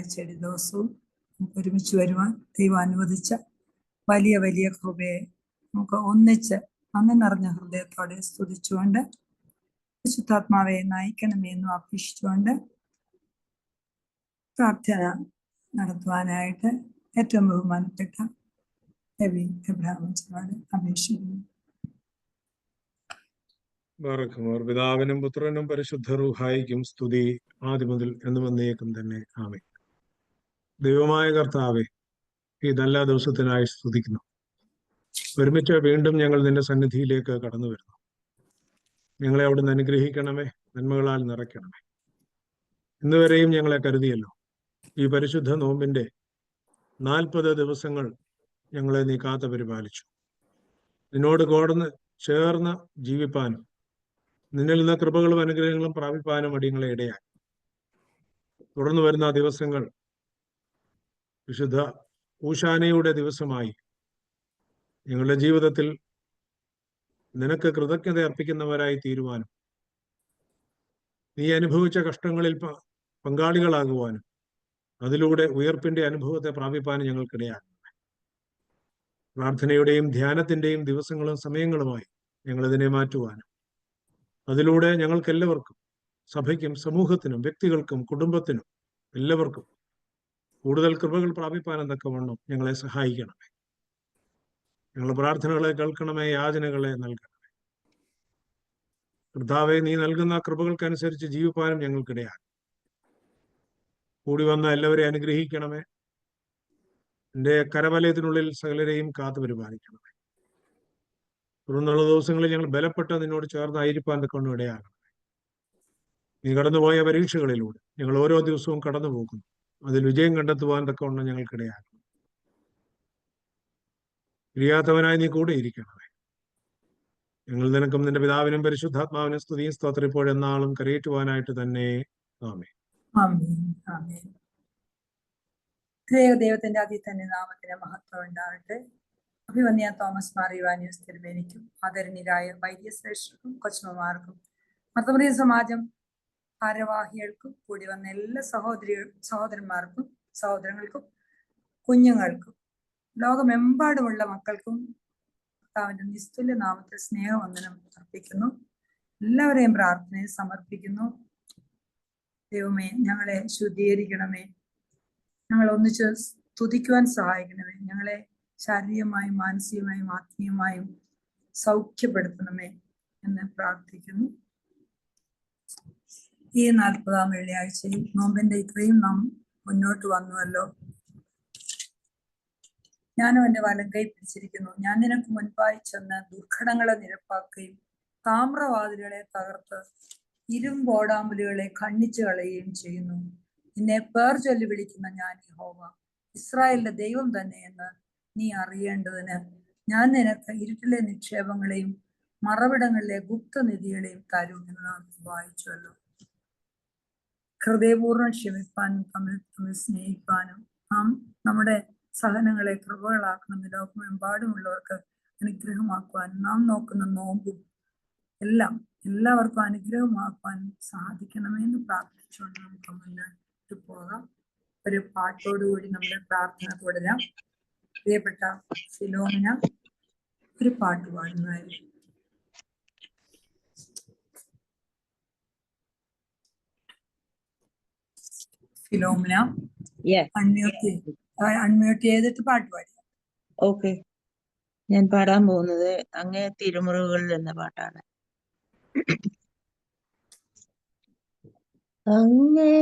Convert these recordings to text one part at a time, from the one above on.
വെള്ളിയാഴ്ചയുടെ ദിവസവും നമുക്ക് ഒരുമിച്ച് വരുവാൻ ദൈവം അനുവദിച്ച വലിയ വലിയ കൃപയെ നമുക്ക് ഒന്നിച്ച് നന്ദി നിറഞ്ഞ ഹൃദയത്തോടെ സ്തുതിച്ചുകൊണ്ട് പരിശുദ്ധാത്മാവെ നയിക്കണമെന്നും അപേക്ഷിച്ചുകൊണ്ട് പ്രാർത്ഥന നടത്തുവാനായിട്ട് ഏറ്റവും ബഹുമാനപ്പെട്ട രവി എബ്രഹാമിനോട് അപേക്ഷിക്കുന്നു. പിതാവിനും പുത്രനും പരിശുദ്ധ റൂഹായിക്കും സ്തുതി ആദ്യം മുതൽ എന്നും എന്നേക്കും തന്നെ ആമേൻ. ദൈവമായ കർത്താവേ, ഈ നല്ല ദിവസത്തിനായി സ്തുതിക്കുന്നു. ഒരുമിച്ച് വീണ്ടും ഞങ്ങൾ നിന്റെ സന്നിധിയിലേക്ക് കടന്നു വരുന്നു. ഞങ്ങളെ അവിടുന്ന് അനുഗ്രഹിക്കണമേ, നന്മകളാൽ നിറയ്ക്കണമേ. ഇന്നുവരെയും ഞങ്ങളെ കരുതിയല്ലോ. ഈ പരിശുദ്ധ നോമ്പിന്റെ 40 ദിവസങ്ങൾ ഞങ്ങളെ നീ കാത്തു പരിപാലിച്ചു. നിന്നോട് ചേർന്ന് ജീവിപ്പാനും നിന്നിൽ നിന്ന് കൃപകളും അനുഗ്രഹങ്ങളും പ്രാപിപ്പാനും അടിയങ്ങളെ ഇടയായി. തുടർന്ന് വരുന്ന ദിവസങ്ങൾ വിശുദ്ധ ഊശാനയുടെ ദിവസമായി ഞങ്ങളുടെ ജീവിതത്തിൽ നിനക്ക് കൃതജ്ഞത അർപ്പിക്കുന്നവരായി തീരുവാനും നീ അനുഭവിച്ച കഷ്ടങ്ങളിൽ പങ്കാളികളാകുവാനും അതിലൂടെ ഉയർപ്പിന്റെ അനുഭവത്തെ പ്രാപിപ്പാനും ഞങ്ങൾക്കിടയാകും. പ്രാർത്ഥനയുടെയും ധ്യാനത്തിന്റെയും ദിവസങ്ങളും സമയങ്ങളുമായി ഞങ്ങളിതിനെ മാറ്റുവാനും അതിലൂടെ ഞങ്ങൾക്കെല്ലാവർക്കും, സഭയ്ക്കും സമൂഹത്തിനും വ്യക്തികൾക്കും കുടുംബത്തിനും എല്ലാവർക്കും കൂടുതൽ കൃപകൾ പ്രാപിപ്പാനും തക്കവണ്ണം ഞങ്ങളെ സഹായിക്കണമേ. ഞങ്ങളുടെ പ്രാർത്ഥനകളെ കേൾക്കണമേ, യാചനകളെ നൽകണമേ. കർത്താവേ, നീ നൽകുന്ന കൃപകൾക്കനുസരിച്ച് ജീവിപ്പാനും ഞങ്ങൾക്കിടയാകും. കൂടി വന്ന എല്ലാവരെയും അനുഗ്രഹിക്കണമേ. എൻ്റെ കരവലയത്തിനുള്ളിൽ സകലരെയും കാത്തു പരിപാലിക്കണമേ. തുടർന്നുള്ള ദിവസങ്ങളിൽ ഞങ്ങൾ ബലപ്പെട്ട് നിന്നോട് ചേർന്നായിരിക്കാൻ തക്കൊണ്ട് ഇടയാകണമേ. നീ കടന്നുപോയ പരീക്ഷകളിലൂടെ ഞങ്ങൾ ഓരോ ദിവസവും കടന്നു പോകുന്നു. അതിൽ വിജയം കണ്ടെത്തുവാൻ തക്കവണ്ണം ഞങ്ങൾക്കിടയാകണം. ഇരിയാത്തവനായി നീ കൂടെ ഇരിക്കണമേ. ഞങ്ങൾ നിനക്കും നിന്റെ പിതാവിനും പരിശുദ്ധാത്മാവിനും സ്തുതിയും സ്തോത്രം ഇപ്പോഴെന്നാളും കരയേറ്റുവാനായിട്ട് തന്നെ. ആമേൻ. ദൈവത്തിന്റെ അതിതന്നെ നാമത്തിന് മഹത്വം ഉണ്ടാകട്ടെ. അഭിവന്യ തോമസ് മാർ യുവാനിയോസ് തിരുമേനിക്കും ആദരണീയരായ വൈദ്യശ്രേഷ്ഠർക്കും കൊച്ചുമ്മമാർക്കും മർത്തമറിയ സമാജം ഭാരവാഹികൾക്കും കൂടി വന്ന എല്ലാ സഹോദരന്മാർക്കും സഹോദരങ്ങൾക്കും കുഞ്ഞുങ്ങൾക്കും ലോകമെമ്പാടുമുള്ള മക്കൾക്കും കർത്താവിന്റെ നിസ്തുല്യ നാമത്തിൽ സ്നേഹവന്ദനം അർപ്പിക്കുന്നു. എല്ലാവരെയും പ്രാർത്ഥനയെ സമർപ്പിക്കുന്നു. ദൈവമേ, ഞങ്ങളെ ശുദ്ധീകരിക്കണമേ, ഞങ്ങൾ ഒന്നിച്ച് സ്തുതിക്കുവാൻ സഹായിക്കണമേ, ഞങ്ങളെ ശാരീരികമായും മാനസികമായും ആത്മീയമായും സൗഖ്യപ്പെടുത്തണമേ എന്ന് പ്രാർത്ഥിക്കുന്നു. ഈ 40-ാം വെള്ളിയാഴ്ചയിൽ നോമ്പിന്റെ ഇത്രയും നാം മുന്നോട്ട് വന്നുവല്ലോ. ഞാനും എൻ്റെ വലം കൈ പിടിച്ചിരിക്കുന്നു. ഞാൻ നിനക്ക് മുൻപായി ചെന്ന് ദുർഘടങ്ങളെ നിരപ്പാക്കുകയും താമ്രവാതിലുകളെ തകർത്ത് ഇരുമ്പോടാമ്പലുകളെ ഖണ്ഡിച്ചു കളയുകയും ചെയ്യുന്നു. നിന്നെ പേർ ചൊല്ലി വിളിക്കുന്ന ഞാൻ യഹോവ, ഇസ്രായേലിന്റെ ദൈവം തന്നെ എന്ന് നീ അറിയേണ്ടതിന് ഞാൻ നിനക്ക് ഇരുട്ടിലെ നിക്ഷേപങ്ങളെയും മറവിടങ്ങളിലെ ഗുപ്തനിധികളെയും തരും എന്ന് നാം വായിച്ചുവല്ലോ. ഹൃദയപൂർവ്വം ക്ഷമിപ്പാനും തമ്മിൽ സ്നേഹിപ്പാനും നാം നമ്മുടെ സഹനങ്ങളെ കൃപകളാക്കണമെന്ന് ലോകമെമ്പാടുമുള്ളവർക്ക് അനുഗ്രഹമാക്കുവാനും നാം നോക്കുന്ന നോമ്പും എല്ലാവർക്കും അനുഗ്രഹമാക്കുവാൻ സാധിക്കണമെന്ന് പ്രാർത്ഥിച്ചുകൊണ്ട് നമുക്ക് മുന്നോട്ട് പോകാം. ഒരു പാട്ടോടുകൂടി നമ്മുടെ പ്രാർത്ഥന തുടരാം. പ്രിയപ്പെട്ട ഫിലോമിന ഒരു പാട്ട് പാടുന്നതായിരിക്കും. ഫിലോമിന അൺമ്യൂട്ട് ചെയ്തിട്ട് പാട്ട് പാടി. ഓക്കെ, ഞാൻ പാടാൻ പോകുന്നത് അങ്ങേ തിരുമുറിവുകളിൽ എന്ന പാട്ടാണ്. അങ്ങേ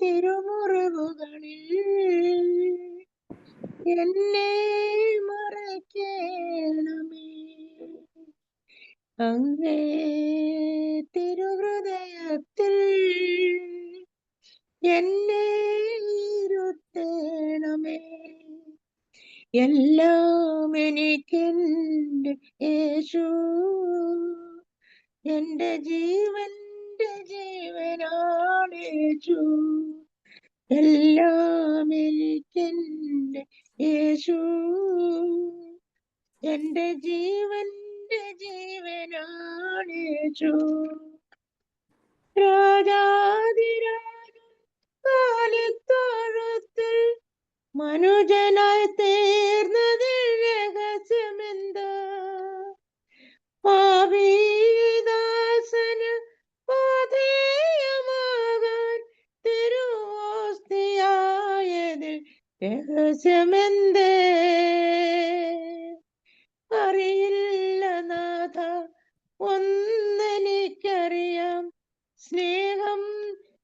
തിരുമുറിവുകളിൽ എന്നെ മറയ്ക്കണമേ, അങ്ങേ തിരുഹൃദയത്തിൽ എന്നെ ഇരുത്തണമേ. എല്ലാം എനിക്കെന്റെ യേശു, എന്റെ ജീവന്റെ ജീവനാണ് യേശു. എല്ലാം എനിക്കെന്റെ യേശു, എന്റെ ജീവന്റെ ജീവനാണ് യേശു. രാജാതിരാജൻ അനുജനായി തീർന്നതിൽ രഹസ്യമെന്താ? പാപിദാസന് പാഥേയമാകാൻ തിരുവോസ്തിയായതിൽ രഹസ്യമെന്തേ? അറിയില്ല നാഥ, ഒന്നെനിക്കറിയാം, സ്നേഹം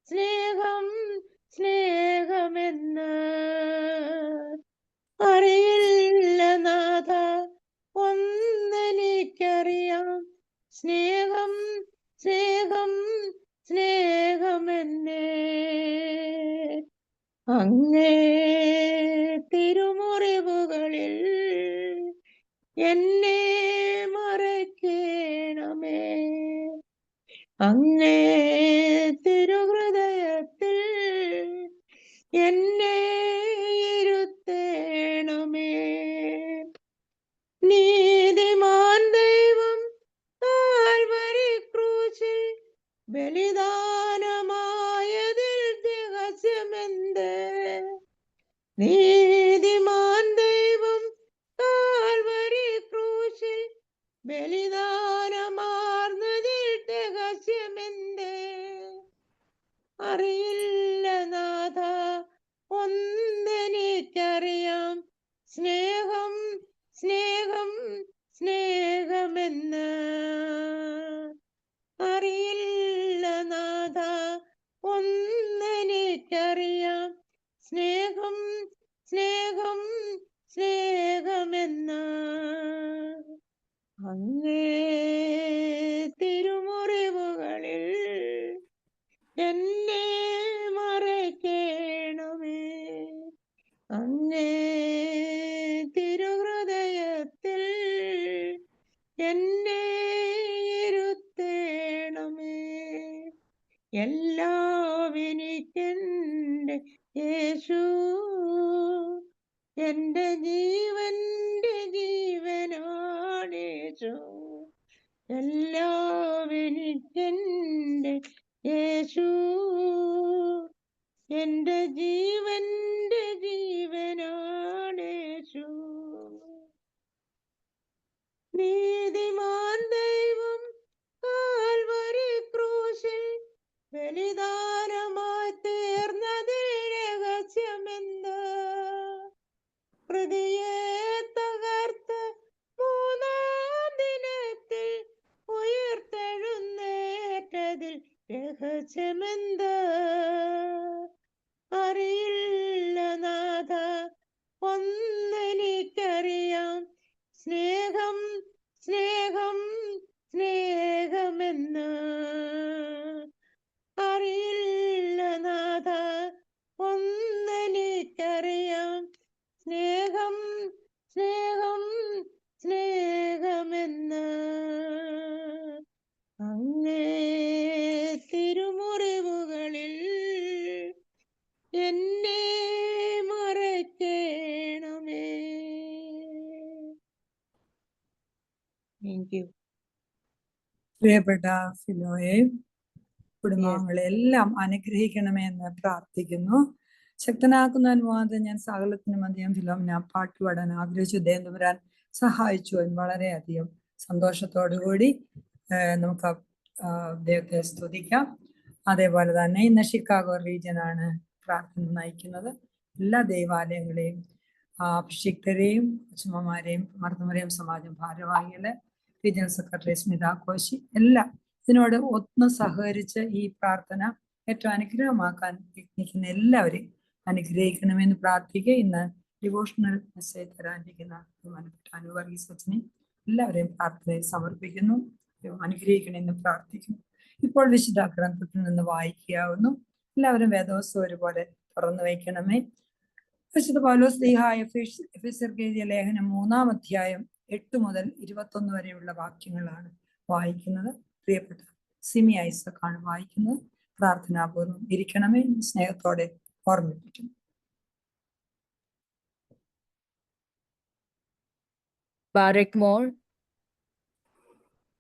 സ്നേഹം സ്നേഹമെന്ന്. അറിയില്ല നാഥ, ഒന്നെനിക്കറിയാം, സ്നേഹം സ്നേഹം സ്നേഹമെന്നേ. അങ്ങേ തിരുമുറിവുകളിൽ എന്നെ മറയ്ക്കണമേ. അങ്ങേ തിരുഹൃദയത്തിൽ എന്നെ ഇരുത്തേണമേ. നീതിമാൻ ദൈവം കാൽവരി ക്രൂശിൽ ബലിദാനമായതിൽ രഹസ്യമെന്തേ? നീതിമാൻ ദൈവം കാൽവരി ക്രൂശിൽ ബലിദാനമാർന്നതിൽ രഹസ്യമെന്തേ? അറിയില്ല നാഥ, ഒന്നെനിക്കറിയാം, സ്നേഹം സ്നേഹം സ്നേഹമെന്ന്. അറിയില്ല നാഥ, ഒന്നെനിക്കറിയാം, സ്നേഹം സ്നേഹം സ്നേഹമെന്ന്. അങ്ങേ തിരുമുറിവുകളിൽ എന്നെ മറയ്ക്കണമേ. അങ്ങേ തിരുഹൃദയത്തിൽ എന്നെ ഇരുത്തേണമേ. എല്ലാം എനിക്കെന്റെ യേശു, എന്റെ ജീവന്റെ ജീവനാണേശു. എല്ലാം എനിക്കെന്റെ യേശു, എന്റെ ജീവന്റെ ജീവനാണേശു. നീതിമാൻ ദൈവം കാൽവരി ക്രൂശിൽ ബലിദാനമായി തീർന്നതിൽ രഹസ്യമെന്താ? ഹൃദയെ തകർത്ത് മൂന്നാം ദിനത്തിൽ ഉയിർത്തെഴുന്നേറ്റതിൽ രഹസ്യമെന്താ? അറിയില്ല നാഥ, ഒന്നെനിക്കറിയാം, സ്നേഹം സ്നേഹം സ്നേഹമെന്ന്. അറിയില്ല നാഥ, ഒന്നെനിക്കറിയാം, സ്നേഹം സ്നേഹം സ്നേഹമെന്ന്. അങ്ങേ തിരുമുറിവുകളിൽ എന്നെ മറയ്ക്കണമേ. Thank you. പ്രിയപ്പെട്ട ഫിലോയെ, കുടുംബാംഗങ്ങളെ എല്ലാം അനുഗ്രഹിക്കണമേ എന്ന് പ്രാർത്ഥിക്കുന്നു. ശക്തനാക്കുന്ന അനുവാദം ഞാൻ സകലത്തിനും അധികം ഫിലോമിന പാട്ട് പാടാൻ ആഗ്രഹിച്ചു. ദൈവം തമ്പുരാൻ സഹായിച്ചു. വളരെയധികം സന്തോഷത്തോടുകൂടി നമുക്ക് ദൈവത്തെ സ്തുതിക്കാം. അതേപോലെ തന്നെ ഇന്ന് ഷിക്കാഗോ റീജിയനാണ് പ്രാർത്ഥന നയിക്കുന്നത്. എല്ലാ ദൈവാലയങ്ങളെയും അഭിഷിക്തരെയും അച്ഛമ്മമാരെയും മർദ്ദമരെയും സമാജം ഭാരവാഹികള്, റീജിയണൽ സെക്രട്ടറി സ്മിത കോശി, എല്ലാം ഇതിനോട് ഒന്ന് സഹകരിച്ച് ഈ പ്രാർത്ഥന ഏറ്റവും അനുഗ്രഹമാക്കാൻ യത്നിക്കുന്ന എല്ലാവരെയും അനുഗ്രഹിക്കണമെന്ന് പ്രാർത്ഥിക്കുക. ഇന്ന് ഡിവോഷണൽ മെസ്സേജ് തരാനിരിക്കുന്ന ബഹുമാനപ്പെട്ട അനുവർഗീസ് അച്ഛനെ എല്ലാവരെയും പ്രാർത്ഥനയിൽ സമർപ്പിക്കുന്നു. അനുഗ്രഹിക്കണമെന്ന് പ്രാർത്ഥിക്കുന്നു. ഇപ്പോൾ വിശുദ്ധ ഗ്രന്ഥത്തിൽ നിന്ന് വായിക്കാവുന്നു. എല്ലാവരും വേദോത്സവം ഒരുപോലെ തുറന്നു വയ്ക്കണമേ. വിശുദ്ധ പൗലോസ് ശ്ലീഹ എഫെസ്യർക്ക് എഴുതിയ ലേഖനം 3-ാം അധ്യായം 8 മുതൽ 21 വരെയുള്ള വാക്യങ്ങളാണ് വായിക്കുന്നത്. പ്രിയപ്പെട്ട സിമി ഐസക്കാണ് വായിക്കുന്നത്. പ്രാർത്ഥനാപൂർവ്വം ഇരിക്കണമേ. സ്നേഹത്തോടെ ഓർമ്മിപ്പിക്കുന്നു. Barak more.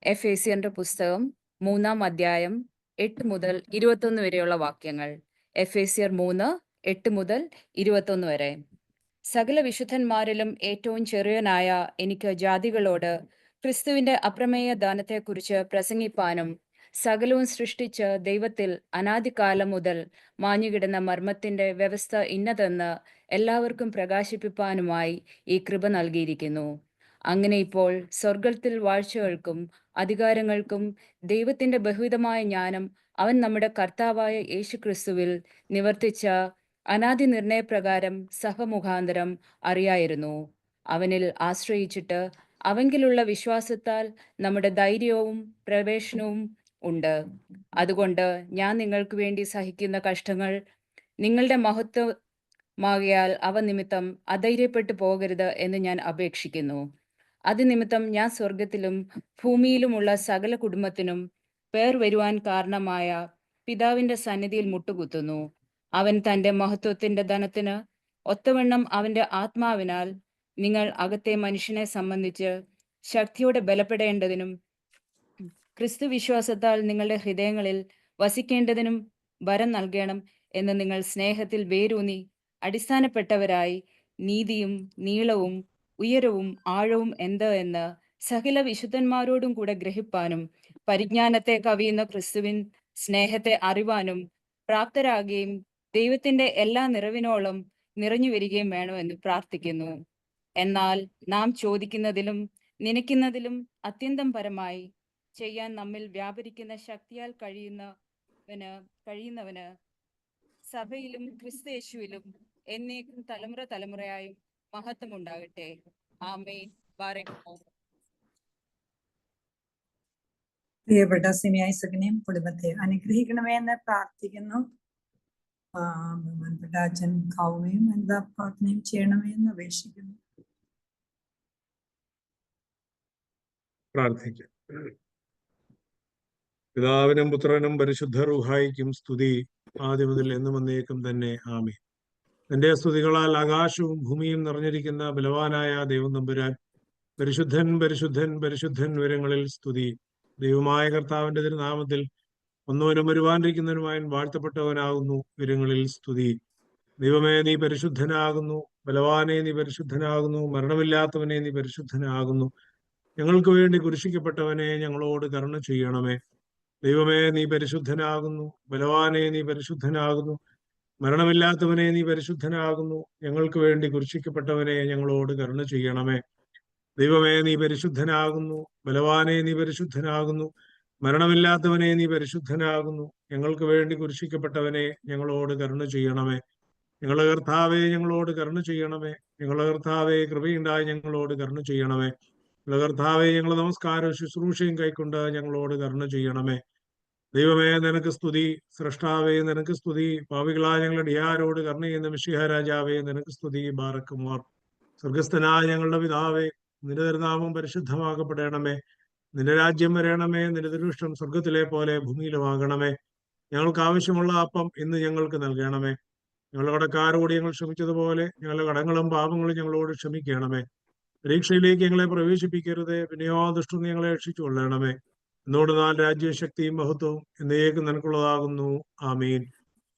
എഫേസ്യന്റെ പുസ്തകം 3-ാം അധ്യായം 8 മുതൽ 21 വരെയുള്ള വാക്യങ്ങൾ. എഫേസ്യർ 3:8 മുതൽ 21 വരെ. സകല വിശുദ്ധന്മാരിലും ഏറ്റവും ചെറിയനായ എനിക്ക് ജാതികളോട് ക്രിസ്തുവിന്റെ അപ്രമേയ ദാനത്തെക്കുറിച്ച് പ്രസംഗിപ്പാനും സകലവും സൃഷ്ടിച്ച് ദൈവത്തിൽ അനാദികാലം മുതൽ മാഞ്ഞുകിടന്ന മർമ്മത്തിന്റെ വ്യവസ്ഥ ഇന്നതെന്ന് എല്ലാവർക്കും പ്രകാശിപ്പിപ്പാനുമായി ഈ കൃപ നൽകിയിരിക്കുന്നു. അങ്ങനെ ഇപ്പോൾ സ്വർഗത്തിൽ വാഴ്ചകൾക്കും അധികാരങ്ങൾക്കും ദൈവത്തിന്റെ ബഹുവിധമായ ജ്ഞാനം അവൻ നമ്മുടെ കർത്താവായ യേശുക്രിസ്തുവിൽ നിവർത്തിച്ച അനാദി നിർണയപ്രകാരം സഹമുഖാന്തരം അറിയായിരുന്നു. അവനിൽ ആശ്രയിച്ചിട്ട് അവങ്കിലുള്ള വിശ്വാസത്താൽ നമ്മുടെ ധൈര്യവും പ്രവേശനവും ഉണ്ട്. അതുകൊണ്ട് ഞാൻ നിങ്ങൾക്ക് വേണ്ടി സഹിക്കുന്ന കഷ്ടങ്ങൾ നിങ്ങളുടെ മഹത്വമാകിയാൽ അവ നിമിത്തം അധൈര്യപ്പെട്ടു പോകരുത് എന്ന് ഞാൻ അപേക്ഷിക്കുന്നു. അത് നിമിത്തം ഞാൻ സ്വർഗത്തിലും ഭൂമിയിലുമുള്ള സകല കുടുംബത്തിനും പേർ വരുവാൻ കാരണമായ പിതാവിന്റെ സന്നിധിയിൽ മുട്ടുകുത്തുന്നു. അവൻ തന്റെ മഹത്വത്തിന്റെ ധനത്തിന് ഒത്തവണ്ണം അവന്റെ ആത്മാവിനാൽ നിങ്ങൾ അകത്തെ മനുഷ്യനെ സംബന്ധിച്ച് ശക്തിയോടെ ബലപ്പെടേണ്ടതിനും ക്രിസ്തു വിശ്വാസത്താൽ നിങ്ങളുടെ ഹൃദയങ്ങളിൽ വസിക്കേണ്ടതിനും വരം നൽകണം എന്ന് നിങ്ങൾ സ്നേഹത്തിൽ വേരൂന്നി അടിസ്ഥാനപ്പെട്ടവരായി നീതിയും നീളവും ഉയരവും ആഴവും എന്ത് എന്ന് സകല വിശുദ്ധന്മാരോടും കൂടെ ഗ്രഹിപ്പാനും പരിജ്ഞാനത്തെ കവിയുന്ന ക്രിസ്തുവിൻ സ്നേഹത്തെ അറിവാനും പ്രാപ്തരാകുകയും ദൈവത്തിന്റെ എല്ലാ നിറവിനോളം നിറഞ്ഞു വരികയും വേണമെന്ന് പ്രാർത്ഥിക്കുന്നു. എന്നാൽ നാം ചോദിക്കുന്നതിലും നനയ്ക്കുന്നതിലും അത്യന്തം പരമായി ചെയ്യാൻ നമ്മിൽ വ്യാപരിക്കുന്ന ശക്തിയാൽ കഴിയുന്നവന് സഭയിലും ക്രിസ്തുയേശുവിലും എന്നേക്കും തലമുറ തലമുറയായും മഹത്വം ഉണ്ടാകട്ടെ. ആമേൻ. ബാറക്കുമോർ. പ്രിയപ്പെട്ട സിമിയായിസകനെയും കുടുംബത്തെ അനുഗ്രഹിക്കണമേ എന്ന് പ്രാർത്ഥിക്കുന്നു. ബഹുമാനപ്പെട്ട അച്ഛൻ കാവുകയും എന്താ പ്രാർത്ഥനയും ചെയ്യണമേ എന്ന് അപേക്ഷിക്കുന്നു. പ്രാർത്ഥിക്കാം. പിതാവിനും പുത്രനും പരിശുദ്ധ റൂഹായിക്കും സ്തുതി, ആദ്യം മുതൽ എന്നും എന്നേക്കും തന്നെ. ആമേൻ. തന്റെ സ്തുതികളാൽ ആകാശവും ഭൂമിയും നിറഞ്ഞിരിക്കുന്ന ബലവാനായ ദൈവം തമ്പുരാൻ, പരിശുദ്ധൻ പരിശുദ്ധൻ പരിശുദ്ധൻ ഉയരങ്ങളിൽ സ്തുതി. ദൈവമായ കർത്താവിന്റെ തിരുനാമത്തിൽ ഒന്നവനും വരുവാനിരിക്കുന്നവനുമായി വാഴ്ത്തപ്പെട്ടവനാകുന്നു. ഉയരങ്ങളിൽ സ്തുതി. ദൈവമേ, നീ പരിശുദ്ധനാകുന്നു. ബലവാനെ, നീ പരിശുദ്ധനാകുന്നു. മരണമില്ലാത്തവനെ, നീ പരിശുദ്ധനാകുന്നു. ഞങ്ങൾക്ക് വേണ്ടി കുരിശിക്കപ്പെട്ടവനെ, ഞങ്ങളോട് കരുണ ചെയ്യണമേ. ദൈവമേ, നീ പരിശുദ്ധനാകുന്നു. ബലവാനെ, നീ പരിശുദ്ധനാകുന്നു. മരണമില്ലാത്തവനെ, നീ പരിശുദ്ധനാകുന്നു. ഞങ്ങൾക്ക് വേണ്ടി കുരിശിക്കപ്പെട്ടവനെ, ഞങ്ങളോട് കരുണ ചെയ്യണമേ. ദൈവമേ, നീ പരിശുദ്ധനാകുന്നു. ബലവാനെ, നീ പരിശുദ്ധനാകുന്നു. മരണമില്ലാത്തവനെ, നീ പരിശുദ്ധനാകുന്നു. ഞങ്ങൾക്ക് വേണ്ടി കുരിശിക്കപ്പെട്ടവനെ, ഞങ്ങളോട് കരുണ ചെയ്യണമേ. ഞങ്ങളുടെ കർത്താവെ, ഞങ്ങളോട് കരുണ ചെയ്യണമേ. ഞങ്ങളുടെ കർത്താവെ, കൃപയുണ്ടായി ഞങ്ങളോട് കരുണ ചെയ്യണമേ. ഞങ്ങളുടെ കർത്താവെ, ഞങ്ങളുടെ നമസ്കാരവും ശുശ്രൂഷയും കൈക്കൊണ്ട് ഞങ്ങളോട് കരുണ ചെയ്യണമേ. ദൈവമേ, നിനക്ക് സ്തുതി. സൃഷ്ടാവേ, നിനക്ക് സ്തുതി. പാപികളായ ഞങ്ങളുടെ ഡിയാരോട് കരുണ ചെയ്യുന്ന മിശിഹാ രാജാവേ, നിനക്ക് സ്തുതി. ബാറക്കുമോർ. സ്വർഗസ്ഥനായ ഞങ്ങളുടെ പിതാവേ, നിന്റെ തിരുനാമം പരിശുദ്ധമാക്കപ്പെടണമേ. നിന്റെ രാജ്യം വരണമേ. നിന്റെ തിരുവിഷ്ടം സ്വർഗത്തിലെ പോലെ ഭൂമിയിലുമാകണമേ. ഞങ്ങൾക്ക് ആവശ്യമുള്ള അപ്പം ഇന്ന് ഞങ്ങൾക്ക് നൽകണമേ. ഞങ്ങളുടെ കടക്കാരോട് ഞങ്ങൾ ക്ഷമിച്ചതുപോലെ ഞങ്ങളുടെ കടങ്ങളും പാപങ്ങളും ഞങ്ങളോട് ക്ഷമിക്കണമേ. പരീക്ഷയിലേക്ക് ഞങ്ങളെ പ്രവേശിപ്പിക്കരുതേ, പിന്നെയോ ദുഷ്ടൻ ഞങ്ങളെ രക്ഷിച്ചു കൊള്ളണമേ. എന്നോട് നാൾ രാജ്യശക്തിയും മഹത്വവും എന്നേക്കും നിനക്കുള്ളതാകുന്നു. ആമീൻ.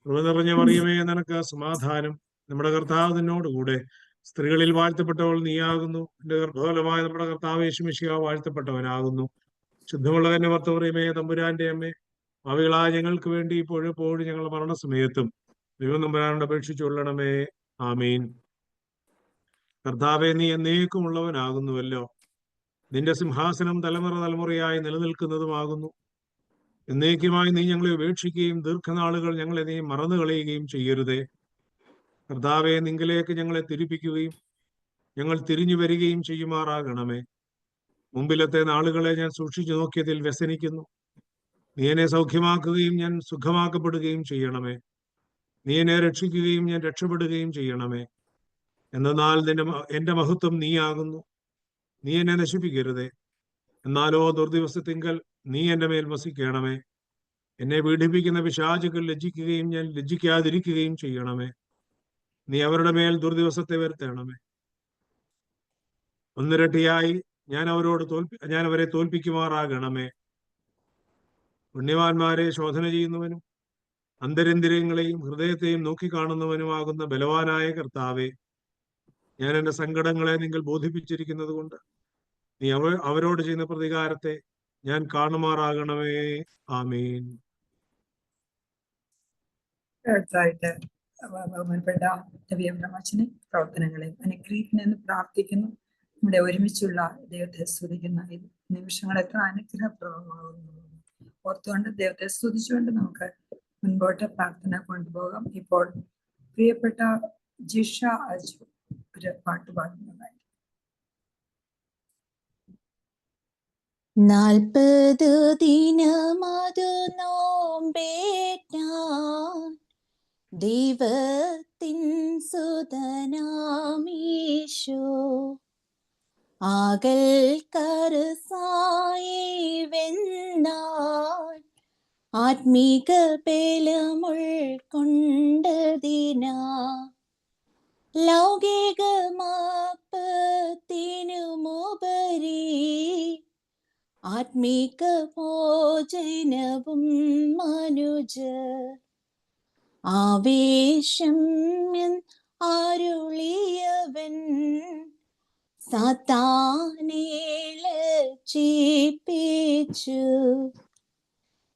കൃപ നിറഞ്ഞ മറിയമേ, നിനക്ക് സമാധാനം. നമ്മുടെ കർത്താവ് നിന്നോടുകൂടെ സ്ത്രീകളിൽ വാഴ്ത്തപ്പെട്ടവൾ നീയാകുന്നു. എന്റെ ഗർഭഫലമായ നമ്മുടെ കർത്താവ് യേശു മിശിഹാ വാഴ്ത്തപ്പെട്ടവനാകുന്നു. ശുദ്ധമുള്ള തന്നെ ഭർത്തമറിയമേ, തമ്പുരാന്റെ അമ്മേ, ഭാവികളായ ഞങ്ങൾക്ക് വേണ്ടി ഇപ്പോഴും ഞങ്ങളുടെ മരണസമയത്തും ദൈവം തമ്പുരാനോട് അപേക്ഷിച്ചു കൊള്ളണമേ. ആമീൻ. കർത്താവെ, നീ എന്നേക്കും ഉള്ളവനാകുന്നുവല്ലോ. നിന്റെ സിംഹാസനം തലമുറ തലമുറയായി നിലനിൽക്കുന്നതുമാകുന്നു. എന്നേക്കുമായി നീ ഞങ്ങളെ ഉപേക്ഷിക്കുകയും ദീർഘനാളുകൾ ഞങ്ങളെ നീ മറന്നു കളയുകയും ചെയ്യരുതേ. കർത്താവെ, നിങ്കിലേക്ക് ഞങ്ങളെ തിരിപ്പിക്കുകയും ഞങ്ങൾ തിരിഞ്ഞു വരികയും ചെയ്യുമാറാകണമേ. മുമ്പിലത്തെ നാളുകളെ ഞാൻ സൂക്ഷിച്ചു നോക്കിയതിൽ വ്യസനിക്കുന്നു. നീ എന്നെ സൗഖ്യമാക്കുകയും ഞാൻ സുഖമാക്കപ്പെടുകയും ചെയ്യണമേ. നീ എന്നെ രക്ഷിക്കുകയും ഞാൻ രക്ഷപ്പെടുകയും ചെയ്യണമേ. എന്നാൽ എന്റെ മഹത്വം നീയാകുന്നു. നീ എന്നെ നശിപ്പിക്കരുതേ. എന്നാലോ ദുർദിവസത്തിങ്കൽ നീ എന്റെ മേൽ വസിക്കണമേ. എന്നെ പീഡിപ്പിക്കുന്ന പിശാചുക്കൾ ലജ്ജിക്കുകയും ഞാൻ ലജ്ജിക്കാതിരിക്കുകയും ചെയ്യണമേ. നീ അവരുടെ മേൽ ദുർദിവസത്തെ വരുത്തണമേ. ഒന്നിരട്ടിയായി ഞാൻ അവരെ തോൽപ്പിക്കുമാറാകണമേ. പുണ്യവാന്മാരെ ശോധന ചെയ്യുന്നവനും അന്തരിന്ദ്രിയങ്ങളെയും ഹൃദയത്തെയും നോക്കിക്കാണുന്നവനുമാകുന്ന ബലവാനായ കർത്താവെ, ഞാൻ എൻ്റെ സങ്കടങ്ങളെ നിങ്ങൾ ബോധിപ്പിച്ചിരിക്കുന്നത് കൊണ്ട് നീ അവരോട് ചെയ്യുന്ന പ്രതികാരത്തെ ഞാൻ കാണുമാറാകണമേ. ആമീൻ. അടുത്തതായിട്ട് ബഹുമാനപ്പെട്ട നബിയബ്രഹ്മച്ചനെ പ്രവർത്തനങ്ങളെ അനുഗ്രഹിക്കണമെന്ന് പ്രാർത്ഥിക്കുന്നു. നമ്മുടെ ഒരുമിച്ചുള്ള ദൈവത്തെ സ്തുതിക്കുന്ന ഈ നിമിഷങ്ങൾ എത്ര അനുഗ്രഹപ്രദമാകുന്നു ഓർത്തുകൊണ്ട് ദൈവത്തെ സ്തുതിച്ചുകൊണ്ട് നമുക്ക് മുൻപോട്ട് പ്രാർത്ഥന കൊണ്ടുപോകാം. ഇപ്പോൾ പ്രിയപ്പെട്ട ജിഷ അജു ഒരു പാട്ട് പാടുന്നതായി. 40 ദിനമതു നോമ്പേറ്റാൻ ദൈവത്തിൻ സുതനാമീശോ ആകൽ കരസായി വെന്നാൽ ആത്മീക ബലമുൾക്കൊണ്ടതിനാ ലൗകികമാപ്പത്തിനുമുപരി ആത്മീക ഭോജനവും മനുജ ആവേശം അരുളിയവൻ സാത്താനേലചിപ്പിച്ചു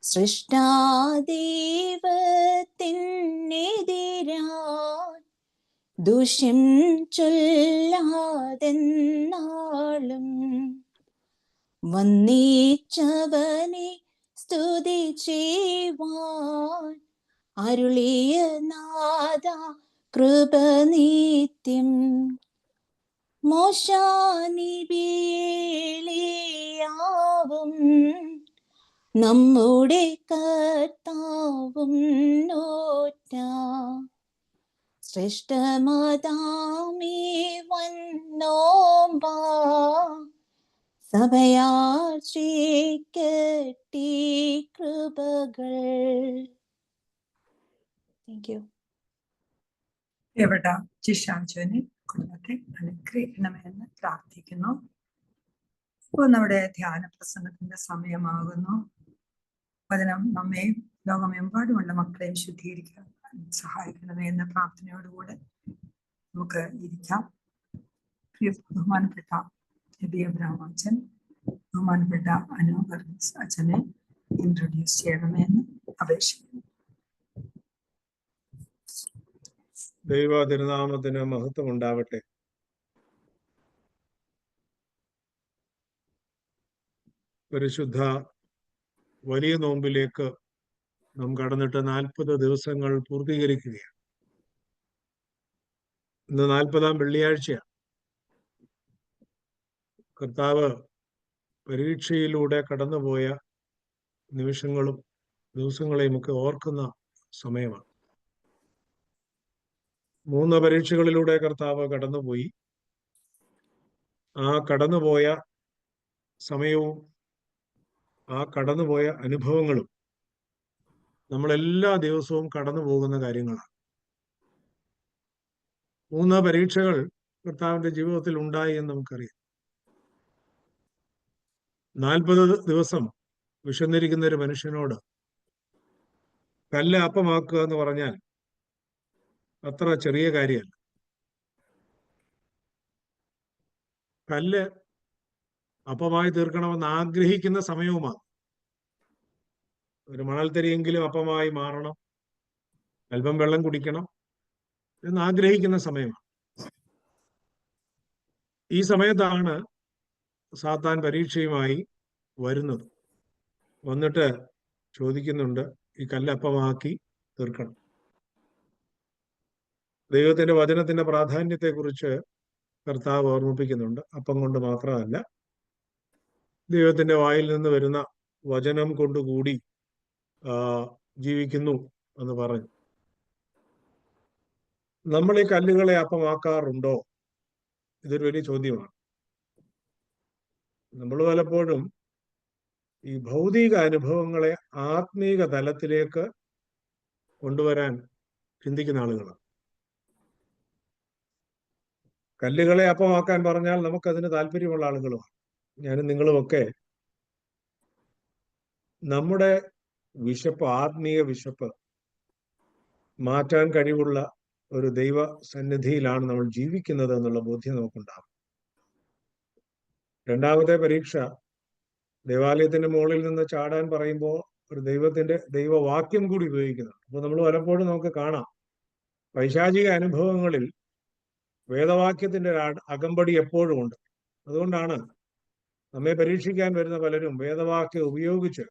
സൃഷ്ടാദൈവത്തിനെതിരാൻ ദൂഷ്യം ചൊല്ലാതെന്നാളും വന്നേച്ചവനെ സ്തുതി ചെയ്യുവാൻ അരുളിയ നാഥ കൃപനിത്യം മോശാനിബിയേലിയാവും നമ്മുടെ കർത്താവും നോറ്റ ശ്രേഷ്ഠമതാമേ വന്നോമ്പാ സഭയാശ്രീക്കട്ടി കൃപകൾ. Thank you. പ്രിയപ്പെട്ട ജിഷാജുവിനെ കുടുംബത്തെ അനുഗ്രഹിക്കണമെന്ന് പ്രാർത്ഥിക്കുന്നു. ഇപ്പോൾ നമ്മുടെ ധ്യാന പ്രസംഗത്തിന്റെ സമയമാകുന്നു. വചനം നമ്മെയും ലോകമെമ്പാടുമുള്ള മക്കളെയും ശുദ്ധീകരിക്കാൻ സഹായിക്കണമേ എന്ന പ്രാർത്ഥനയോടുകൂടെ നമുക്ക് ഇരിക്കാം. ബഹുമാനപ്പെട്ട നബി അബ്രഹാം അച്ഛൻ ബഹുമാനപ്പെട്ട അനൂപർ അച്ഛനെ ഇൻട്രൊഡ്യൂസ് ചെയ്യണമേ എന്ന് അപേക്ഷിക്കുന്നു. ദൈവ തിരുനാമത്തിന് മഹത്വം ഉണ്ടാവട്ടെ. പരിശുദ്ധ വലിയ നോമ്പിലേക്ക് നാം കടന്നിട്ട് 40 ദിവസങ്ങൾ പൂർത്തീകരിക്കുകയാണ്. ഇന്ന് 40-ാം വെള്ളിയാഴ്ചയാണ്. കർത്താവ് പരീക്ഷയിലൂടെ കടന്നുപോയ നിമിഷങ്ങളും ദിവസങ്ങളെയും ഒക്കെ ഓർക്കുന്ന സമയമാണ്. 3 പരീക്ഷകളിലൂടെ കർത്താവ് കടന്നുപോയി. ആ കടന്നുപോയ സമയവും ആ കടന്നുപോയ അനുഭവങ്ങളും നമ്മളെല്ലാ ദിവസവും കടന്നു പോകുന്ന കാര്യങ്ങളാണ്. 3 പരീക്ഷകൾ കർത്താവിന്റെ ജീവിതത്തിൽ ഉണ്ടായി എന്ന് നമുക്കറിയാം. 40 ദിവസം വിശന്നിരിക്കുന്ന ഒരു മനുഷ്യനോട് കല്ല് അപ്പമാക്കുക എന്ന് പറഞ്ഞാൽ അത്ര ചെറിയ കാര്യമല്ല. കല്ല് അപ്പമായി തീർക്കണമെന്ന് ആഗ്രഹിക്കുന്ന സമയവുമാണ്. ഒരു മണൽത്തരിയെങ്കിലും അപ്പമായി മാറണം, അല്പം വെള്ളം കുടിക്കണം എന്ന് ആഗ്രഹിക്കുന്ന സമയമാണ്. ഈ സമയത്താണ് സാത്താൻ പരീക്ഷയുമായി വരുന്നത്. വന്നിട്ട് ചോദിക്കുന്നുണ്ട്, ഈ കല്ലപ്പമാക്കി തീർക്കണം. ദൈവത്തിന്റെ വചനത്തിന്റെ പ്രാധാന്യത്തെക്കുറിച്ച് കർത്താവ് ഓർമ്മിപ്പിക്കുന്നുണ്ട്. അപ്പം കൊണ്ട് മാത്രമല്ല, ദൈവത്തിന്റെ വായിൽ നിന്ന് വരുന്ന വചനം കൊണ്ടുകൂടി ജീവിക്കുന്നു എന്ന് പറഞ്ഞു. നമ്മൾ ഈ കല്ലുകളെ അപ്പമാക്കാറുണ്ടോ? ഇതൊരു വലിയ ചോദ്യമാണ്. നമ്മൾ പലപ്പോഴും ഈ ഭൗതിക അനുഭവങ്ങളെ ആത്മീക തലത്തിലേക്ക് കൊണ്ടുവരാൻ ചിന്തിക്കുന്ന ആളുകളാണ്. കല്ലുകളെ അപ്പമാക്കാൻ പറഞ്ഞാൽ നമുക്കതിന് താല്പര്യമുള്ള ആളുകളുമാണ്. ഞാനും നിങ്ങളുമൊക്കെ നമ്മുടെ വിശപ്പ്, ആത്മീയ വിശപ്പ് മാറ്റാൻ കഴിവുള്ള ഒരു ദൈവ സന്നിധിയിലാണ് നമ്മൾ ജീവിക്കുന്നത് എന്നുള്ള ബോധ്യം നമുക്കുണ്ടാകും. രണ്ടാമത്തെ പരീക്ഷ ദേവാലയത്തിന്റെ മുകളിൽ നിന്ന് ചാടാൻ പറയുമ്പോൾ ഒരു ദൈവവാക്യം കൂടി ഉപയോഗിക്കുന്നുണ്ട്. അപ്പോൾ നമ്മൾ പലപ്പോഴും നമുക്ക് കാണാം, പൈശാചിക അനുഭവങ്ങളിൽ വേദവാക്യത്തിന്റെ അകമ്പടി എപ്പോഴും ഉണ്ട്. അതുകൊണ്ടാണ് നമ്മെ പരീക്ഷിക്കാൻ വരുന്ന പലരും വേദവാക്യം ഉപയോഗിച്ച്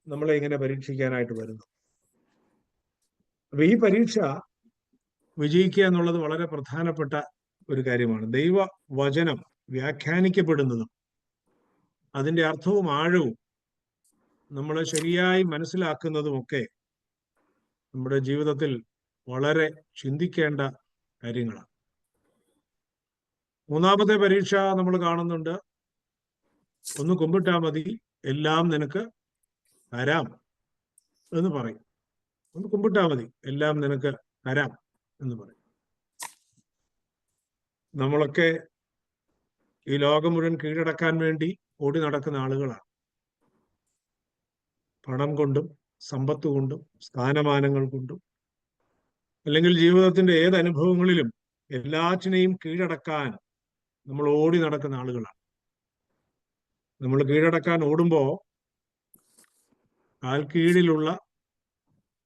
നമ്മളെ ഇങ്ങനെ പരീക്ഷിക്കാനായിട്ട് വരുന്നു. അപ്പൊ ഈ പരീക്ഷ വിജയിക്കുക എന്നുള്ളത് വളരെ പ്രധാനപ്പെട്ട ഒരു കാര്യമാണ്. ദൈവവചനം വ്യാഖ്യാനിക്കപ്പെടുന്നതും അതിന്റെ അർത്ഥവും ആഴവും നമ്മൾ ശരിയായി മനസ്സിലാക്കുന്നതുമൊക്കെ നമ്മുടെ ജീവിതത്തിൽ വളരെ ചിന്തിക്കേണ്ട കാര്യങ്ങളാണ്. മൂന്നാമത്തെ പരീക്ഷ നമ്മൾ കാണുന്നുണ്ട്, ഒന്ന് കുമ്പിട്ടാ മതി എല്ലാം നിനക്ക് തരാം എന്ന് പറയും. ഒന്ന് കുമ്പിട്ടാ മതി എല്ലാം നിനക്ക് തരാം എന്ന് പറയും. നമ്മളൊക്കെ ഈ ലോകം മുഴുവൻ കീഴടക്കാൻ വേണ്ടി ഓടി നടക്കുന്ന ആളുകളാണ്. പണം കൊണ്ടും സമ്പത്ത് കൊണ്ടും സ്ഥാനമാനങ്ങൾ കൊണ്ടും അല്ലെങ്കിൽ ജീവിതത്തിന്റെ ഏത് അനുഭവങ്ങളിലും എല്ലാറ്റിനെയും കീഴടക്കാൻ നമ്മൾ ഓടി നടക്കുന്ന ആളുകളാണ്. നമ്മൾ കീഴടക്കാൻ ഓടുമ്പോൾ കാൽ കീഴിലുള്ള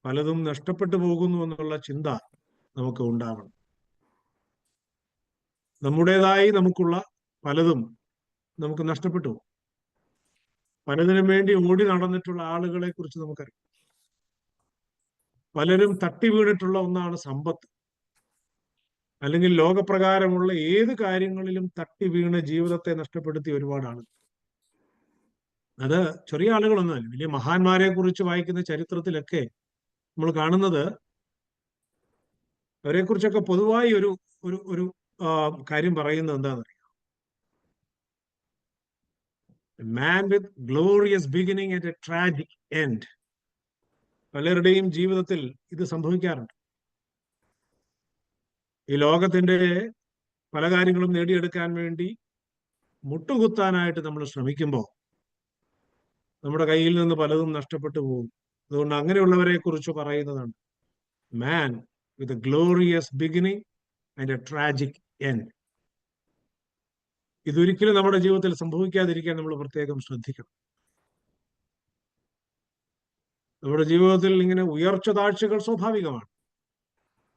പലതും നഷ്ടപ്പെട്ടു പോകുന്നു എന്നുള്ള ചിന്ത നമുക്ക് ഉണ്ടാവണം. നമ്മുടേതായി നമുക്കുള്ള പലതും നമുക്ക് നഷ്ടപ്പെട്ടു. പലതിനും വേണ്ടി ഓടി നടന്നിട്ടുള്ള ആളുകളെ കുറിച്ച് നമുക്കറിയാം. പലരും തട്ടി വീണിട്ടുള്ള ഒന്നാണ് സമ്പത്ത്. അല്ലെങ്കിൽ ലോകപ്രകാരമുള്ള ഏത് കാര്യങ്ങളിലും തട്ടി വീണ് ജീവിതത്തെ നഷ്ടപ്പെടുത്തിയ ഒരുപാട് ആളുകൾ. അത് ചെറിയ ആളുകളൊന്നുമല്ല, വലിയ മഹാന്മാരെ കുറിച്ച് വായിക്കുന്ന ചരിത്രത്തിലൊക്കെ നമ്മൾ കാണുന്നത് അവരെ കുറിച്ചൊക്കെ പൊതുവായി ഒരു ഒരു ഒരു കാര്യം പറയുന്നത് എന്താണെന്നറിയാം. Man with glorious beginning and a tragic end. പലരുടെയും ജീവിതത്തിൽ ഇത് സംഭവിക്കാറുണ്ട്. ഈ ലോകത്തിന്റെ പല കാര്യങ്ങളും നേടിയെടുക്കാൻ വേണ്ടി മുട്ടുകുത്താനായിട്ട് നമ്മൾ ശ്രമിക്കുമ്പോൾ നമ്മുടെ കയ്യിൽ നിന്ന് പലതും നഷ്ടപ്പെട്ടു പോകും. അതുകൊണ്ട് അങ്ങനെയുള്ളവരെ കുറിച്ച് പറയുന്നതാണ് man with a glorious beginning and a tragic end. ഇതൊരിക്കലും നമ്മുടെ ജീവിതത്തിൽ സംഭവിക്കാതിരിക്കാൻ നമ്മൾ പ്രത്യേകം ശ്രദ്ധിക്കണം. നമ്മുടെ ജീവിതത്തിൽ ഇങ്ങനെ ഉയർച്ച താഴ്ചകൾ സ്വാഭാവികമാണ്.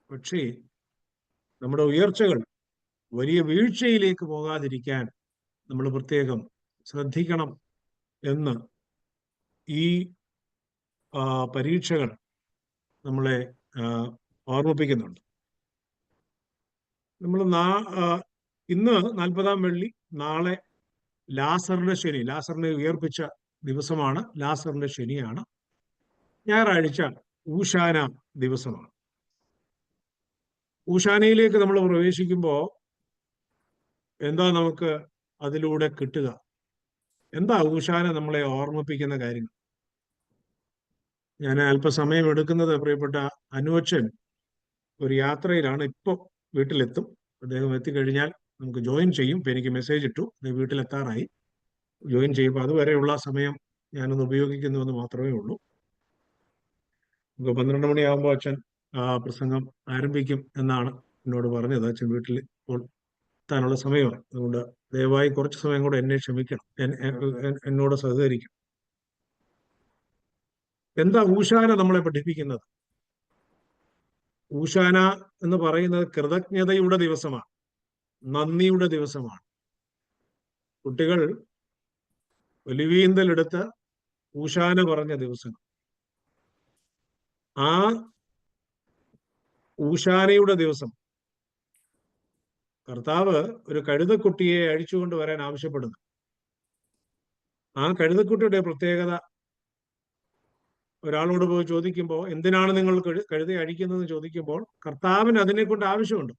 പക്ഷേ നമ്മുടെ ഉയർച്ചകൾ വലിയ വീഴ്ചയിലേക്ക് പോകാതിരിക്കാൻ നമ്മൾ പ്രത്യേകം ശ്രദ്ധിക്കണം എന്ന് ഈ പരീക്ഷകൾ നമ്മളെ ഓർമ്മിപ്പിക്കുന്നുണ്ട്. നമ്മൾ ഇന്ന് 40-ാം വെള്ളി, നാളെ ലാസറിന്റെ ശനി, ലാസറിനെ ഉയർപ്പിച്ച ദിവസമാണ്, ലാസറിന്റെ ശനിയാണ്. ഞായറാഴ്ച ഊശാന ദിവസമാണ്. ഊശാനയിലേക്ക് നമ്മൾ പ്രവേശിക്കുമ്പോൾ എന്താ നമുക്ക് അതിലൂടെ കിട്ടുക? എന്താ ഊശാന നമ്മളെ ഓർമ്മിപ്പിക്കുന്ന കാര്യങ്ങൾ? ഞാൻ അല്പസമയം എടുക്കുന്നത് പ്രിയപ്പെട്ട അനുവച്ചൻ ഒരു യാത്രയിലാണ്. ഇപ്പോൾ വീട്ടിലെത്തും. അദ്ദേഹം എത്തിക്കഴിഞ്ഞാൽ നമുക്ക് ജോയിൻ ചെയ്യും. ഇപ്പം എനിക്ക് മെസ്സേജ് ഇട്ടു, വീട്ടിലെത്താറായി, ജോയിൻ ചെയ്യുമ്പോൾ അതുവരെയുള്ള സമയം ഞാനൊന്ന് ഉപയോഗിക്കുന്നുവെന്ന് മാത്രമേ ഉള്ളൂ. നമുക്ക് 12 മണിയാകുമ്പോൾ അച്ഛൻ പ്രസംഗം ആരംഭിക്കും എന്നാണ് എന്നോട് പറഞ്ഞത്. അച്ഛൻ വീട്ടിൽ ഇപ്പോൾ എത്താനുള്ള സമയമാണ്. അതുകൊണ്ട് ദയവായി കുറച്ച് സമയം കൂടെ എന്നെ ക്ഷമിക്കണം, എന്നോട് സഹകരിക്കണം. എന്താ ഊശാന നമ്മളെ പഠിപ്പിക്കുന്നത്? ഊശാന എന്ന് പറയുന്നത് കൃതജ്ഞതയുടെ ദിവസമാണ്, നന്ദിയുടെ ദിവസമാണ്. കുട്ടികൾ ഒലിവീന്തലെടുത്ത് ഊശാന പറഞ്ഞ ദിവസം. ആ ഊശാനയുടെ ദിവസം കർത്താവ് ഒരു കഴുതക്കുട്ടിയെ അഴിച്ചുകൊണ്ട് വരാൻ ആവശ്യപ്പെടുന്നു. ആ കഴുതക്കുട്ടിയുടെ പ്രത്യേകത ഒരാളോട് പോയി ചോദിക്കുമ്പോൾ, എന്തിനാണ് നിങ്ങൾ കഴുത അഴിക്കുന്നതെന്ന് ചോദിക്കുമ്പോൾ കർത്താവിന് അതിനെ കൊണ്ട് ആവശ്യമുണ്ട്.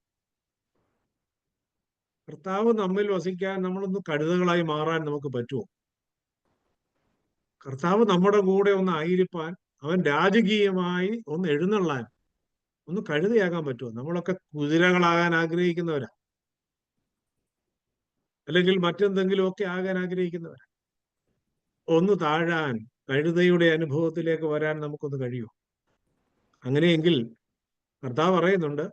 കർത്താവ് നമ്മിൽ വസിക്കാൻ നമ്മളൊന്ന് കഴുതകളായി മാറാൻ നമുക്ക് പറ്റുമോ? കർത്താവ് നമ്മുടെ കൂടെ ഒന്ന് ആയിരിക്കാൻ, അവൻ രാജകീയമായി ഒന്ന് എഴുന്നള്ളാൻ ഒന്ന് കഴുതയാകാൻ പറ്റുമോ? നമ്മളൊക്കെ കുതിരകളാകാൻ ആഗ്രഹിക്കുന്നവരാ, അല്ലെങ്കിൽ മറ്റെന്തെങ്കിലുമൊക്കെ ആകാൻ ആഗ്രഹിക്കുന്നവരാ. ഒന്ന് താഴാൻ, കഴുതയുടെ അനുഭവത്തിലേക്ക് വരാൻ നമുക്കൊന്ന് കഴിയുമോ? അങ്ങനെയെങ്കിൽ കർത്താവ് പറയുന്നുണ്ട്,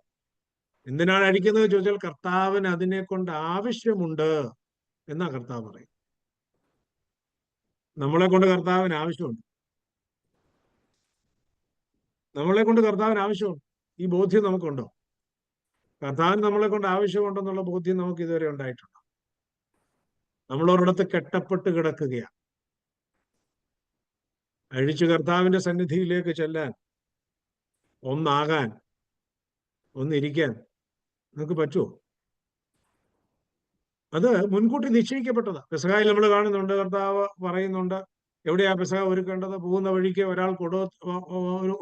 എന്തിനാണ് അഴിക്കുന്നത് ചോദിച്ചാൽ കർത്താവിന് അതിനെ കൊണ്ട് ആവശ്യമുണ്ട് എന്നാ കർത്താവ് പറയും. നമ്മളെ കൊണ്ട് കർത്താവിന് ആവശ്യമുണ്ട്. നമ്മളെ കൊണ്ട് കർത്താവിന് ആവശ്യമുണ്ട്. ഈ ബോധ്യം നമുക്കുണ്ടോ? കർത്താവിന് നമ്മളെ കൊണ്ട് ആവശ്യമുണ്ടെന്നുള്ള ബോധ്യം നമുക്ക് ഇതുവരെ ഉണ്ടായിട്ടുണ്ടോ? നമ്മളൊരിടത്ത് കെട്ടപ്പെട്ട് കിടക്കുകയാണ്. അഴിച്ചു കർത്താവിന്റെ സന്നിധിയിലേക്ക് ചെല്ലാൻ, ഒന്നാകാൻ, ഒന്നിരിക്കാൻ നമുക്ക് പറ്റുമോ? അത് മുൻകൂട്ടി നിശ്ചയിക്കപ്പെട്ടതാ. പെസഹായിൽ നമ്മൾ കാണുന്നുണ്ട്, കർത്താവ് പറയുന്നുണ്ട് എവിടെയാ പെസഹ ഒരുക്കേണ്ടത്. പോകുന്ന വഴിക്ക് ഒരാൾ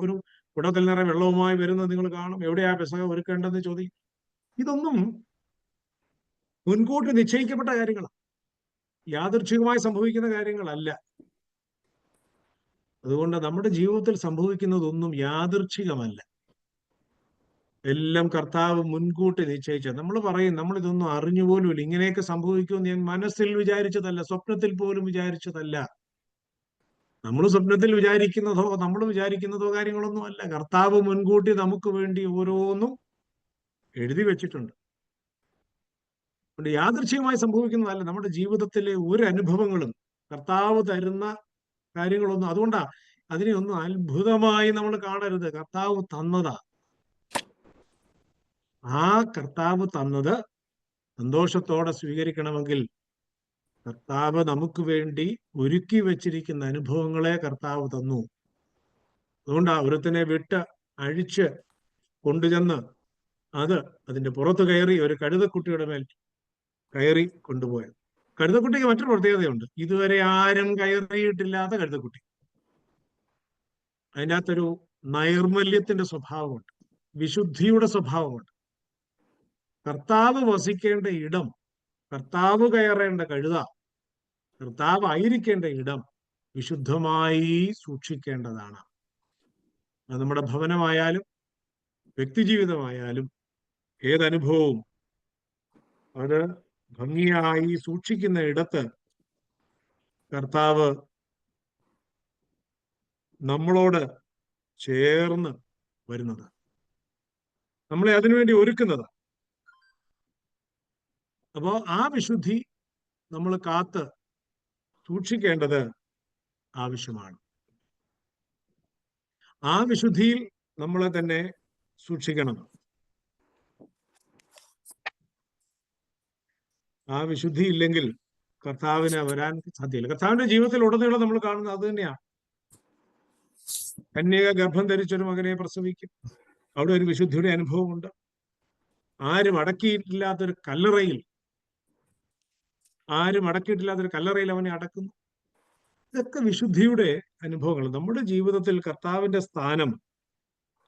ഒരു കുടത്തിൽ നിറയെ വെള്ളവുമായി വരുന്നത് നിങ്ങൾ കാണും. എവിടെയാ പെസഹ ഒരുക്കേണ്ടതെന്ന് ചോദിക്കും. ഇതൊന്നും മുൻകൂട്ടി നിശ്ചയിക്കപ്പെട്ട കാര്യങ്ങളാണ്, യാദൃച്ഛികമായി സംഭവിക്കുന്ന കാര്യങ്ങളല്ല. അതുകൊണ്ട് നമ്മുടെ ജീവിതത്തിൽ സംഭവിക്കുന്നതൊന്നും യാദൃച്ഛികമല്ല. എല്ലാം കർത്താവ് മുൻകൂട്ടി നിശ്ചയിച്ച. നമ്മൾ പറയും നമ്മൾ ഇതൊന്നും അറിഞ്ഞുപോലുമില്ല, ഇങ്ങനെയൊക്കെ സംഭവിക്കുമെന്ന് ഞാൻ മനസ്സിൽ വിചാരിച്ചതല്ല, സ്വപ്നത്തിൽ പോലും വിചാരിച്ചതല്ല. നമ്മൾ സ്വപ്നത്തിൽ വിചാരിക്കുന്നതോ കാര്യങ്ങളൊന്നും അല്ല. കർത്താവ് മുൻകൂട്ടി നമുക്ക് വേണ്ടി ഓരോന്നും എഴുതി വെച്ചിട്ടുണ്ട്. അതുകൊണ്ട് യാദൃച്ഛികമായി സംഭവിക്കുന്നതല്ല. നമ്മുടെ ജീവിതത്തിലെ ഒരു അനുഭവങ്ങളും കർത്താവ് തരുന്ന കാര്യങ്ങളൊന്നും, അതുകൊണ്ടാ അതിനെ ഒന്നും അത്ഭുതമായി നമ്മൾ കാണരുത്. കർത്താവ് തന്നതാ. ആ കർത്താവ് തന്നത് സന്തോഷത്തോടെ സ്വീകരിക്കണമെങ്കിൽ കർത്താവ് നമുക്ക് വേണ്ടി ഒരുക്കി വെച്ചിരിക്കുന്ന അനുഭവങ്ങളെ കർത്താവ് തന്നു. അതുകൊണ്ടാ ഒരുത്തിനെ വിട്ട് അഴിച്ച് കൊണ്ടുചെന്ന് അതിന്റെ പുറത്ത് കയറി ഒരു കഴുതക്കുട്ടിയുടെ മേൽ കയറി കൊണ്ടുപോയത്. കഴുതക്കുട്ടിക്ക് മറ്റൊരു പ്രത്യേകതയുണ്ട്. ഇതുവരെ ആരും കയറിയിട്ടില്ലാത്ത കഴുതക്കുട്ടി. അതിൻ്റെ അകത്തൊരു നൈർമല്യത്തിന്റെ സ്വഭാവമുണ്ട്, വിശുദ്ധിയുടെ സ്വഭാവമുണ്ട്. കർത്താവ് വസിക്കേണ്ട ഇടം, കർത്താവ് കയറേണ്ട കഴുത, കർത്താവ് ആയിരിക്കേണ്ട ഇടം വിശുദ്ധമായി സൂക്ഷിക്കേണ്ടതാണ്. അത് നമ്മുടെ ഭവനമായാലും വ്യക്തിജീവിതമായാലും ഏതനുഭവവും അത് ഭംഗിയായി സൂക്ഷിക്കുന്ന ഇടത്ത് കർത്താവ് നമ്മളോട് ചേർന്ന് വരുന്നത്, നമ്മളെ അതിനുവേണ്ടി ഒരുക്കുന്നത്. അപ്പോ ആ വിശുദ്ധി നമ്മൾ കാത്ത് സൂക്ഷിക്കേണ്ടത് ആവശ്യമാണ്. ആ വിശുദ്ധിയിൽ നമ്മളെ തന്നെ സൂക്ഷിക്കണം. ആ വിശുദ്ധി ഇല്ലെങ്കിൽ കർത്താവിന് വരാൻ സാധ്യമില്ല. കർത്താവിന്റെ ജീവിതത്തിൽ ഉടനീളം നമ്മൾ കാണുന്നത് അത് തന്നെയാണ്. കന്യക ഗർഭം ധരിച്ചൊരു മകനെ പ്രസവിക്കും. അവിടെ ഒരു വിശുദ്ധിയുടെ അനുഭവമുണ്ട്. ആരും അടക്കിയിട്ടില്ലാത്തൊരു കല്ലറയിൽ അവനെ അടക്കുന്നു. ഇതൊക്കെ വിശുദ്ധിയുടെ അനുഭവങ്ങൾ. നമ്മുടെ ജീവിതത്തിൽ കർത്താവിന്റെ സ്ഥാനം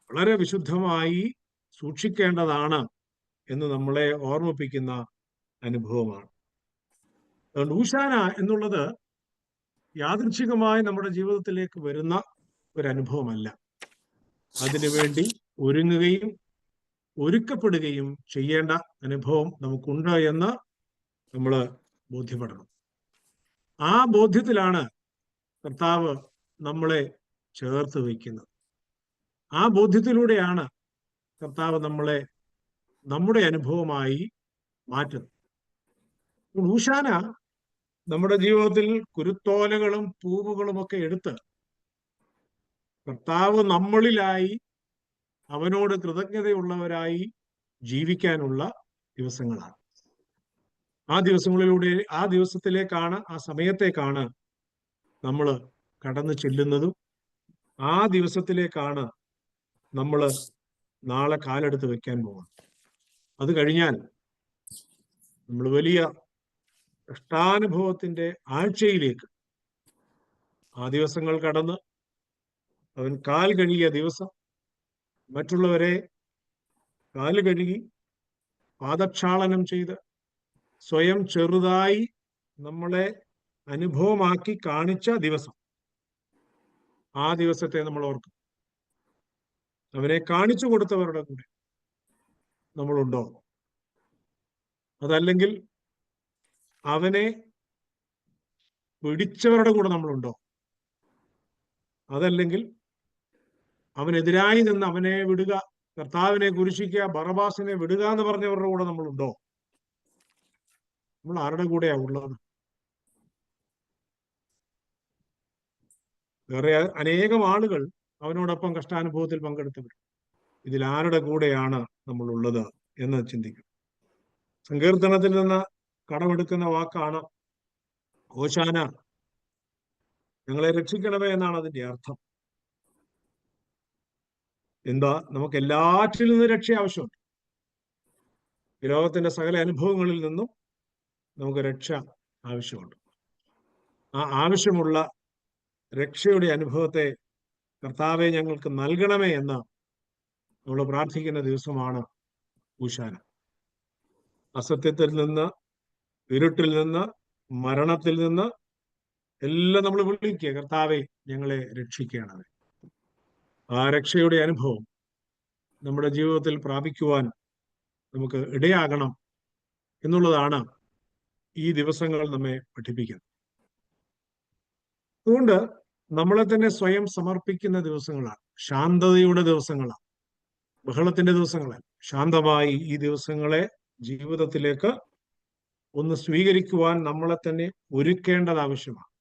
വളരെ വിശുദ്ധമായി സൂക്ഷിക്കേണ്ടതാണ് എന്ന് നമ്മളെ ഓർമ്മിപ്പിക്കുന്ന അനുഭവമാണ്. അതുകൊണ്ട് ഊശാന എന്നുള്ളത് യാദൃച്ഛികമായി നമ്മുടെ ജീവിതത്തിലേക്ക് വരുന്ന ഒരു അനുഭവമല്ല. അതിനുവേണ്ടി ഒരുങ്ങുകയും ഒരുക്കപ്പെടുകയും ചെയ്യേണ്ട അനുഭവം നമുക്കുണ്ട് എന്ന് നമ്മൾ ബോധ്യപ്പെടണം. ആ ബോധ്യത്തിലാണ് കർത്താവ് നമ്മളെ ചേർത്ത് വയ്ക്കുന്നത്. ആ ബോധ്യത്തിലൂടെയാണ് കർത്താവ് നമ്മളെ നമ്മുടെ അനുഭവമായി മാറ്റുന്നത്. ഊശാന നമ്മുടെ ജീവിതത്തിൽ കുരുത്തോലകളും പൂവുകളും ഒക്കെ എടുത്ത് കർത്താവ് നമ്മളിലായി അവനോട് കൃതജ്ഞതയുള്ളവരായി ജീവിക്കാനുള്ള ദിവസങ്ങളാണ്. ആ ദിവസത്തിലേക്കാണ്, ആ സമയത്തേക്കാണ് നമ്മൾ കടന്നു ചെല്ലുന്നതും ആ ദിവസത്തിലേക്കാണ് നമ്മൾ നാളെ കാലെടുത്ത് വെക്കാൻ പോകുന്നത്. അത് കഴിഞ്ഞാൽ നമ്മൾ വലിയ കഷ്ടാനുഭവത്തിന്റെ ആഴ്ചയിലേക്ക് ആ ദിവസങ്ങൾ കടന്ന് അവൻ കാൽ കഴുകിയ ദിവസം, മറ്റുള്ളവരെ കാല് കഴുകി പാദക്ഷാളനം ചെയ്ത് സ്വയം ചെറുതായി നമ്മളെ അനുഭവമാക്കി കാണിച്ച ദിവസം, ആ ദിവസത്തെ നമ്മൾ ഓർക്കും. അവനെ കാണിച്ചു കൊടുത്തവരുടെ കൂടെ നമ്മളുണ്ടോ? അതല്ലെങ്കിൽ അവനെ പിടിച്ചവരുടെ കൂടെ നമ്മളുണ്ടോ? അതല്ലെങ്കിൽ അവനെതിരായി നിന്ന് അവനെ വിടുക കർത്താവിനെ കുരിശിക്കുക, ബറബാസിനെ വിടുക എന്ന് പറഞ്ഞവരുടെ കൂടെ നമ്മളുണ്ടോ? നമ്മൾ ആരുടെ കൂടെയാ ഉള്ളത്? വേറെ അനേകം ആളുകൾ അവനോടൊപ്പം കഷ്ടാനുഭവത്തിൽ പങ്കെടുത്തവർ. ഇതിൽ ആരുടെ കൂടെയാണ് നമ്മൾ ഉള്ളത് എന്ന് ചിന്തിക്കും. സങ്കീർത്തനത്തിൽ നിന്ന് കടമെടുക്കുന്ന വാക്കാണ് ഹോശാന, ഞങ്ങളെ രക്ഷിക്കണമേ എന്നാണ് അതിന്റെ അർത്ഥം. എന്താ? നമുക്ക് എല്ലാറ്റിൽ നിന്നും രക്ഷ ആവശ്യമുണ്ട്. ഈ ലോകത്തിന്റെ സകല അനുഭവങ്ങളിൽ നിന്നും നമുക്ക് രക്ഷ ആവശ്യമുണ്ട്. ആ ആവശ്യമുള്ള രക്ഷയുടെ അനുഭവത്തെ കർത്താവെ ഞങ്ങൾക്ക് നൽകണമേ എന്ന് നമ്മൾ പ്രാർത്ഥിക്കുന്ന ദിവസമാണ് ഹോശാന. അസത്യത്തിൽ നിന്ന്, ഇരുട്ടിൽ നിന്ന്, മരണത്തിൽ നിന്ന് എല്ലാം നമ്മൾ വിളിക്കുക, കർത്താവെ ഞങ്ങളെ രക്ഷിക്കണമേ. ആ രക്ഷയുടെ അനുഭവം നമ്മുടെ ജീവിതത്തിൽ പ്രാപിക്കുവാൻ നമുക്ക് ഇടയാകണം എന്നുള്ളതാണ് ഈ ദിവസങ്ങൾ നമ്മെ പഠിപ്പിക്കുന്നത്. അതുകൊണ്ട് നമ്മളെ തന്നെ സ്വയം സമർപ്പിക്കുന്ന ദിവസങ്ങളാണ്, ശാന്തതയുടെ ദിവസങ്ങളാണ്, ബഹളത്തിന്റെ ദിവസങ്ങളാണ്. ശാന്തമായി ഈ ദിവസങ്ങളെ ജീവിതത്തിലേക്ക് ഒന്ന് സ്വീകരിക്കുവാൻ നമ്മളെ തന്നെ ഒരുക്കേണ്ടത് ആവശ്യമാണ്.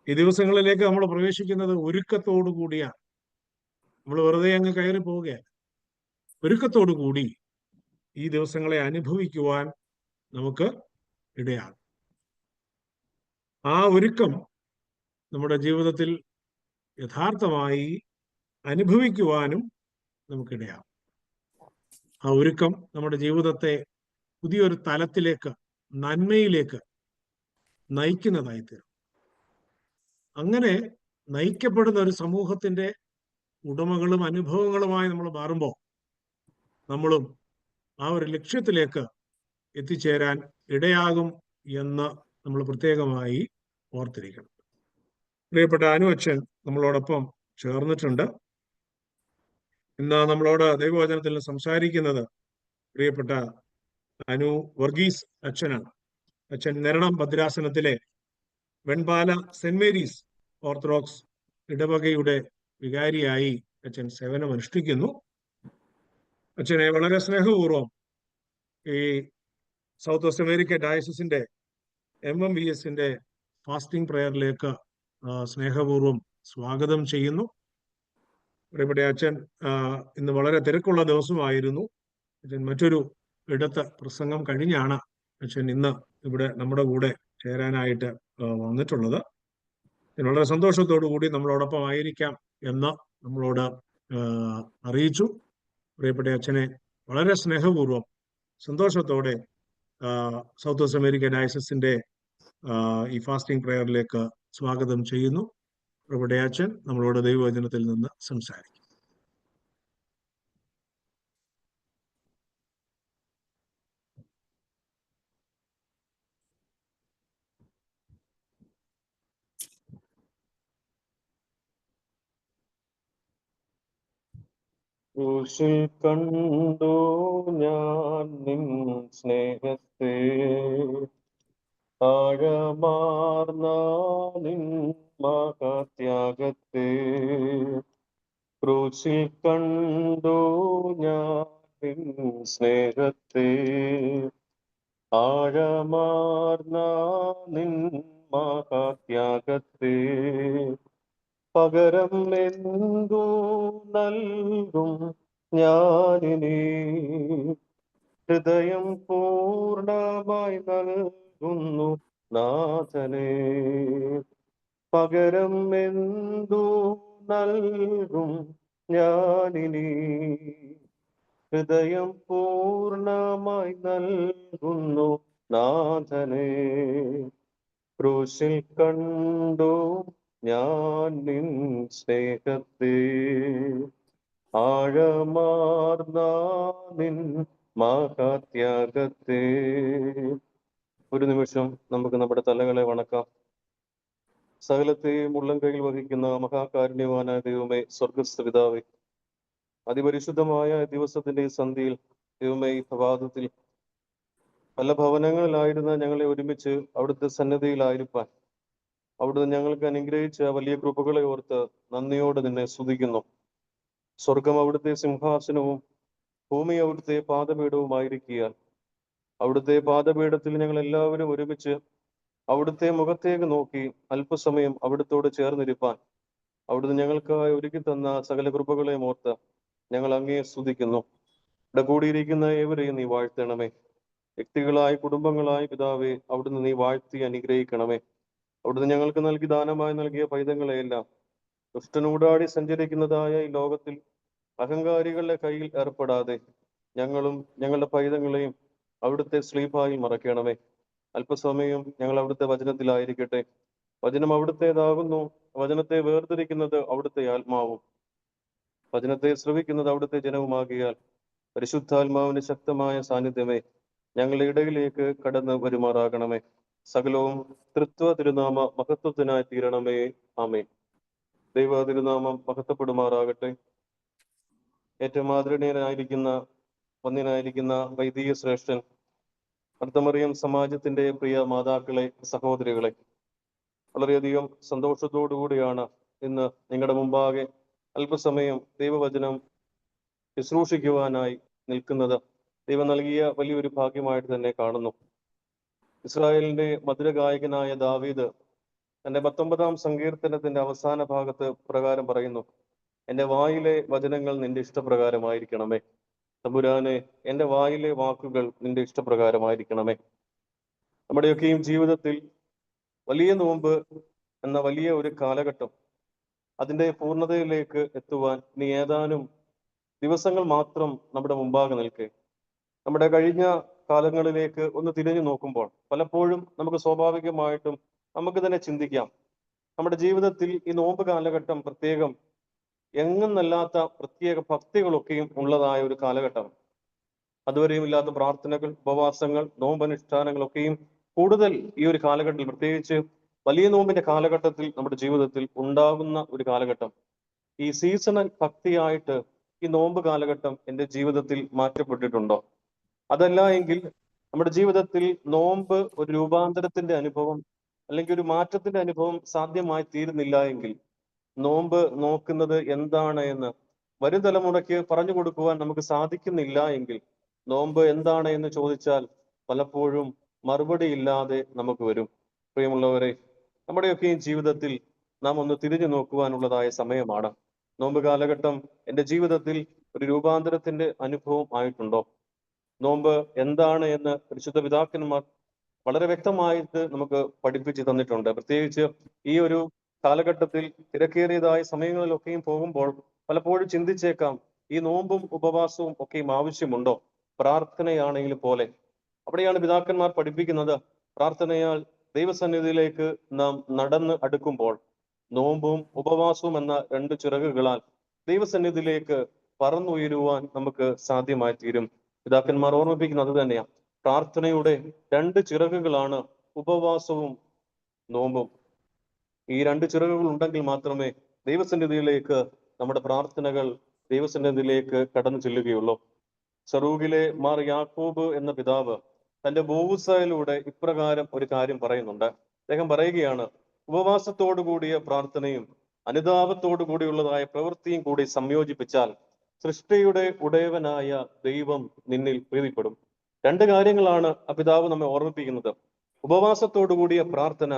ഈ ദിവസങ്ങളിലേക്ക് നമ്മൾ പ്രവേശിക്കുന്നത് ഒരുക്കത്തോടു കൂടിയാണ്. നമ്മൾ വെറുതെ അങ്ങ് കയറി പോവുകയല്ല. ഒരുക്കത്തോടു കൂടി ഈ ദിവസങ്ങളെ അനുഭവിക്കുവാൻ നമുക്ക് ഇടയാകും. ആ ഒരുക്കം നമ്മുടെ ജീവിതത്തിൽ യഥാർത്ഥമായി അനുഭവിക്കുവാനും നമുക്കിടയാകും. ആ ഒരുക്കം നമ്മുടെ ജീവിതത്തെ പുതിയൊരു തലത്തിലേക്ക്, നന്മയിലേക്ക് നയിക്കുന്നതായി തീരും. അങ്ങനെ നയിക്കപ്പെടുന്ന ഒരു സമൂഹത്തിന്റെ ഉടമകളും അനുഭവങ്ങളുമായി നമ്മൾ മാറുമ്പോൾ നമ്മളും ആ ഒരു ലക്ഷ്യത്തിലേക്ക് എത്തിച്ചേരാൻ ഇടയാകും എന്ന് നമ്മൾ പ്രത്യേകമായി ഓർത്തിരിക്കണം. പ്രിയപ്പെട്ട അനു അച്ഛൻ നമ്മളോടൊപ്പം ചേർന്നിട്ടുണ്ട്. ഇന്ന് നമ്മളോട് ദൈവവചനത്തിൽ സംസാരിക്കുന്നത് പ്രിയപ്പെട്ട അനു വർഗീസ് അച്ഛനാണ്. അച്ഛൻ നെരണം ഭദ്രാസനത്തിലെ വെൺപാല സെന്റ് മേരീസ് ഓർത്തഡോക്സ് ഇടവകയുടെ വികാരിയായി അച്ഛൻ സേവനം അനുഷ്ഠിക്കുന്നു. അച്ഛനെ വളരെ സ്നേഹപൂർവ്വം ഈ സൗത്ത് വെസ്റ്റ് അമേരിക്ക ഡയസിന്റെ MMVSന്റെ ഫാസ്റ്റിംഗ് പ്രയറിലേക്ക് സ്നേഹപൂർവ്വം സ്വാഗതം ചെയ്യുന്നു. ഇവിടെ അച്ഛൻ ഇന്ന് വളരെ തിരക്കുള്ള ദിവസമായിരുന്നു. അച്ഛൻ മറ്റൊരു ഇടത്ത് പ്രസംഗം കഴിഞ്ഞാണ് അച്ഛൻ ഇന്ന് ഇവിടെ നമ്മുടെ കൂടെ ചേരാനായിട്ട് വന്നിട്ടുള്ളത്. വളരെ സന്തോഷത്തോടു കൂടി നമ്മളോടൊപ്പം ആയിരിക്കാം എന്ന് നമ്മളോട് അറിയിച്ചു. പ്രിയപ്പെട്ട അച്ഛനെ വളരെ സ്നേഹപൂർവ്വം സന്തോഷത്തോടെ സൗത്ത് വെസ്റ്റ് അമേരിക്ക ഡയസിന്റെ ഈ ഫാസ്റ്റിംഗ് പ്രയറിലേക്ക് സ്വാഗതം ചെയ്യുന്നു. പ്രിയപ്പെട്ട അച്ഛൻ നമ്മളോട് ദൈവവചനത്തിൽ നിന്ന് സംസാരിക്കും. ക്രൂശിൽ കണ്ടു ഞാൻ നിൻ സ്നേഹത്തെ, ആഴമാർന്ന നിൻ മഹാത്യാഗത്തെ. ക്രൂശിൽ കണ്ടു ഞാൻ നിൻ സ്നേഹത്തെ, ആഴമാർന്ന നിൻ മഹാത്യാഗത്തെ. പകരം എന്തു നൽകും ഞാനിനി, ഹൃദയം പൂർണ്ണമായി നൽകുന്നു നാഥനെ. പകരം എന്തു നൽകും ഞാനിനി, ഹൃദയം പൂർണ്ണമായി നൽകുന്നു നാഥനെ. ക്രൂശിൽ കണ്ടു ഞാൻ നിൻ സ്നേഹത്തെ, ആഴമാർന്ന നിൻ മഹാത്യാഗത്തെ. ഒരു നിമിഷം നമുക്ക് നമ്മുടെ തലകളെ വണക്കാം. സകലത്തെയും ഉള്ളം കയ്യിൽ വഹിക്കുന്ന മഹാകാരുണ്യവാനായ ദൈവമേ, സ്വർഗസ്ഥ പിതാവേ, അതിപരിശുദ്ധമായ ദിവസത്തിന്റെ ഈ സന്ധ്യയിൽ ദൈവമേ, ഈ പ്രഭാതത്തിൽ പല ഭവനങ്ങളിലായിരുന്ന ഞങ്ങളെ ഒരുമിച്ച് അവിടുത്തെ സന്നദ്ധിയിലായിരിക്കാൻ അവിടുന്ന് ഞങ്ങൾക്ക് അനുഗ്രഹിച്ച വലിയ കൃപകളെ ഓർത്ത് നന്ദിയോടെ നിന്നെ സ്തുതിക്കുന്നു. സ്വർഗം അവിടുത്തെ സിംഹാസനവും ഭൂമി അവിടുത്തെ പാദപീഠവുമായിരിക്കുകയാൽ അവിടുത്തെ പാദപീഠത്തിൽ ഞങ്ങൾ എല്ലാവരും ഒരുമിച്ച് അവിടുത്തെ മുഖത്തേക്ക് നോക്കി അല്പസമയം അവിടുത്തോട് ചേർന്നിരിപ്പാൻ അവിടുന്ന് ഞങ്ങൾക്കായി ഒരുക്കി തന്ന സകല കൃപകളെയും ഓർത്ത് ഞങ്ങൾ അങ്ങയെ സ്തുതിക്കുന്നു. ഇവിടെ കൂടിയിരിക്കുന്ന ഏവരെയും നീ വാഴ്ത്തണമേ. വ്യക്തികളായി കുടുംബങ്ങളായി പിതാവേ അവിടുന്ന് നീ വാഴ്ത്തി അനുഗ്രഹിക്കണമേ. അവിടുന്ന് ഞങ്ങൾക്ക് നൽകി ദാനമായി നൽകിയ പൈതങ്ങളെയെല്ലാം ദുഷ്ടനൂടാടി സഞ്ചരിക്കുന്നതായ ഈ ലോകത്തിൽ അഹങ്കാരികളുടെ കയ്യിൽ ഏർപ്പെടാതെ ഞങ്ങളും ഞങ്ങളുടെ പൈതങ്ങളെയും അവിടുത്തെ സ്ലീപായി മറക്കണമേ. അല്പസമയം ഞങ്ങൾ അവിടുത്തെ വചനത്തിലായിരിക്കട്ടെ. വചനം അവിടുത്തേതാകുന്നു. വചനത്തെ വേർതിരിക്കുന്നത് അവിടുത്തെ ആത്മാവും വചനത്തെ ശ്രവിക്കുന്നത് അവിടുത്തെ ജനവുമാകിയാൽ പരിശുദ്ധാത്മാവിന്റെ ശക്തമായ സാന്നിധ്യമേ ഞങ്ങളുടെ ഇടയിലേക്ക് കടന്ന് വരുമാറാകണമേ. സകലവും തൃത്വ തിരുനാമ മഹത്വത്തിനായി തീരണമേ. ആമേൻ. ദൈവ തിരുനാമം മഹത്വപ്പെടുമാറാകട്ടെ. ഏറ്റവും ആദരണീയനായിരിക്കുന്ന വന്യനായിരിക്കുന്ന വൈദിക ശ്രേഷ്ഠൻ മർത്തമറിയം സമാജത്തിന്റെ പ്രിയ മാതാക്കളെ, സഹോദരികളെ, വളരെയധികം സന്തോഷത്തോടുകൂടിയാണ് ഇന്ന് നിങ്ങളുടെ മുമ്പാകെ അല്പസമയം ദൈവവചനം ശുശ്രൂഷിക്കുവാനായി നിൽക്കുന്നത്. ദൈവം നൽകിയ വലിയൊരു ഭാഗ്യമായിട്ട് തന്നെ കാണുന്നു. ഇസ്രായേലിന്റെ മധുരഗായകനായ ദാവീദ് തന്റെ 19-ാം സങ്കീർത്തനത്തിന്റെ അവസാന ഭാഗത്ത് പ്രകാരം പറയുന്നു, എന്റെ വായിലെ വചനങ്ങൾ നിന്റെ ഇഷ്ടപ്രകാരമായിരിക്കണമേ. തമ്പുരാനെ, എന്റെ വായിലെ വാക്കുകൾ നിന്റെ ഇഷ്ടപ്രകാരമായിരിക്കണമേ. നമ്മുടെയൊക്കെയും ജീവിതത്തിൽ വലിയ നോമ്പ് എന്ന വലിയ ഒരു കാലഘട്ടം അതിന്റെ പൂർണ്ണതയിലേക്ക് എത്തുവാൻ ഇനി ഏതാനും ദിവസങ്ങൾ മാത്രം നമ്മുടെ മുമ്പാകെ നിൽക്കെ. നമ്മുടെ കഴിഞ്ഞ കാലങ്ങളിലേക്ക് ഒന്ന് തിരിഞ്ഞു നോക്കുമ്പോൾ പലപ്പോഴും നമുക്ക് സ്വാഭാവികമായിട്ടും നമുക്ക് തന്നെ ചിന്തിക്കാം, നമ്മുടെ ജീവിതത്തിൽ ഈ നോമ്പ് കാലഘട്ടം പ്രത്യേകം എങ്ങുന്നല്ലാത്ത പ്രത്യേക ഭക്തികളൊക്കെയും ഉള്ളതായ ഒരു കാലഘട്ടം. അതുവരെയും ഇല്ലാത്ത പ്രാർത്ഥനകൾ, ഉപവാസങ്ങൾ, നോമ്പനുഷ്ഠാനങ്ങളൊക്കെയും കൂടുതൽ ഈ ഒരു കാലഘട്ടത്തിൽ, പ്രത്യേകിച്ച് വലിയ നോമ്പിന്റെ കാലഘട്ടത്തിൽ നമ്മുടെ ജീവിതത്തിൽ ഉണ്ടാകുന്ന ഒരു കാലഘട്ടം. ഈ സീസണൽ ഭക്തിയായിട്ട് ഈ നോമ്പ് കാലഘട്ടം എൻ്റെ ജീവിതത്തിൽ മാറ്റപ്പെട്ടിട്ടുണ്ടോ? അതല്ല എങ്കിൽ നമ്മുടെ ജീവിതത്തിൽ നോമ്പ് ഒരു രൂപാന്തരത്തിന്റെ അനുഭവം അല്ലെങ്കിൽ ഒരു മാറ്റത്തിന്റെ അനുഭവം സാധ്യമായി തീരുന്നില്ല എങ്കിൽ നോമ്പ് നോക്കുന്നത് എന്താണ് എന്ന് വരും തലമുറയ്ക്ക് പറഞ്ഞു കൊടുക്കുവാൻ നമുക്ക് സാധിക്കുന്നില്ല എങ്കിൽ നോമ്പ് എന്താണ് എന്ന് ചോദിച്ചാൽ പലപ്പോഴും മറുപടി ഇല്ലാതെ നമുക്ക് വരും. പ്രിയമുള്ളവരെ, നമ്മുടെയൊക്കെ ജീവിതത്തിൽ നാം ഒന്ന് തിരിഞ്ഞു നോക്കുവാനുള്ളതായ സമയമാണ്. നോമ്പ് കാലഘട്ടം എൻ്റെ ജീവിതത്തിൽ ഒരു രൂപാന്തരത്തിന്റെ അനുഭവം ആയിട്ടുണ്ടോ? നോമ്പ് എന്താണ് എന്ന് പരിശുദ്ധ പിതാക്കന്മാർ വളരെ വ്യക്തമായിട്ട് നമുക്ക് പഠിപ്പിച്ചു തന്നിട്ടുണ്ട്. പ്രത്യേകിച്ച് ഈ ഒരു കാലഘട്ടത്തിൽ തിരക്കേറിയതായ സമയങ്ങളിലൊക്കെയും പോകുമ്പോൾ പലപ്പോഴും ചിന്തിച്ചേക്കാം, ഈ നോമ്പും ഉപവാസവും ഒക്കെയും ആവശ്യമുണ്ടോ? പ്രാർത്ഥനയാണെങ്കിൽ പോലെ അവിടെയാണ് പിതാക്കന്മാർ പഠിപ്പിക്കുന്നത്, പ്രാർത്ഥനയാൽ ദൈവസന്നിധിയിലേക്ക് നാം നടന്ന് അടുക്കുമ്പോൾ നോമ്പും ഉപവാസവും എന്ന 2 ചിറകുകളാൽ ദൈവസന്നിധിയിലേക്ക് പറന്നുയരുവാൻ നമുക്ക് സാധ്യമായി തീരും. പിതാക്കന്മാർ ഓർമ്മിപ്പിക്കുന്നത് അത് തന്നെയാണ്. പ്രാർത്ഥനയുടെ 2 ചിറകുകളാണ് ഉപവാസവും നോമ്പും. ഈ 2 ചിറകുകൾ ഉണ്ടെങ്കിൽ മാത്രമേ ദൈവസന്നിധിയിലേക്ക് നമ്മുടെ പ്രാർത്ഥനകൾ ദൈവസന്നിധിയിലേക്ക് കടന്നു ചെല്ലുകയുള്ളൂ. സറൂഗിലെ മാർ യാക്കോബ് എന്ന പിതാവ് തന്റെ ബോവുസയിലൂടെ ഇപ്രകാരം ഒരു കാര്യം പറയുന്നുണ്ട്. അദ്ദേഹം പറയുകയാണ്, ഉപവാസത്തോടു കൂടിയ പ്രാർത്ഥനയും അനുതാപത്തോടു കൂടിയുള്ളതായ പ്രവൃത്തിയും കൂടി സംയോജിപ്പിച്ചാൽ സൃഷ്ടിയുടെ ഉടയവനായ ദൈവം നിന്നിൽ പ്രീതിപ്പെടും. 2 കാര്യങ്ങളാണ് ആ പിതാവ് നമ്മെ ഓർമ്മിപ്പിക്കുന്നത്. ഉപവാസത്തോടു കൂടിയ പ്രാർത്ഥന,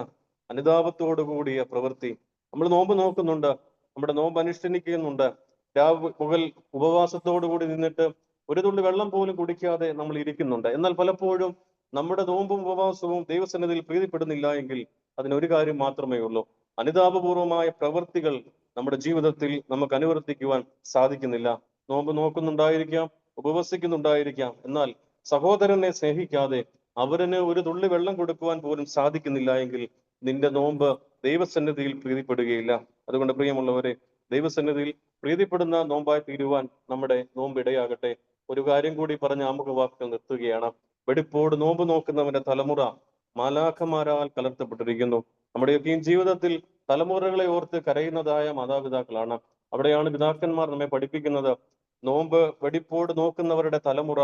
അനുതാപത്തോടു കൂടിയ പ്രവൃത്തി. നമ്മൾ നോമ്പ് നോക്കുന്നുണ്ട്, നമ്മുടെ നോമ്പ് അനുഷ്ഠിക്കുന്നുണ്ട്, രാവ് പകൽ ഉപവാസത്തോടു കൂടി നിന്നിട്ട് ഒരു തുള്ളി വെള്ളം പോലും കുടിക്കാതെ നമ്മൾ ഇരിക്കുന്നുണ്ട്. എന്നാൽ പലപ്പോഴും നമ്മുടെ നോമ്പും ഉപവാസവും ദൈവസന്നിധിയിൽ പ്രീതിപ്പെടുന്നില്ല എങ്കിൽ അതിനൊരു കാര്യം മാത്രമേ ഉള്ളൂ, അനുതാപപൂർവമായ പ്രവൃത്തികൾ നമ്മുടെ ജീവിതത്തിൽ നമുക്ക് അനുവർത്തിക്കുവാൻ സാധിക്കുന്നില്ല. നോമ്പ് നോക്കുന്നുണ്ടായിരിക്കാം, ഉപവസിക്കുന്നുണ്ടായിരിക്കാം, എന്നാൽ സഹോദരനെ സ്നേഹിക്കാതെ അവരന് ഒരു തുള്ളി വെള്ളം കൊടുക്കുവാൻ പോലും സാധിക്കുന്നില്ല എങ്കിൽ നിന്റെ നോമ്പ് ദൈവസന്നിധിയിൽ പ്രീതിപ്പെടുകയില്ല. അതുകൊണ്ട് പ്രിയമുള്ളവരെ, ദൈവസന്നിധിയിൽ പ്രീതിപ്പെടുന്ന നോമ്പായി തീരുവാൻ നമ്മുടെ നോമ്പ് ഇടയാകട്ടെ. ഒരു കാര്യം കൂടി പറഞ്ഞ് ആമുഖ വാക്കുകൾ നിർത്തുകയാണ്. വെടിപ്പോട് നോമ്പ് നോക്കുന്നവന്റെ തലമുറ മാലാഖമാരാൽ കലർത്തപ്പെട്ടിരിക്കുന്നു. നമ്മുടെയൊക്കെയും ജീവിതത്തിൽ തലമുറകളെ ഓർത്ത് കരയുന്നതായ മാതാപിതാക്കളാണ്. അവിടെയാണ് പിതാക്കന്മാർ നമ്മെ പഠിപ്പിക്കുന്നത്, നോമ്പ് വെടിപ്പോട് നോക്കുന്നവരുടെ തലമുറ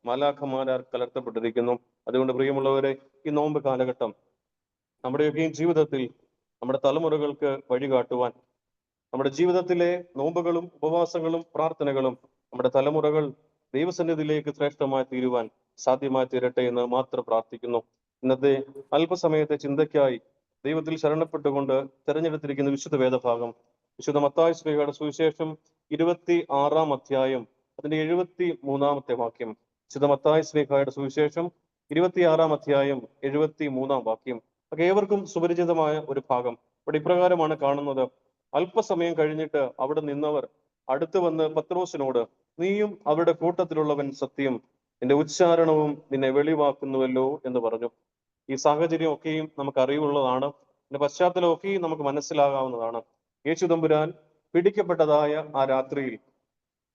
മാലാഖമാരാൽ കലർത്തപ്പെട്ടിരിക്കുന്നു. അതുകൊണ്ട് പ്രിയമുള്ളവരെ, ഈ നോമ്പ് കാലഘട്ടം നമ്മുടെയൊക്കെയും ജീവിതത്തിൽ നമ്മുടെ തലമുറകൾക്ക് വഴികാട്ടുവാൻ, നമ്മുടെ ജീവിതത്തിലെ നോമ്പുകളും ഉപവാസങ്ങളും പ്രാർത്ഥനകളും നമ്മുടെ തലമുറകൾ ദൈവസന്നിധിയിലേക്ക് ശ്രേഷ്ഠമായി തീരുവാൻ സാധ്യമായി തീരട്ടെ എന്ന് മാത്രം പ്രാർത്ഥിക്കുന്നു. ഇന്നത്തെ അല്പസമയത്തെ ചിന്തയ്ക്കായി ദൈവത്തിൽ ശരണപ്പെട്ടുകൊണ്ട് തെരഞ്ഞെടുത്തിരിക്കുന്ന വിശുദ്ധ വേദഭാഗം വിശുദ്ധ മത്തായി ശ്ലീഹയുടെ സുവിശേഷം 26-ാം അധ്യായം അതിന്റെ 73-ാമത്തെ വാക്യം. വിശുദ്ധ മത്തായി ശ്ലീഹയുടെ സുവിശേഷം 26-ാം അധ്യായം 73-ാം വാക്യം. ഏവർക്കും സുപരിചിതമായ ഒരു ഭാഗം. ഇവിടെ ഇപ്രകാരമാണ് കാണുന്നത്: അല്പസമയം കഴിഞ്ഞിട്ട് അവിടെ നിന്നവർ അടുത്തു വന്ന് പത്രോസിനോട്, നീയും അവരുടെ കൂട്ടത്തിലുള്ളവൻ സത്യം, നിന്റെ ഉച്ചാരണവും നിന്നെ വെളിവാക്കുന്നുവല്ലോ എന്ന് പറഞ്ഞു. ഈ സാഹചര്യം ഒക്കെയും നമുക്ക് അറിവുള്ളതാണ്. ഇതിന്റെ പശ്ചാത്തലം ഒക്കെയും നമുക്ക് മനസ്സിലാകാവുന്നതാണ്. യേശു തമ്പുരാൻ പിടിക്കപ്പെട്ടതായ ആ രാത്രിയിൽ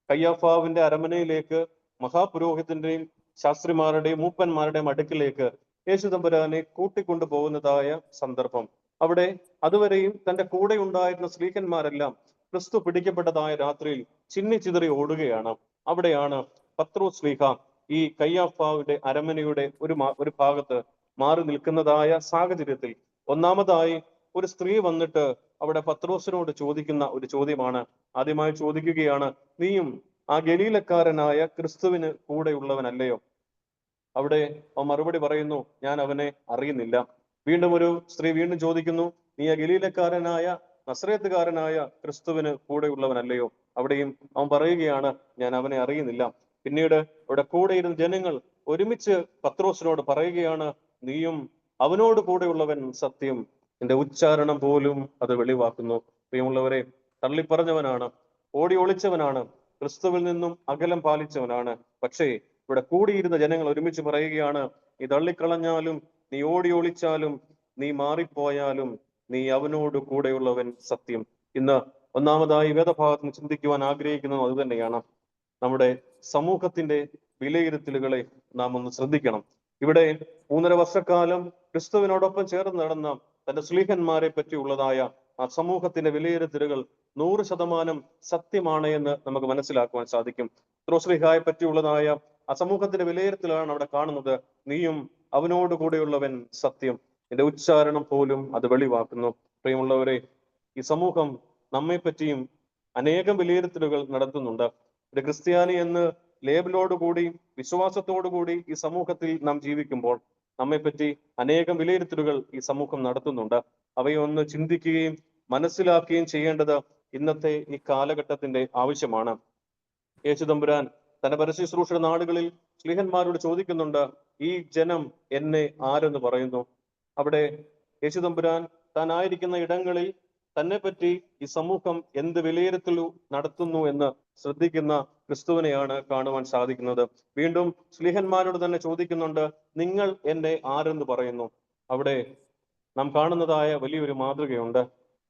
കയ്യാഫാവിന്റെ അരമനയിലേക്ക് മഹാപുരോഹിതന്റെയും ശാസ്ത്രിമാരുടെയും മൂപ്പന്മാരുടെയും അടുക്കിലേക്ക് യേശു തമ്പുരാനെ കൂട്ടിക്കൊണ്ടു പോകുന്നതായ സന്ദർഭം. അവിടെ അതുവരെയും തന്റെ കൂടെ ഉണ്ടായിരുന്ന സ്ലീഹന്മാരെല്ലാം ക്രിസ്തു പിടിക്കപ്പെട്ടതായ രാത്രിയിൽ ചിന്നിച്ചിതറി ഓടുകയാണ്. അവിടെയാണ് പത്രോസ് ശ്ലീഹ ഈ കയ്യാഫാവിന്റെ അരമനയുടെ ഒരു ഭാഗത്ത് മാറി നിൽക്കുന്നതായ സാഹചര്യത്തിൽ ഒന്നാമതായി ഒരു സ്ത്രീ വന്നിട്ട് അവിടെ പത്രോസിനോട് ചോദിക്കുന്ന ഒരു ചോദ്യമാണ്. ആദ്യമായി ചോദിക്കുകയാണ്, നീയും ആ ഗലീലക്കാരനായ ക്രിസ്തുവിന് കൂടെയുള്ളവനല്ലയോ? അവിടെ അവൻ മറുപടി പറയുന്നു, ഞാൻ അവനെ അറിയുന്നില്ല. വീണ്ടും ഒരു സ്ത്രീ വീണ്ടും ചോദിക്കുന്നു, നീ ആ ഗലീലക്കാരനായ നസറേത്തുകാരനായ ക്രിസ്തുവിന് കൂടെയുള്ളവനല്ലയോ? അവിടെയും അവൻ പറയുകയാണ്, ഞാൻ അവനെ അറിയുന്നില്ല. പിന്നീട് അവിടെ കൂടെ ഇരുന്ന ജനങ്ങൾ ഒരുമിച്ച് പത്രോസിനോട് പറയുകയാണ്, നീയും അവനോട് കൂടെയുള്ളവൻ സത്യം, നിന്റെ ഉച്ചാരണം പോലും അത് വെളിവാക്കുന്നു. പ്രിയമുള്ളവരെ, തള്ളിപ്പറഞ്ഞവനാണ്, ഓടി ഒളിച്ചവനാണ്, ക്രിസ്തുവിൽ നിന്നും അകലം പാലിച്ചവനാണ്. പക്ഷേ ഇവിടെ കൂടിയിരുന്ന ജനങ്ങൾ ഒരുമിച്ച് പറയുകയാണ്, നീ തള്ളിക്കളഞ്ഞാലും, നീ ഓടി ഒളിച്ചാലും, നീ മാറിപ്പോയാലും, നീ അവനോട് കൂടെയുള്ളവൻ സത്യം. ഇന്ന് ഒന്നാമതായി വേദഭാഗത്ത് ചിന്തിക്കുവാൻ ആഗ്രഹിക്കുന്നത് അത് തന്നെയാണ്. നമ്മുടെ സമൂഹത്തിന്റെ വിലയിരുത്തലുകളെ നാം ഒന്ന് ശ്രദ്ധിക്കണം. ഇവിടെ 3.5 വർഷക്കാലം ക്രിസ്തുവിനോടൊപ്പം ചേർന്ന് നടന്ന തന്റെ സ്ലീഹന്മാരെ പറ്റിയുള്ളതായ ആ സമൂഹത്തിന്റെ വിലയിരുത്തലുകൾ 100% സത്യമാണ് എന്ന് നമുക്ക് മനസ്സിലാക്കുവാൻ സാധിക്കും. പത്രോസ്ലീഹായെ പറ്റിയുള്ളതായ ആ സമൂഹത്തിന്റെ വിലയിരുത്തലാണ് അവിടെ കാണുന്നത്. നീയും അവനോട് കൂടെയുള്ളവൻ സത്യം, നിന്റെ ഉച്ചാരണം പോലും അത് വെളിവാക്കുന്നു. പ്രിയമുള്ളവരെ, ഈ സമൂഹം നമ്മെ പറ്റിയും അനേകം വിലയിരുത്തലുകൾ നടത്തുന്നുണ്ട്. ഒരു ക്രിസ്ത്യാനി എന്ന് ലേബലോടുകൂടി വിശ്വാസത്തോടുകൂടി ഈ സമൂഹത്തിൽ നാം ജീവിക്കുമ്പോൾ നമ്മെപ്പറ്റി അനേകം വിലയിരുത്തലുകൾ ഈ സമൂഹം നടത്തുന്നുണ്ട്. അവയൊന്ന് ചിന്തിക്കുകയും മനസ്സിലാക്കുകയും ചെയ്യേണ്ടത് ഇന്നത്തെ ഈ കാലഘട്ടത്തിന്റെ ആവശ്യമാണ്. യേശു തമ്പുരാൻ തന്റെ പരശുശ്രൂഷ നാടുകളിൽ സ്ലീഹന്മാരോട് ചോദിക്കുന്നുണ്ട്, ഈ ജനം എന്നെ ആരെന്ന് പറയുന്നു? അവിടെ യേശു തമ്പുരാൻ താൻ ആയിരിക്കുന്ന ഇടങ്ങളിൽ തന്നെ പറ്റി ഈ സമൂഹം എന്ത് വിലയിരുത്തൽ നടത്തുന്നു എന്ന് ശ്രദ്ധിക്കുന്ന ക്രിസ്തുവിനെയാണ് കാണുവാൻ സാധിക്കുന്നത്. വീണ്ടും സ്ലീഹന്മാരോട് തന്നെ ചോദിക്കുന്നുണ്ട്, നിങ്ങൾ എന്നെ ആരെന്ന് പറയുന്നു? അവിടെ നാം കാണുന്നതായ വലിയൊരു മാതൃകയുണ്ട്.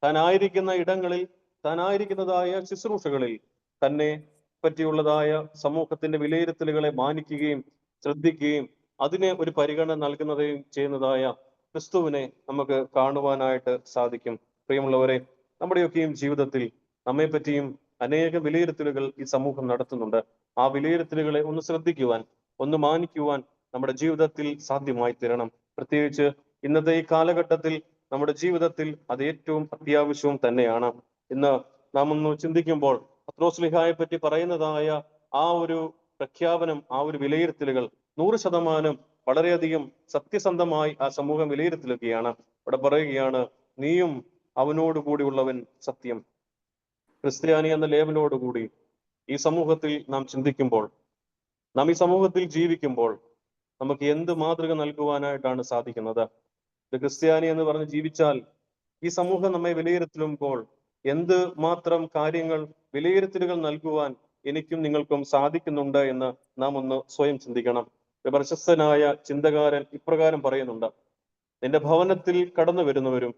താൻ ആയിരിക്കുന്ന ഇടങ്ങളിൽ, താൻ ആയിരിക്കുന്നതായ ശുശ്രൂഷകളിൽ തന്നെ പറ്റിയുള്ളതായ സമൂഹത്തിന്റെ വിലയിരുത്തലുകളെ മാനിക്കുകയും ശ്രദ്ധിക്കുകയും അതിനെ ഒരു പരിഗണന നൽകുന്നതും ചെയ്യുന്നതായ ക്രിസ്തുവിനെ നമുക്ക് കാണുവാനായിട്ട് സാധിക്കും. പ്രിയമുള്ളവരെ, നമ്മുടെയൊക്കെയും ജീവിതത്തിൽ നമ്മെ പറ്റിയും അനേകം വിലയിരുത്തലുകൾ ഈ സമൂഹം നടത്തുന്നുണ്ട്. ആ വിലയിരുത്തലുകളെ ഒന്ന് ശ്രദ്ധിക്കുവാൻ, ഒന്ന് മാനിക്കുവാൻ നമ്മുടെ ജീവിതത്തിൽ സാധ്യമായി തീരണം. പ്രത്യേകിച്ച് ഇന്നത്തെ ഈ കാലഘട്ടത്തിൽ നമ്മുടെ ജീവിതത്തിൽ അത് ഏറ്റവും അത്യാവശ്യവും തന്നെയാണ്. ഇന്ന് നാം ഒന്ന് ചിന്തിക്കുമ്പോൾ പത്രോസ്ലീഹായെ പറ്റി പറയുന്നതായ ആ ഒരു പ്രഖ്യാപനം, ആ ഒരു വിലയിരുത്തലുകൾ 100% വളരെയധികം സത്യസന്ധമായി ആ സമൂഹം വിലയിരുത്തലുകയാണ്. അവിടെ പറയുകയാണ്, നീയും അവനോട് കൂടിയുള്ളവൻ സത്യം. ക്രിസ്ത്യാനി എന്ന ലേബലോടുകൂടി ഈ സമൂഹത്തിൽ നാം ചിന്തിക്കുമ്പോൾ, നാം ഈ സമൂഹത്തിൽ ജീവിക്കുമ്പോൾ നമുക്ക് എന്ത് മാതൃക നൽകുവാനായിട്ടാണ് സാധിക്കുന്നത്? ഒരു ക്രിസ്ത്യാനി എന്ന് പറഞ്ഞ് ജീവിച്ചാൽ ഈ സമൂഹം നമ്മെ വിലയിരുത്തുമ്പോൾ എന്ത് മാത്രം കാര്യങ്ങൾ, വിലയിരുത്തലുകൾ നൽകുവാൻ എനിക്കും നിങ്ങൾക്കും സാധിക്കുന്നുണ്ട് എന്ന് നാം ഒന്ന് സ്വയം ചിന്തിക്കണം. ഒരു പ്രശസ്തനായ ചിന്തകാരൻ ഇപ്രകാരം പറയുന്നുണ്ട്, നിന്റെ ഭവനത്തിൽ കടന്നു വരുന്നവരും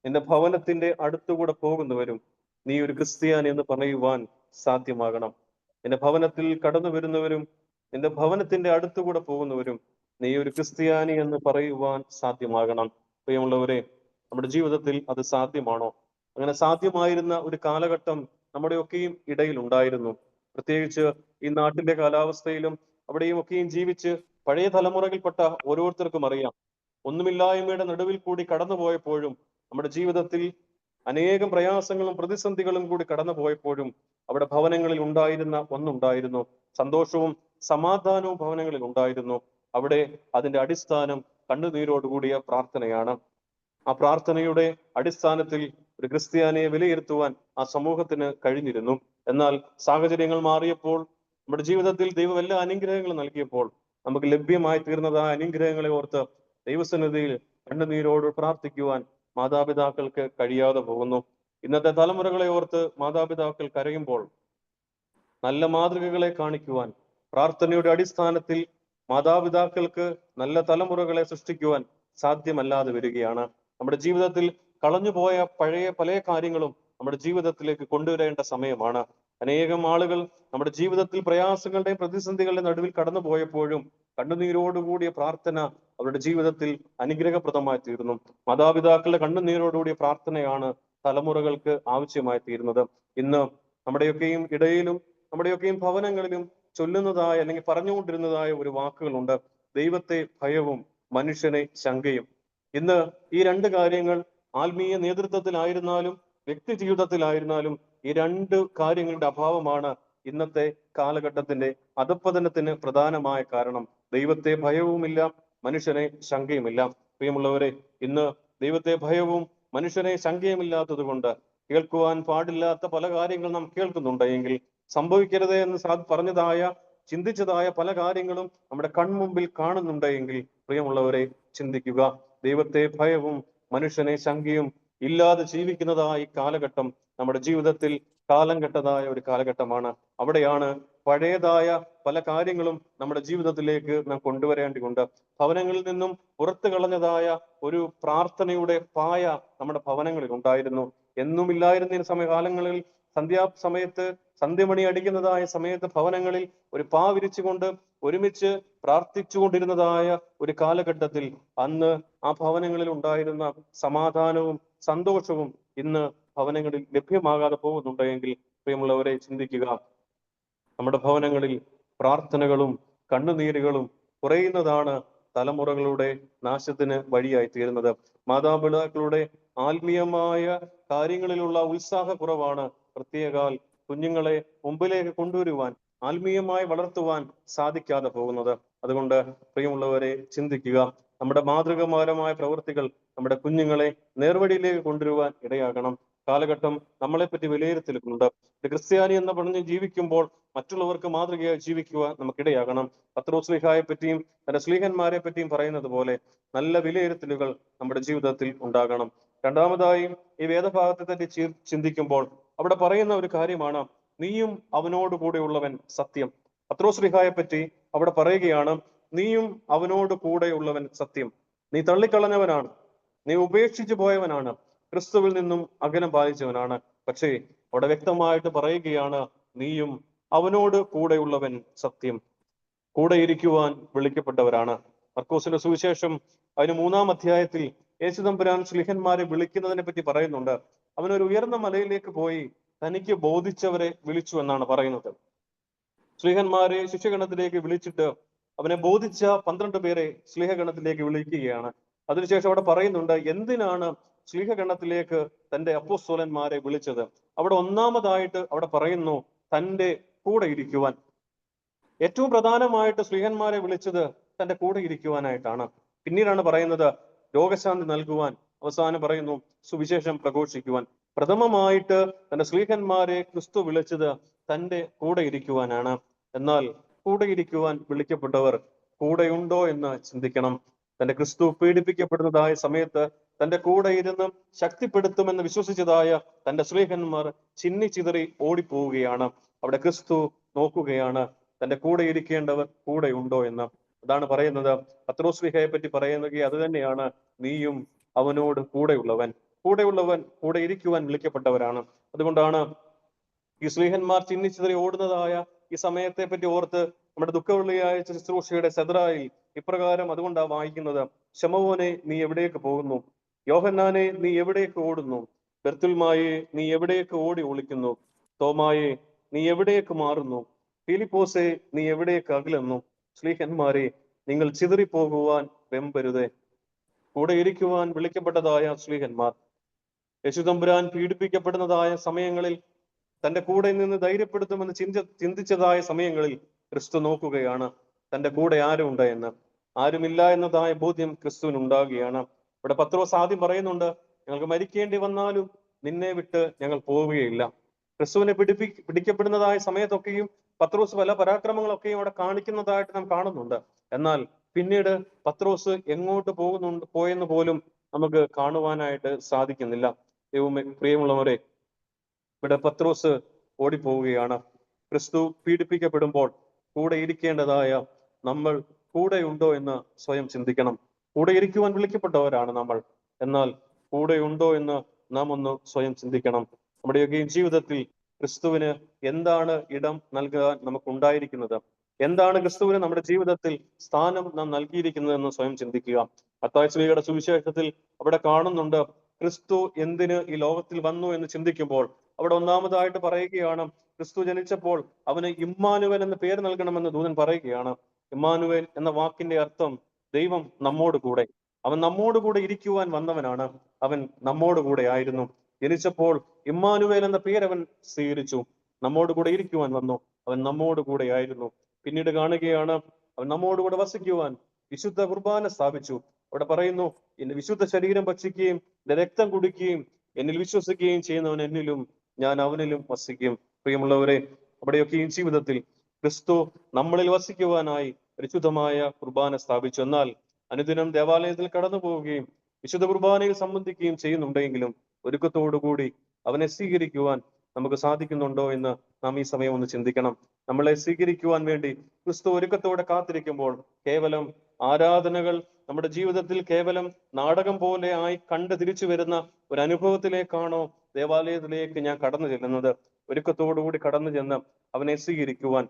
നിന്റെ ഭവനത്തിന്റെ അടുത്തുകൂടെ പോകുന്നവരും നീ ഒരു ക്രിസ്ത്യാനി എന്ന് പറയുവാൻ സാധ്യമാകണം. നിന്റെ ഭവനത്തിൽ കടന്നു വരുന്നവരും നിന്റെ ഭവനത്തിന്റെ അടുത്തുകൂടെ പോകുന്നവരും നീ ഒരു ക്രിസ്ത്യാനി എന്ന് പറയുവാൻ സാധ്യമാകണം. പ്രിയമുള്ളവരെ, നമ്മുടെ ജീവിതത്തിൽ അത് സാധ്യമാണോ? അങ്ങനെ സാധ്യമായിരുന്ന ഒരു കാലഘട്ടം നമ്മുടെയൊക്കെയും ഇടയിൽ ഉണ്ടായിരുന്നു. പ്രത്യേകിച്ച് ഈ നാട്ടിന്റെ കാലാവസ്ഥയിലും അവിടെയും ഒക്കെയും ജീവിച്ച് പഴയ തലമുറയിൽപ്പെട്ട ഓരോരുത്തർക്കും അറിയാം, ഒന്നുമില്ലായ്മയുടെ നടുവിൽ കൂടി കടന്നുപോയപ്പോഴും നമ്മുടെ ജീവിതത്തിൽ അനേകം പ്രയാസങ്ങളും പ്രതിസന്ധികളും കൂടി കടന്നു പോയപ്പോഴും അവിടെ ഭവനങ്ങളിൽ ഉണ്ടായിരുന്ന ഒന്നുണ്ടായിരുന്നു, സന്തോഷവും സമാധാനവും ഭവനങ്ങളിൽ ഉണ്ടായിരുന്നു. അവിടെ അതിന്റെ അടിസ്ഥാനം കണ്ണുനീരോടുകൂടിയ പ്രാർത്ഥനയാണ്. ആ പ്രാർത്ഥനയുടെ അടിസ്ഥാനത്തിൽ ഒരു ക്രിസ്ത്യാനിയെ വിലയിരുത്തുവാൻ ആ സമൂഹത്തിന് കഴിഞ്ഞിരുന്നു. എന്നാൽ സാഹചര്യങ്ങൾ മാറിയപ്പോൾ, നമ്മുടെ ജീവിതത്തിൽ ദൈവം എല്ലാ അനുഗ്രഹങ്ങളും നൽകിയപ്പോൾ, നമുക്ക് ലഭ്യമായി തീർന്നതായ അനുഗ്രഹങ്ങളെ ഓർത്ത് ദൈവസന്നിധിയിൽ കണ്ണുനീരോട് പ്രാർത്ഥിക്കുവാൻ മാതാപിതാക്കൾക്ക് കഴിയാതെ പോകുന്നു. ഇന്നത്തെ തലമുറകളെ ഓർത്ത് മാതാപിതാക്കൾ കരയുമ്പോൾ നല്ല മാതൃകകളെ കാണിക്കുവാൻ, പ്രാർത്ഥനയുടെ അടിസ്ഥാനത്തിൽ മാതാപിതാക്കൾക്ക് നല്ല തലമുറകളെ സൃഷ്ടിക്കുവാൻ സാധ്യമല്ലാതെ വരികയാണ്. നമ്മുടെ ജീവിതത്തിൽ കളഞ്ഞുപോയ പഴയ പല കാര്യങ്ങളും നമ്മുടെ ജീവിതത്തിലേക്ക് കൊണ്ടുവരേണ്ട സമയമാണ്. അനേകം ആളുകൾ നമ്മുടെ ജീവിതത്തിൽ പ്രയാസങ്ങളുടെയും പ്രതിസന്ധികളുടെ നടുവിൽ കടന്നു പോയപ്പോഴും കണ്ണുനീരോടുകൂടിയ പ്രാർത്ഥന അവരുടെ ജീവിതത്തിൽ അനുഗ്രഹപ്രദമായി തീർന്നു. മാതാപിതാക്കളുടെ കണ്ണുനീരോടുകൂടിയ പ്രാർത്ഥനയാണ് തലമുറകൾക്ക് ആവശ്യമായി തീരുന്നത്. ഇന്ന് നമ്മുടെയൊക്കെയും ഇടയിലും നമ്മുടെയൊക്കെയും ഭവനങ്ങളിലും ചൊല്ലുന്നതായ അല്ലെങ്കിൽ പറഞ്ഞുകൊണ്ടിരുന്നതായ ഒരു വാക്കുകളുണ്ട്: ദൈവത്തെ ഭയവും മനുഷ്യനെ ശങ്കയും. ഇന്ന് ഈ രണ്ട് കാര്യങ്ങൾ ആത്മീയ നേതൃത്വത്തിലായിരുന്നാലും വ്യക്തി ജീവിതത്തിലായിരുന്നാലും ഈ രണ്ട് കാര്യങ്ങളുടെ അഭാവമാണ് ഇന്നത്തെ കാലഘട്ടത്തിന്റെ അധപ്പതനത്തിന് പ്രധാനമായ കാരണം. ദൈവത്തെ ഭയവുമില്ല, മനുഷ്യനെ ശങ്കയുമില്ല. പ്രിയമുള്ളവരെ, ഇന്ന് ദൈവത്തെ ഭയവും മനുഷ്യനെ ശങ്കയുമില്ലാത്തത് കൊണ്ട് കേൾക്കുവാൻ പാടില്ലാത്ത പല കാര്യങ്ങൾ നാം കേൾക്കുന്നുണ്ടെങ്കിൽ, സംഭവിക്കരുത് എന്ന് പറഞ്ഞതായ ചിന്തിച്ചതായ പല കാര്യങ്ങളും നമ്മുടെ കൺമുമ്പിൽ കാണുന്നുണ്ടെങ്കിൽ, പ്രിയമുള്ളവരെ ചിന്തിക്കുക. ദൈവത്തെ ഭയവും മനുഷ്യനെ ശങ്കയും ഇല്ലാതെ ജീവിക്കുന്നതായ കാലഘട്ടം നമ്മുടെ ജീവിതത്തിൽ കാലം കെട്ടതായ ഒരു കാലഘട്ടമാണ്. അവിടെയാണ് പഴയതായ പല കാര്യങ്ങളും നമ്മുടെ ജീവിതത്തിലേക്ക് നാം കൊണ്ടുവരേണ്ടതുണ്ട്. ഭവനങ്ങളിൽ നിന്നും പുറത്തു കളഞ്ഞതായ ഒരു പ്രാർത്ഥനയുടെ പായ നമ്മുടെ ഭവനങ്ങളിൽ ഉണ്ടായിരുന്നു. എന്നുമില്ലായിരുന്ന സമയകാലങ്ങളിൽ സന്ധ്യാസമയത്ത് സന്ധ്യമണി അടിക്കുന്നതായ സമയത്ത് ഭവനങ്ങളിൽ ഒരു പാ വിരിച്ചുകൊണ്ട് ഒരുമിച്ച് പ്രാർത്ഥിച്ചുകൊണ്ടിരുന്നതായ ഒരു കാലഘട്ടത്തിൽ അന്ന് ആ ഭവനങ്ങളിൽ ഉണ്ടായിരുന്ന സമാധാനവും സന്തോഷവും ഇന്ന് ഭവനങ്ങളിൽ ലഭ്യമാകാതെ പോകുന്നുണ്ടെങ്കിൽ, പ്രിയമുള്ളവരെ ചിന്തിക്കുക. നമ്മുടെ ഭവനങ്ങളിൽ പ്രാർത്ഥനകളും കണ്ണുനീരുകളും കുറയുന്നതാണ് തലമുറകളുടെ നാശത്തിന് വഴിയായി തീരുന്നത്. മാതാപിതാക്കളുടെ ആത്മീയമായ കാര്യങ്ങളിലുള്ള ഉത്സാഹക്കുറവാണ് പ്രത്യേകാൽ കുഞ്ഞുങ്ങളെ മുമ്പിലേക്ക് കൊണ്ടുവരുവാൻ, ആത്മീയമായി വളർത്തുവാൻ സാധിക്കാതെ പോകുന്നത്. അതുകൊണ്ട് പ്രിയമുള്ളവരെ ചിന്തിക്കുക. നമ്മുടെ മാതൃകാപരമായ പ്രവൃത്തികൾ നമ്മുടെ കുഞ്ഞുങ്ങളെ നേർവഴിയിലേക്ക് കൊണ്ടുവരുവാൻ ഇടയാകണം. കാലഘട്ടം നമ്മളെപ്പറ്റി വിലയിരുത്തലുണ്ട്. ഒരു ക്രിസ്ത്യാനി എന്ന് പറഞ്ഞ് ജീവിക്കുമ്പോൾ മറ്റുള്ളവർക്ക് മാതൃകയായി ജീവിക്കുവാൻ നമുക്കിടയാകണം. പത്രോസ് ശ്ലീഹായെ പറ്റിയും തന്റെ ശ്ലീഹന്മാരെ പറ്റിയും പറയുന്നത് പോലെ നല്ല വിലയിരുത്തലുകൾ നമ്മുടെ ജീവിതത്തിൽ ഉണ്ടാകണം. രണ്ടാമതായും ഈ വേദഭാഗത്തെ പറ്റി ചിന്തിക്കുമ്പോൾ അവിടെ പറയുന്ന ഒരു കാര്യമാണ്, നീയും അവനോട് കൂടെയുള്ളവൻ സത്യം. പത്രോസ് ശ്ലീഹായെ പറ്റി അവിടെ പറയുകയാണ്, നീയും അവനോട് കൂടെയുള്ളവൻ സത്യം. നീ തള്ളിക്കളഞ്ഞവനാണ്, നീ ഉപേക്ഷിച്ചു പോയവനാണ്, ക്രിസ്തുവിൽ നിന്നും അകലം പാലിച്ചവനാണ്. പക്ഷേ അവിടെ വ്യക്തമായിട്ട് പറയുകയാണ്, നീയും അവനോട് കൂടെയുള്ളവൻ സത്യം. കൂടെ ഇരിക്കുവാൻ വിളിക്കപ്പെട്ടവരാണ്. മർക്കോസിന്റെ സുവിശേഷം അതിന് 3-ാം അധ്യായത്തിൽ യേശുതമ്പുരാൻ ശ്ലീഹന്മാരെ വിളിക്കുന്നതിനെ പറ്റി പറയുന്നുണ്ട്. അവനൊരു ഉയർന്ന മലയിലേക്ക് പോയി തനിക്ക് ബോധിച്ചവരെ വിളിച്ചു എന്നാണ് പറയുന്നത്. ശ്ലീഹന്മാരെ ശിഷ്യഗണത്തിലേക്ക് വിളിച്ചിട്ട് അവനെ ബോധിച്ച 12 പേരെ ശ്ലീഹഗണത്തിലേക്ക് വിളിക്കുകയാണ്. അതിനുശേഷം അവിടെ പറയുന്നുണ്ട്, എന്തിനാണ് ശ്ലീഹഗണത്തിലേക്ക് തന്റെ അപ്പോസ്തലന്മാരെ വിളിച്ചത്. അവിടെ ഒന്നാമതായിട്ട് അവിടെ പറയുന്നു, തന്റെ കൂടെ ഇരിക്കുവാൻ. ഏറ്റവും പ്രധാനമായിട്ട് ശ്ലീഹന്മാരെ വിളിച്ചത് തന്റെ കൂടെ ഇരിക്കുവാനായിട്ടാണ്. പിന്നീടാണ് പറയുന്നത് രോഗശാന്തി നൽകുവാൻ, അവസാനം പറയുന്നു സുവിശേഷം പ്രഘോഷിക്കുവാൻ. പ്രഥമമായിട്ട് തന്റെ ശ്ലീഹന്മാരെ ക്രിസ്തു വിളിച്ചത് തന്റെ കൂടെ ഇരിക്കുവാനാണ്. എന്നാൽ കൂടെ ഇരിക്കുവാൻ വിളിക്കപ്പെട്ടവർ കൂടെയുണ്ടോ എന്ന് ചിന്തിക്കണം. തന്റെ ക്രിസ്തു പീഡിപ്പിക്കപ്പെടുന്നതായ സമയത്ത് തന്റെ കൂടെ ഇരുന്ന് ശക്തിപ്പെടുത്തുമെന്ന് വിശ്വസിച്ചതായ തന്റെ ശ്ലീഹന്മാർ ചിന്നിച്ചിതറി ഓടിപ്പോവുകയാണ്. അവിടെ ക്രിസ്തു നോക്കുകയാണ്, തന്റെ കൂടെ ഇരിക്കേണ്ടവർ കൂടെ ഉണ്ടോ എന്ന്. അതാണ് പറയുന്നത്. പത്രോസ് ശ്ലീഹയെ പറ്റി പറയുന്നത് അത് തന്നെയാണ്, നീയും അവനോട് കൂടെയുള്ളവൻ. കൂടെ ഇരിക്കുവാൻ വിളിക്കപ്പെട്ടവരാണ്. അതുകൊണ്ടാണ് ഈ ശ്ലീഹന്മാർ ചിന്നിച്ചിതറി ഓടുന്നതായ ഈ സമയത്തെ പറ്റി ഓർത്ത് നമ്മുടെ ദുഃഖവെള്ളിയായ ശുശ്രൂഷയുടെ സെദ്രായിൽ ഇപ്രകാരം അതുകൊണ്ടാണ് വായിക്കുന്നത്, ശമവോനെ നീ എവിടേക്ക് പോകുന്നു? യോഹന്നാനെ നീ എവിടേക്ക് ഓടുന്നു? ബെർത്തുൽമായെ നീ എവിടേക്ക് ഓടി ഒളിക്കുന്നു? തോമായെ നീ എവിടേക്ക് മാറുന്നു? ഫിലിപ്പോസെ നീ എവിടേക്ക് അകലുന്നു? ശ്ലീഹന്മാരെ നിങ്ങൾ ചിതറിപ്പോകുവാൻ വെമ്പരുതേ. കൂടെ ഇരിക്കുവാൻ വിളിക്കപ്പെട്ടതായ ശ്ലീഹന്മാർ യേശുതമ്പുരാൻ പീഡിപ്പിക്കപ്പെടുന്നതായ സമയങ്ങളിൽ തന്റെ കൂടെ നിന്ന് ധൈര്യപ്പെടുത്തുമെന്ന് ചിന്തിച്ചതായ സമയങ്ങളിൽ ക്രിസ്തു നോക്കുകയാണ് തന്റെ കൂടെ ആരുണ്ട് എന്ന്. ആരുമില്ല എന്നതായ ബോധ്യം ക്രിസ്തുവിന് ഉണ്ടാകുകയാണ്. ഇവിടെ പത്രോസ് ആദ്യം പറയുന്നുണ്ട്, ഞങ്ങൾക്ക് മരിക്കേണ്ടി വന്നാലും നിന്നെ വിട്ട് ഞങ്ങൾ പോവുകയില്ല. ക്രിസ്തുവിനെ പിടിക്കപ്പെടുന്നതായ സമയത്തൊക്കെയും പത്രോസ് പല പരാക്രമങ്ങളൊക്കെയും അവിടെ കാണിക്കുന്നതായിട്ട് നാം കാണുന്നുണ്ട്. എന്നാൽ പിന്നീട് പത്രോസ് എങ്ങോട്ട് പോയെന്ന് പോലും നമുക്ക് കാണുവാനായിട്ട് സാധിക്കുന്നില്ല. പ്രിയമുള്ളവരെ, ഇവിടെ പത്രോസ് ഓടിപ്പോവുകയാണ്. ക്രിസ്തു പീഡിപ്പിക്കപ്പെടുമ്പോൾ കൂടെ ഇരിക്കേണ്ടതായ നമ്മൾ കൂടെയുണ്ടോ എന്ന് സ്വയം ചിന്തിക്കണം. കൂടെ ഇരിക്കുവാൻ വിളിക്കപ്പെട്ടവരാണ് നമ്മൾ. എന്നാൽ കൂടെയുണ്ടോ എന്ന് നാം ഒന്ന് സ്വയം ചിന്തിക്കണം. നമ്മുടെയൊക്കെ ജീവിതത്തിൽ ക്രിസ്തുവിന് എന്താണ് ഇടം നൽകാൻ നമുക്കുണ്ടായിരിക്കുന്നത്? എന്താണ് ക്രിസ്തുവിന് നമ്മുടെ ജീവിതത്തിൽ സ്ഥാനം നാം നൽകിയിരിക്കുന്നത് എന്ന് സ്വയം ചിന്തിക്കുക. മത്തായി സുവിശേഷത്തിൽ അവിടെ കാണുന്നുണ്ട്, ക്രിസ്തു എന്തിന് ഈ ലോകത്തിൽ വന്നു എന്ന് ചിന്തിക്കുമ്പോൾ അവിടെ ഒന്നാമതായിട്ട് പറയുകയാണ്, ക്രിസ്തു ജനിച്ചപ്പോൾ അവന് ഇമ്മാനുവേൽ എന്ന പേര് നൽകണമെന്ന് ദൂതൻ പറയുകയാണ്. ഇമ്മാനുവേൽ എന്ന വാക്കിന്റെ അർത്ഥം ദൈവം നമ്മോട് കൂടെ. അവൻ നമ്മോട് കൂടെ ഇരിക്കുവാൻ വന്നവനാണ്. അവൻ നമ്മോട് കൂടെ ആയിരുന്നു. ജനിച്ചപ്പോൾ ഇമ്മാനുവേൽ എന്ന പേര് അവൻ സ്വീകരിച്ചു. നമ്മോട് കൂടെ ഇരിക്കുവാൻ വന്നു. അവൻ നമ്മോട് കൂടെ ആയിരുന്നു. പിന്നീട് കാണുകയാണ്, അവൻ നമ്മോട് കൂടെ വസിക്കുവാൻ വിശുദ്ധ കുർബാന സ്ഥാപിച്ചു. അവിടെ പറയുന്നു, എന്റെ വിശുദ്ധ ശരീരം ഭക്ഷിക്കുകയും എന്റെ രക്തം കുടിക്കുകയും എന്നിൽ വിശ്വസിക്കുകയും ചെയ്യുന്നവൻ എന്നിലും ഞാൻ അവനിലും വസിക്കും. പ്രിയമുള്ളവരെ, അവിടെയൊക്കെ ഈ ജീവിതത്തിൽ ക്രിസ്തു നമ്മളിൽ വസിക്കുവാനായി പരിശുദ്ധമായ കുർബാന സ്ഥാപിച്ചു. എന്നാൽ അനുദിനം ദേവാലയത്തിൽ കടന്നു പോവുകയും വിശുദ്ധ കുർബാനയിൽ സംബന്ധിക്കുകയും ചെയ്യുന്നുണ്ടെങ്കിലും ഒരുക്കത്തോടുകൂടി അവനെ സ്വീകരിക്കുവാൻ നമുക്ക് സാധിക്കുന്നുണ്ടോ എന്ന് നാം ഈ സമയം ഒന്ന് ചിന്തിക്കണം. നമ്മളെ സ്വീകരിക്കുവാൻ വേണ്ടി ക്രിസ്തു ഒരുക്കത്തോടെ കാത്തിരിക്കുമ്പോൾ കേവലം ആരാധനകൾ നമ്മുടെ ജീവിതത്തിൽ കേവലം നാടകം പോലെ ആയി കണ്ട് തിരിച്ചു വരുന്ന ഒരു അനുഭവത്തിലേക്കാണോ ദേവാലയത്തിലേക്ക് ഞാൻ കടന്നു ചെല്ലുന്നത്? ഒരുക്കത്തോടുകൂടി കടന്നു ചെന്ന് അവനെ സ്വീകരിക്കുവാൻ,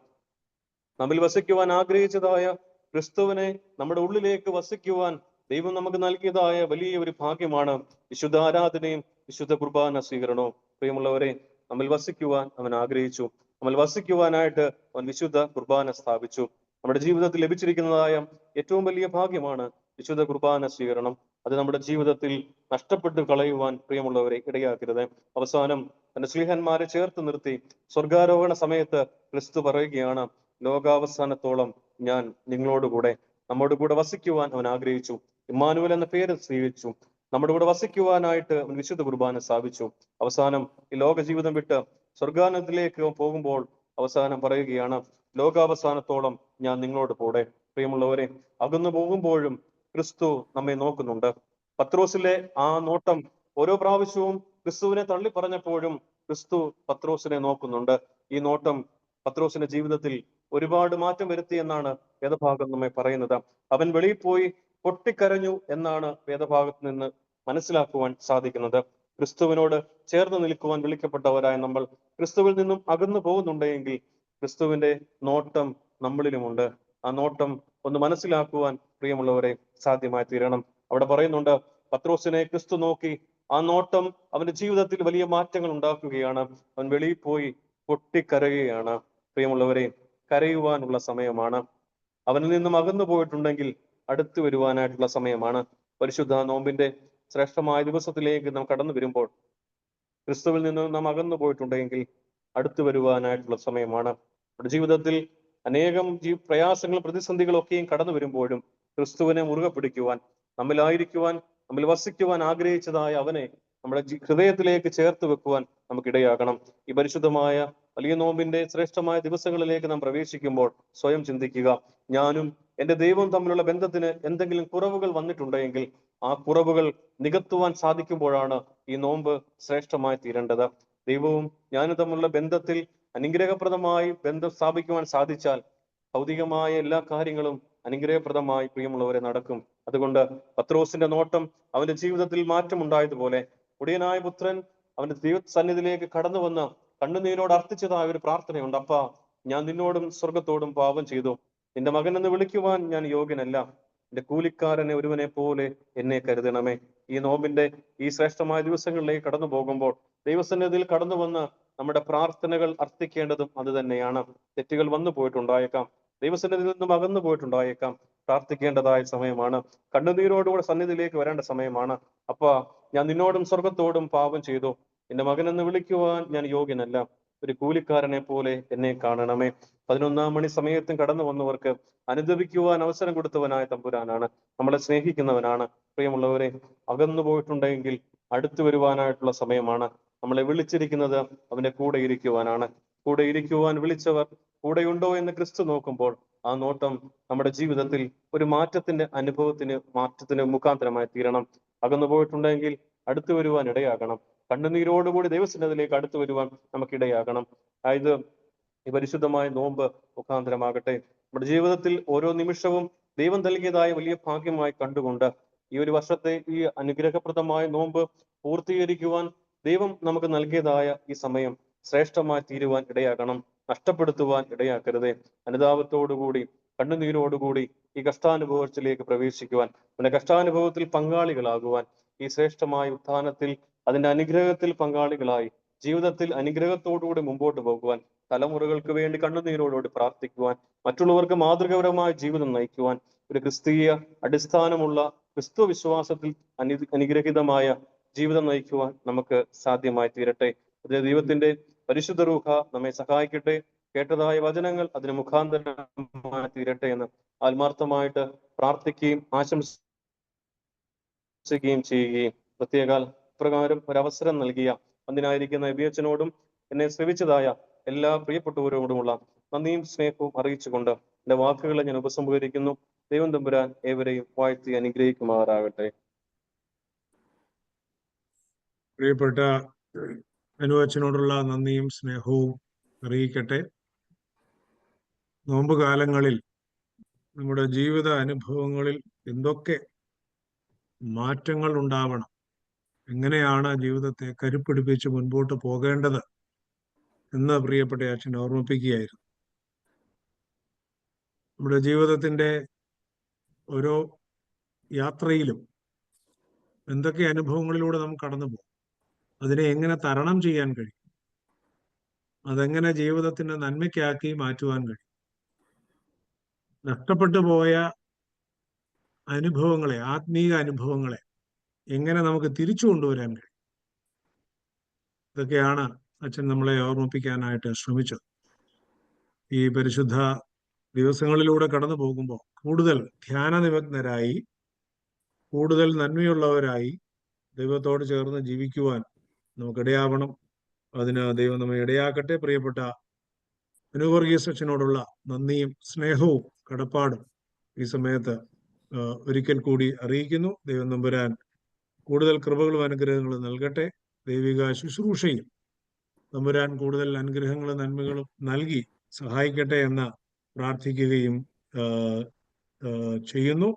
നമ്മിൽ വസിക്കുവാൻ ആഗ്രഹിച്ചതായ ക്രിസ്തുവിനെ നമ്മുടെ ഉള്ളിലേക്ക് വസിക്കുവാൻ ദൈവം നമുക്ക് നൽകിയതായ വലിയ ഒരു ഭാഗ്യമാണ് വിശുദ്ധ ആരാധനയും വിശുദ്ധ കുർബാന സ്വീകരണവും. പ്രിയമുള്ളവരെ, നമ്മിൽ വസിക്കുവാൻ അവൻ ആഗ്രഹിച്ചു. നമ്മൾ വസിക്കുവാനായിട്ട് അവൻ വിശുദ്ധ കുർബാന സ്ഥാപിച്ചു. നമ്മുടെ ജീവിതത്തിൽ ലഭിച്ചിരിക്കുന്നതായ ഏറ്റവും വലിയ ഭാഗ്യമാണ് വിശുദ്ധ കുർബാന സ്വീകരണം. അത് നമ്മുടെ ജീവിതത്തിൽ നഷ്ടപ്പെട്ടു കളയുവാൻ പ്രിയമുള്ളവരെ ഇടയാക്കരുത്. അവസാനം തന്റെ സ്ലീഹന്മാരെ ചേർത്ത് നിർത്തി സ്വർഗാരോഹണ സമയത്ത് ക്രിസ്തു പറയുകയാണ്, ലോകാവസാനത്തോളം ഞാൻ നിങ്ങളോടുകൂടെ. നമ്മോട് കൂടെ വസിക്കുവാൻ അവൻ ആഗ്രഹിച്ചു. ഇമ്മാനുവേൽ എന്ന പേര് സ്വീകരിച്ചു. നമ്മുടെ കൂടെ വസിക്കുവാനായിട്ട് അവൻ വിശുദ്ധ കുർബാന സ്ഥാപിച്ചു. അവസാനം ഈ ലോക ജീവിതം വിട്ട് സ്വർഗാനത്തിലേക്ക് പോകുമ്പോൾ അവസാനം പറയുകയാണ്, ലോകാവസാനത്തോളം ഞാൻ നിങ്ങളോട് കൂടെ. പ്രിയമുള്ളവരെ, അകന്നു പോകുമ്പോഴും ക്രിസ്തു നമ്മെ നോക്കുന്നുണ്ട്. പത്രോസിലെ ആ നോട്ടം ഓരോ പ്രാവശ്യവും ക്രിസ്തുവിനെ തള്ളി പറഞ്ഞപ്പോഴും ക്രിസ്തു പത്രോസിനെ നോക്കുന്നുണ്ട്. ഈ നോട്ടം പത്രോസിന്റെ ജീവിതത്തിൽ ഒരുപാട് മാറ്റം വരുത്തി എന്നാണ് വേദഭാഗം നമ്മെ പറയുന്നത്. അവൻ വെളിയിൽ പോയി പൊട്ടിക്കരഞ്ഞു എന്നാണ് വേദഭാഗത്ത് നിന്ന് മനസ്സിലാക്കുവാൻ സാധിക്കുന്നത്. ക്രിസ്തുവിനോട് ചേർന്ന് നിൽക്കുവാൻ വിളിക്കപ്പെട്ടവരായ നമ്മൾ ക്രിസ്തുവിൽ നിന്നും അകന്നു പോകുന്നുണ്ടെങ്കിൽ ക്രിസ്തുവിന്റെ നോട്ടം നമ്മളിലുമുണ്ട്. ആ നോട്ടം ഒന്ന് മനസ്സിലാക്കുവാൻ പ്രിയമുള്ളവരെ സാധ്യമായി തീരണം. അവിടെ പറയുന്നുണ്ട്, പത്രോസിനെ ക്രിസ്തു നോക്കി. ആ നോട്ടം അവന്റെ ജീവിതത്തിൽ വലിയ മാറ്റങ്ങൾ ഉണ്ടാക്കുകയാണ്. അവൻ വെളിയിൽ പോയി പൊട്ടിക്കരയുകയാണ്. പ്രിയമുള്ളവരെ, കരയുവാനുള്ള സമയമാണ്. അവനിൽ നിന്നും അകന്നു പോയിട്ടുണ്ടെങ്കിൽ അടുത്തു വരുവാനായിട്ടുള്ള സമയമാണ്. പരിശുദ്ധ നോമ്പിന്റെ ശ്രേഷ്ഠമായ ദിവസത്തിലേക്ക് നാം കടന്നു വരുമ്പോൾ ക്രിസ്തുവിൽ നിന്ന് നാം അകന്നു പോയിട്ടുണ്ടെങ്കിൽ അടുത്തു വരുവാനായിട്ടുള്ള സമയമാണ്. നമ്മുടെ ജീവിതത്തിൽ അനേകം പ്രയാസങ്ങളും പ്രതിസന്ധികളും ഒക്കെയും കടന്നു വരുമ്പോഴും ക്രിസ്തുവിനെ മുറുകെ പിടിക്കുവാൻ, നമ്മിലായിരിക്കുവാൻ, നമ്മിൽ വസിക്കുവാൻ ആഗ്രഹിച്ചതായ അവനെ നമ്മുടെ ഹൃദയത്തിലേക്ക് ചേർത്ത് വെക്കുവാൻ നമുക്കിടയാകണം. ഈ പരിശുദ്ധമായ വലിയ നോമ്പിന്റെ ശ്രേഷ്ഠമായ ദിവസങ്ങളിലേക്ക് നാം പ്രവേശിക്കുമ്പോൾ സ്വയം ചിന്തിക്കുക, ഞാനും എന്റെ ദൈവവും തമ്മിലുള്ള ബന്ധത്തിന് എന്തെങ്കിലും കുറവുകൾ വന്നിട്ടുണ്ടെങ്കിൽ ആ കുറവുകൾ നികത്തുവാൻ സാധിക്കുമ്പോഴാണ് ഈ നോമ്പ് ശ്രേഷ്ഠമായി തീരേണ്ടത്. ദൈവവും ഞാനും തമ്മിലുള്ള ബന്ധത്തിൽ അനുഗ്രഹപ്രദമായി ബന്ധം സ്ഥാപിക്കുവാൻ സാധിച്ചാൽ ഭൗതികമായ എല്ലാ കാര്യങ്ങളും അനുഗ്രഹപ്രദമായി പ്രിയമുള്ളവരെ നടക്കും. അതുകൊണ്ട് പത്രോസിന്റെ നോട്ടം അവന്റെ ജീവിതത്തിൽ മാറ്റമുണ്ടായതുപോലെ ഉടയനായ പുത്രൻ അവന്റെ ദൈവ സന്നിധിയിലേക്ക് കടന്നു വന്ന് കണ്ണുനീരോട് അർത്ഥിച്ചതായ ഒരു പ്രാർത്ഥനയുണ്ട്. അപ്പാ, ഞാൻ നിന്നോടും സ്വർഗത്തോടും പാപം ചെയ്തു. നിന്റെ മകൻ എന്ന് വിളിക്കുവാൻ ഞാൻ യോഗ്യനല്ല. എന്റെ കൂലിക്കാരനെ ഒരുവനെ പോലെ എന്നെ കരുതണമേ. ഈ നോമ്പിന്റെ ഈ ശ്രേഷ്ഠമായ ദിവസങ്ങളിലേക്ക് കടന്നു പോകുമ്പോൾ ദൈവസന്നിധിയിൽ കടന്നു വന്ന് നമ്മുടെ പ്രാർത്ഥനകൾ അർത്ഥിക്കേണ്ടതും അത് തന്നെയാണ്. തെറ്റുകൾ വന്നു പോയിട്ടുണ്ടായേക്കാം, ദൈവസന്നിധിയിൽ നിന്നും അകന്നു പോയിട്ടുണ്ടായേക്കാം. പ്രാർത്ഥിക്കേണ്ടതായ സമയമാണ്. കണ്ണുനീരോടുകൂടെ സന്നിധിയിലേക്ക് വരേണ്ട സമയമാണ്. അപ്പാ, ഞാൻ നിന്നോടും സ്വർഗത്തോടും പാപം ചെയ്തു. എന്റെ മകൻ എന്ന് വിളിക്കുവാൻ ഞാൻ യോഗ്യനല്ല. ഒരു കൂലിക്കാരനെ പോലെ എന്നെ കാണണമേ. 11-ാം മണി സമയത്തും കടന്നു വന്നവർക്ക് അനുദപിക്കുവാൻ അവസരം കൊടുത്തവനായ തമ്പുരാനാണ്. നമ്മളെ സ്നേഹിക്കുന്നവനാണ്. പ്രിയമുള്ളവരെ, അകന്നു പോയിട്ടുണ്ടെങ്കിൽ അടുത്തു വരുവാനായിട്ടുള്ള സമയമാണ്. നമ്മളെ വിളിച്ചിരിക്കുന്നത് അവന്റെ കൂടെ ഇരിക്കുവാനാണ്. കൂടെ ഇരിക്കുവാൻ വിളിച്ചവർ കൂടെയുണ്ടോ എന്ന് ക്രിസ്തു നോക്കുമ്പോൾ ആ നോട്ടം നമ്മുടെ ജീവിതത്തിൽ ഒരു മാറ്റത്തിന് മുഖാന്തരമായി തീരണം. അകന്നു പോയിട്ടുണ്ടെങ്കിൽ അടുത്തു വരുവാൻ ഇടയാകണം. കണ്ണുനീരോടുകൂടി ദൈവസന്നിധിയിലേക്ക് അടുത്തു വരുവാൻ നമുക്കിടയാകണം. അതായത് ഈ പരിശുദ്ധമായ നോമ്പ് മുഖാന്തരമാകട്ടെ. നമ്മുടെ ജീവിതത്തിൽ ഓരോ നിമിഷവും ദൈവം നൽകിയതായ വലിയ ഭാഗ്യമായി കണ്ടുകൊണ്ട് ഈ ഒരു വർഷത്തെ ഈ അനുഗ്രഹപ്രദമായ നോമ്പ് പൂർത്തീകരിക്കുവാൻ ദൈവം നമുക്ക് നൽകിയതായ ഈ സമയം ശ്രേഷ്ഠമായി തീരുവാൻ ഇടയാകണം. നഷ്ടപ്പെടുത്തുവാൻ ഇടയാക്കരുതേ. അനുതാപത്തോടുകൂടി കണ്ണുനീരോടുകൂടി ഈ കഷ്ടാനുഭവത്തിലേക്ക് പ്രവേശിക്കുവാൻ, അതിന്റെ കഷ്ടാനുഭവത്തിൽ പങ്കാളികളാകുവാൻ, ഈ ശ്രേഷ്ഠമായ ഉത്ഥാനത്തിൽ അതിന്റെ അനുഗ്രഹത്തിൽ പങ്കാളികളായി ജീവിതത്തിൽ അനുഗ്രഹത്തോടുകൂടി മുമ്പോട്ട് പോകുവാൻ, തലമുറകൾക്ക് വേണ്ടി കണ്ണുനീരോടുകൂടി പ്രാർത്ഥിക്കുവാൻ, മറ്റുള്ളവർക്ക് മാതൃകപരമായ ജീവിതം നയിക്കുവാൻ, ഒരു ക്രിസ്തീയ അടിസ്ഥാനമുള്ള ക്രിസ്തു വിശ്വാസത്തിൽ അനുഗ്രഹീതമായ ജീവിതം നയിക്കുവാൻ നമുക്ക് സാധ്യമായി തീരട്ടെ. അത് ദൈവത്തിന്റെ പരിശുദ്ധ റൂഹ നമ്മെ സഹായിക്കട്ടെ. കേട്ടതായ വചനങ്ങൾ അതിന് മുഖാന്തരമായി തീരട്ടെ എന്ന് ആത്മാർത്ഥമായിട്ട് പ്രാർത്ഥിക്കുകയും ആശംസിക്കുകയും ചെയ്യുകയും പ്രത്യേകാൽ പ്രകാരം ഒരവസരം നൽകിയ അന്തിനായിരിക്കുന്ന എബിയച്ചനോടും എന്നെ ശ്രവിച്ചതായ എല്ലാ പ്രിയപ്പെട്ടവരോടുമുള്ള നന്ദിയും സ്നേഹവും അറിയിച്ചുകൊണ്ട് എന്റെ വാക്കുകളെ ഞാൻ ഉപസംഹരിക്കുന്നു. ദൈവം തമ്പുരാൻ ഏവരെയും വാഴ്ത്തി അനുഗ്രഹിക്കുമാറാകട്ടെ. പ്രിയപ്പെട്ട അനുവച്ചനോടുള്ള നന്ദിയും സ്നേഹവും അറിയിക്കട്ടെ. നോമ്പ് കാലങ്ങളിൽ നമ്മുടെ ജീവിത അനുഭവങ്ങളിൽ എന്തൊക്കെ മാറ്റങ്ങൾ ഉണ്ടാവണം, എങ്ങനെയാണ് ജീവിതത്തെ കരുപ്പിടിപ്പിച്ച് മുൻപോട്ട് പോകേണ്ടത് എന്ന് പ്രിയപ്പെട്ട അച്ഛൻ ഓർമ്മിപ്പിക്കുകയായിരുന്നു. നമ്മുടെ ജീവിതത്തിന്റെ ഓരോ യാത്രയിലും എന്തൊക്കെ അനുഭവങ്ങളിലൂടെ നാം കടന്നു പോകും, അതിനെ എങ്ങനെ തരണം ചെയ്യാൻ കഴിയും, അതെങ്ങനെ ജീവിതത്തിന്റെ നന്മയ്ക്കാക്കി മാറ്റുവാൻ കഴിയും, നഷ്ടപ്പെട്ടു പോയ അനുഭവങ്ങളെ, ആത്മീയ അനുഭവങ്ങളെ എങ്ങനെ നമുക്ക് തിരിച്ചു കൊണ്ടുവരാൻ കഴിയും, ഇതൊക്കെയാണ് അച്ഛൻ നമ്മളെ ഓർമ്മിപ്പിക്കാനായിട്ട് ശ്രമിച്ചത്. ഈ പരിശുദ്ധ ദിവസങ്ങളിലൂടെ കടന്നു പോകുമ്പോൾ കൂടുതൽ ധ്യാനനിമഗ്നരായി, കൂടുതൽ നന്മയുള്ളവരായി ദൈവത്തോട് ചേർന്ന് ജീവിക്കുവാൻ നമുക്കിടയാവണം. അതിന് ദൈവം നമ്മെ ഇടയാക്കട്ടെ. പ്രിയപ്പെട്ട അനുവർഗീസ് അച്ഛനോടുള്ള നന്ദിയും സ്നേഹവും കടപ്പാടും ഈ സമയത്ത് ഒരിക്കൽ കൂടി അറിയിക്കുന്നു. ദൈവം തമ്പുരാൻ കൂടുതൽ കൃപകളും അനുഗ്രഹങ്ങളും നൽകട്ടെ. ദൈവിക ശുശ്രൂഷയും തമ്പുരാൻ കൂടുതൽ അനുഗ്രഹങ്ങളും നന്മകളും നൽകി സഹായിക്കട്ടെ എന്ന് പ്രാർത്ഥിക്കുകയും ചെയ്യുന്നു.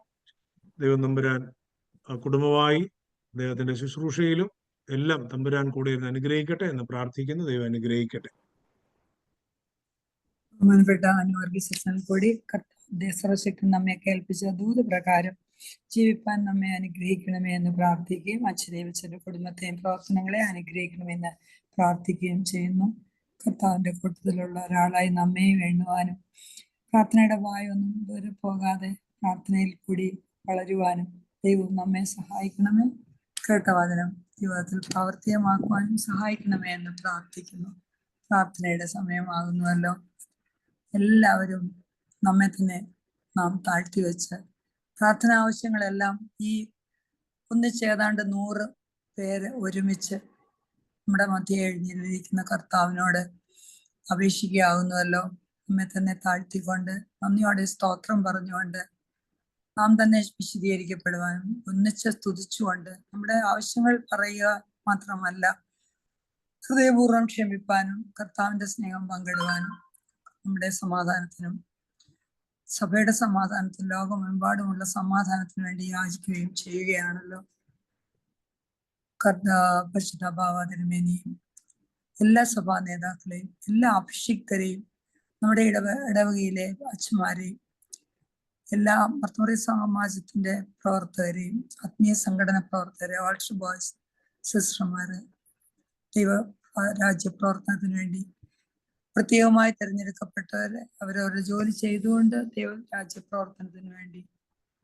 ദൈവം തമ്പുരാൻ കുടുംബമായി അദ്ദേഹത്തിന്റെ ശുശ്രൂഷയിലും എല്ലാം തമ്പുരാൻ കൂടെ ഇരുന്ന് അനുഗ്രഹിക്കട്ടെ എന്ന് പ്രാർത്ഥിക്കുന്നു. ദൈവം അനുഗ്രഹിക്കട്ടെ. ബഹുമാനപ്പെട്ട അനുവർഗീസ് അച്ഛൻ കൂടി സർവശക്തി നമ്മെ കേൾപ്പിച്ച ദൂതപ്രകാരം ജീവിപ്പാൻ നമ്മെ അനുഗ്രഹിക്കണമേ എന്ന് പ്രാർത്ഥിക്കുകയും അച്ഛൻ്റെ കുടുംബത്തെയും പ്രവർത്തനങ്ങളെ അനുഗ്രഹിക്കണമെന്ന് പ്രാർത്ഥിക്കുകയും ചെയ്യുന്നു. കർത്താവിന്റെ കൂട്ടത്തിലുള്ള ഒരാളായി നമ്മെയും എണ്ണുവാനും പ്രാർത്ഥനയുടെ വായൊന്നും ദൂരെ പോകാതെ പ്രാർത്ഥനയിൽ കൂടി വളരുവാനും ദൈവം നമ്മെ സഹായിക്കണമേ. കേട്ട വചനം ജീവിതത്തിൽ പ്രാവർത്തികമാക്കുവാനും സഹായിക്കണമേ എന്ന് പ്രാർത്ഥിക്കുന്നു. പ്രാർത്ഥനയുടെ സമയമാകുന്നുവല്ലോ. എല്ലാവരും നമ്മെ തന്നെ നാം താഴ്ത്തി വെച്ച് പ്രാർത്ഥന ആവശ്യങ്ങളെല്ലാം ഈ ഒന്നിച്ചേതാണ്ട് 100 പേര് ഒരുമിച്ച് നമ്മുടെ മധ്യ എഴുന്നേൽക്കുന്ന കർത്താവിനോട് അപേക്ഷിക്കുകയാകുന്നുവല്ലോ. നമ്മെ തന്നെ താഴ്ത്തിക്കൊണ്ട് നന്ദിയോടെ സ്തോത്രം പറഞ്ഞുകൊണ്ട് നാം തന്നെ വിശദീകരിക്കപ്പെടുവാനും ഒന്നിച്ച് സ്തുതിച്ചുകൊണ്ട് നമ്മുടെ ആവശ്യങ്ങൾ പറയുക മാത്രമല്ല, ഹൃദയപൂർവ്വം ക്ഷമിപ്പാനും കർത്താവിന്റെ സ്നേഹം പങ്കിടുവാനും നമ്മുടെ സമാധാനത്തിനും സഭയുടെ സമാധാനത്തിനും ലോകമെമ്പാടുമുള്ള സമാധാനത്തിനു വേണ്ടി യാചിക്കുകയും ചെയ്യുകയാണല്ലോ. പരിശുദ്ധ ബാവ തിരുമേനിയും എല്ലാ സഭാ നേതാക്കളെയും എല്ലാ അഭിഷിക്തരെയും നമ്മുടെ ഇടവകയിലെ അച്ഛന്മാരെയും എല്ലാ മർത്തോറി സമാജത്തിന്റെ പ്രവർത്തകരെയും ആത്മീയ സംഘടന പ്രവർത്തകരെ, വാൾഷ് ബോയ്സ്, സിസ്റ്റർമാര്, ദൈവ രാജ്യ പ്രവർത്തനത്തിന് വേണ്ടി പ്രത്യേകമായി തിരഞ്ഞെടുക്കപ്പെട്ടവര്, അവരവരുടെ ജോലി ചെയ്തുകൊണ്ട് ദൈവ രാജ്യ പ്രവർത്തനത്തിന് വേണ്ടി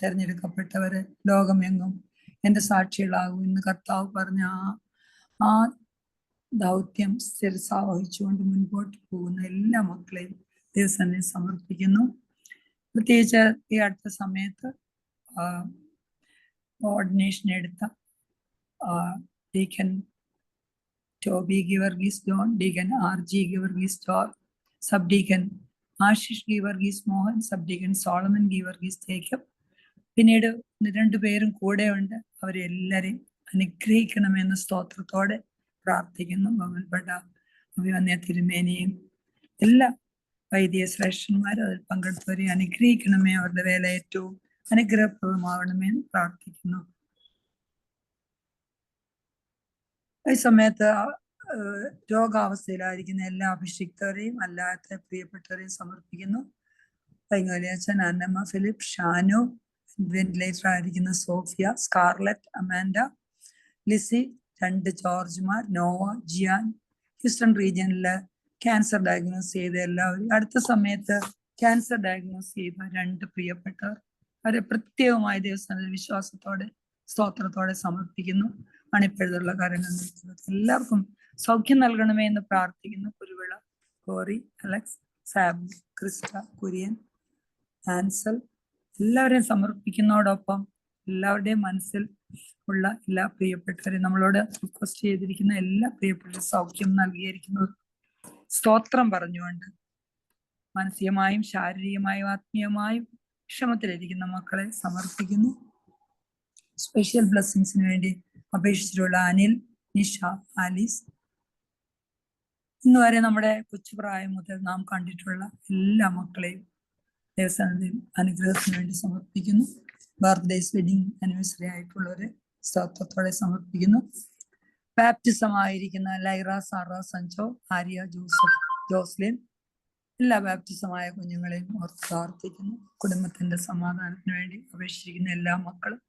തിരഞ്ഞെടുക്കപ്പെട്ടവര് ലോകമെങ്ങും എന്റെ സാക്ഷികളാകും എന്ന് കർത്താവ് പറഞ്ഞ ആ ദൗത്യം സ്ഥിരസാവഹിച്ചുകൊണ്ട് മുൻപോട്ട് പോകുന്ന എല്ലാ മക്കളെയും ദൈവസന്നിധിയിൽ സമർപ്പിക്കുന്നു. പ്രത്യേകിച്ച് ഈ അടുത്ത സമയത്ത് ഓർഡിനേഷൻ എടുത്ത deacon Toby Geevarghese John, deacon RG Geevarghese George, sub deacon Ashish Geevarghese Mohan, sub deacon Solomon Geevarghese Jacob, പിന്നീട് 2 പേരും കൂടെ ഉണ്ട്. അവരെല്ലാരെയും അനുഗ്രഹിക്കണമെന്ന സ്തോത്രത്തോടെ പ്രാർത്ഥിക്കുന്നു. ബഹുമാനപ്പെട്ട അഭിമന്യ തിരുമേനിയും എല്ലാ വൈദിക ശ്രേഷ്ഠന്മാരും അതിൽ പങ്കെടുത്തവരെ അനുഗ്രഹിക്കണമേ. അവരുടെ വേല ഏറ്റവും അനുഗ്രഹപ്രദമാവണമെന്ന് പ്രാർത്ഥിക്കുന്നു. ഈ സമയത്ത് രോഗാവസ്ഥയിലായിരിക്കുന്ന എല്ലാ അഭിഷിക്തരെയും അല്ലാത്ത പ്രിയപ്പെട്ടവരെയും സമർപ്പിക്കുന്നു. പൈങ്ങോലിയച്ചൻ, അന്നമ്മ ഫിലിപ്പ്, ഷാനു, വെന്റിലേറ്റർ ആയിരിക്കുന്ന സോഫിയ, സ്കാർലറ്റ്, അമാൻഡ, ലിസി, 2 ജോർജ്മാർ, നോവ, ജിയാൻ, ഹ്യൂസ്റ്റൺ റീജിയനില് ക്യാൻസർ ഡയഗ്നോസ് ചെയ്ത എല്ലാവരും, അടുത്ത സമയത്ത് ക്യാൻസർ ഡയഗ്നോസ് ചെയ്ത 2 പ്രിയപ്പെട്ടവർ, അവരെ പ്രത്യേകമായ ദിവസങ്ങളിൽ വിശ്വാസത്തോടെ സ്തോത്രത്തോടെ സമർപ്പിക്കുന്നു. അണിപ്പെഴുതുള്ള കാര്യങ്ങൾ എല്ലാവർക്കും സൗഖ്യം നൽകണമേ എന്ന് പ്രാർത്ഥിക്കുന്നു. കുരുവിള, കോറി, അലക്സ്, സാബ്, ക്രിസ്റ്റ, കുര്യൻ, ആൻസൽ എല്ലാവരെയും സമർപ്പിക്കുന്നതോടൊപ്പം എല്ലാവരുടെയും മനസ്സിൽ ഉള്ള എല്ലാ പ്രിയപ്പെട്ടവരെയും നമ്മളോട് റിക്വസ്റ്റ് ചെയ്തിരിക്കുന്ന എല്ലാ പ്രിയപ്പെട്ട സൗഖ്യം നൽകിയിരിക്കുന്നവർ സ്തോത്രം പറഞ്ഞുകൊണ്ട് മാനസികമായും ശാരീരികമായും ആത്മീയമായും വിഷമത്തിലിരിക്കുന്ന മക്കളെ സമർപ്പിക്കുന്നു. സ്പെഷ്യൽ ബ്ലെസ്സിങ്സിന് വേണ്ടി അപേക്ഷിച്ചിട്ടുള്ള അനിൽ, നിഷ, ആലീസ്, ഇന്ന് വരെ നമ്മുടെ കൊച്ചുപ്രായം മുതൽ നാം കണ്ടിട്ടുള്ള എല്ലാ മക്കളെയും ദേവസ്ഥാനത്തിൽ അനുഗ്രഹത്തിന് വേണ്ടി സമർപ്പിക്കുന്നു. ബർത്ത്ഡേസ്, വെഡിങ് ആനിവേഴ്സറി ആയിട്ടുള്ളവരെ സ്തോത്രത്തോടെ സമർപ്പിക്കുന്നു. ബാപ്റ്റിസം ആയിരിക്കുന്ന ലൈറ, Sara, Sanjo, Arya, Joseph, Joslin എല്ലാ ബാപ്റ്റിസമായ കുഞ്ഞുങ്ങളെയും ഓർത്ത് പ്രാർത്ഥിക്കുന്നു. കുടുംബത്തിന്റെ സമാധാനത്തിന് വേണ്ടി അപേക്ഷിച്ചിരിക്കുന്ന എല്ലാ മക്കളും,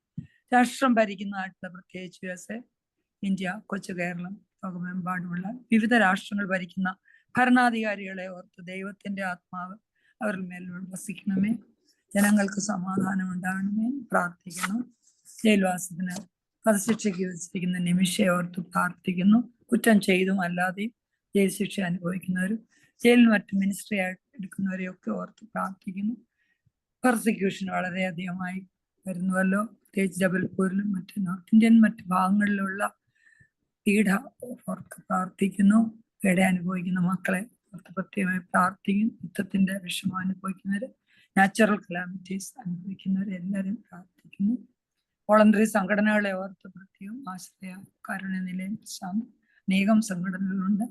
രാഷ്ട്രം ഭരിക്കുന്നതായിട്ടുള്ള പ്രത്യേകിച്ച് USA, ഇന്ത്യ, കൊച്ചു കേരളം, ലോകമെമ്പാടുമുള്ള വിവിധ രാഷ്ട്രങ്ങൾ ഭരിക്കുന്ന ഭരണാധികാരികളെ ഓർത്ത് ദൈവത്തിന്റെ ആത്മാവ് അവരുടെ മേൽ വസിക്കണമേ. ജനങ്ങൾക്ക് സമാധാനം ഉണ്ടാകണമേ പ്രാർത്ഥിക്കുന്നു. ജയിൽവാസത്തിന് വധശിക്ഷയ്ക്ക് വിധിച്ചിരിക്കുന്ന നിമിഷയെ ഓർത്ത് പ്രാർത്ഥിക്കുന്നു. കുറ്റം ചെയ്തും അല്ലാതെയും ജയിൽ ശിക്ഷ അനുഭവിക്കുന്നവരും ജയിലിൽ മറ്റ് മിനിസ്ട്രി ആയിട്ട് എടുക്കുന്നവരെയൊക്കെ ഓർത്ത് പ്രാർത്ഥിക്കുന്നു. പെർസിക്യൂഷൻ വളരെയധികമായി വരുന്നുവല്ലോ. പ്രത്യേകിച്ച് ജബൽപൂരിലും മറ്റ് നോർത്ത് ഇന്ത്യൻ മറ്റ് ഭാഗങ്ങളിലുള്ള പീഡ ഓർത്ത് പ്രാർത്ഥിക്കുന്നു. പീഡ അനുഭവിക്കുന്ന മക്കളെ ഓർത്ത് പ്രത്യേകമായി പ്രാർത്ഥിക്കും. യുദ്ധത്തിന്റെ വിഷമം അനുഭവിക്കുന്നവര്, നാച്ചുറൽ കലാമിറ്റീസ് അനുഭവിക്കുന്നവരെ എല്ലാവരും പ്രാർത്ഥിക്കുന്നു. വോളണ്ടറി സംഘടനകളെ ഓർത്ത് പ്രത്യേകം ആശ്രയ കാരുണ്യ നിലയം അനേകം സംഘടനകളുണ്ട്.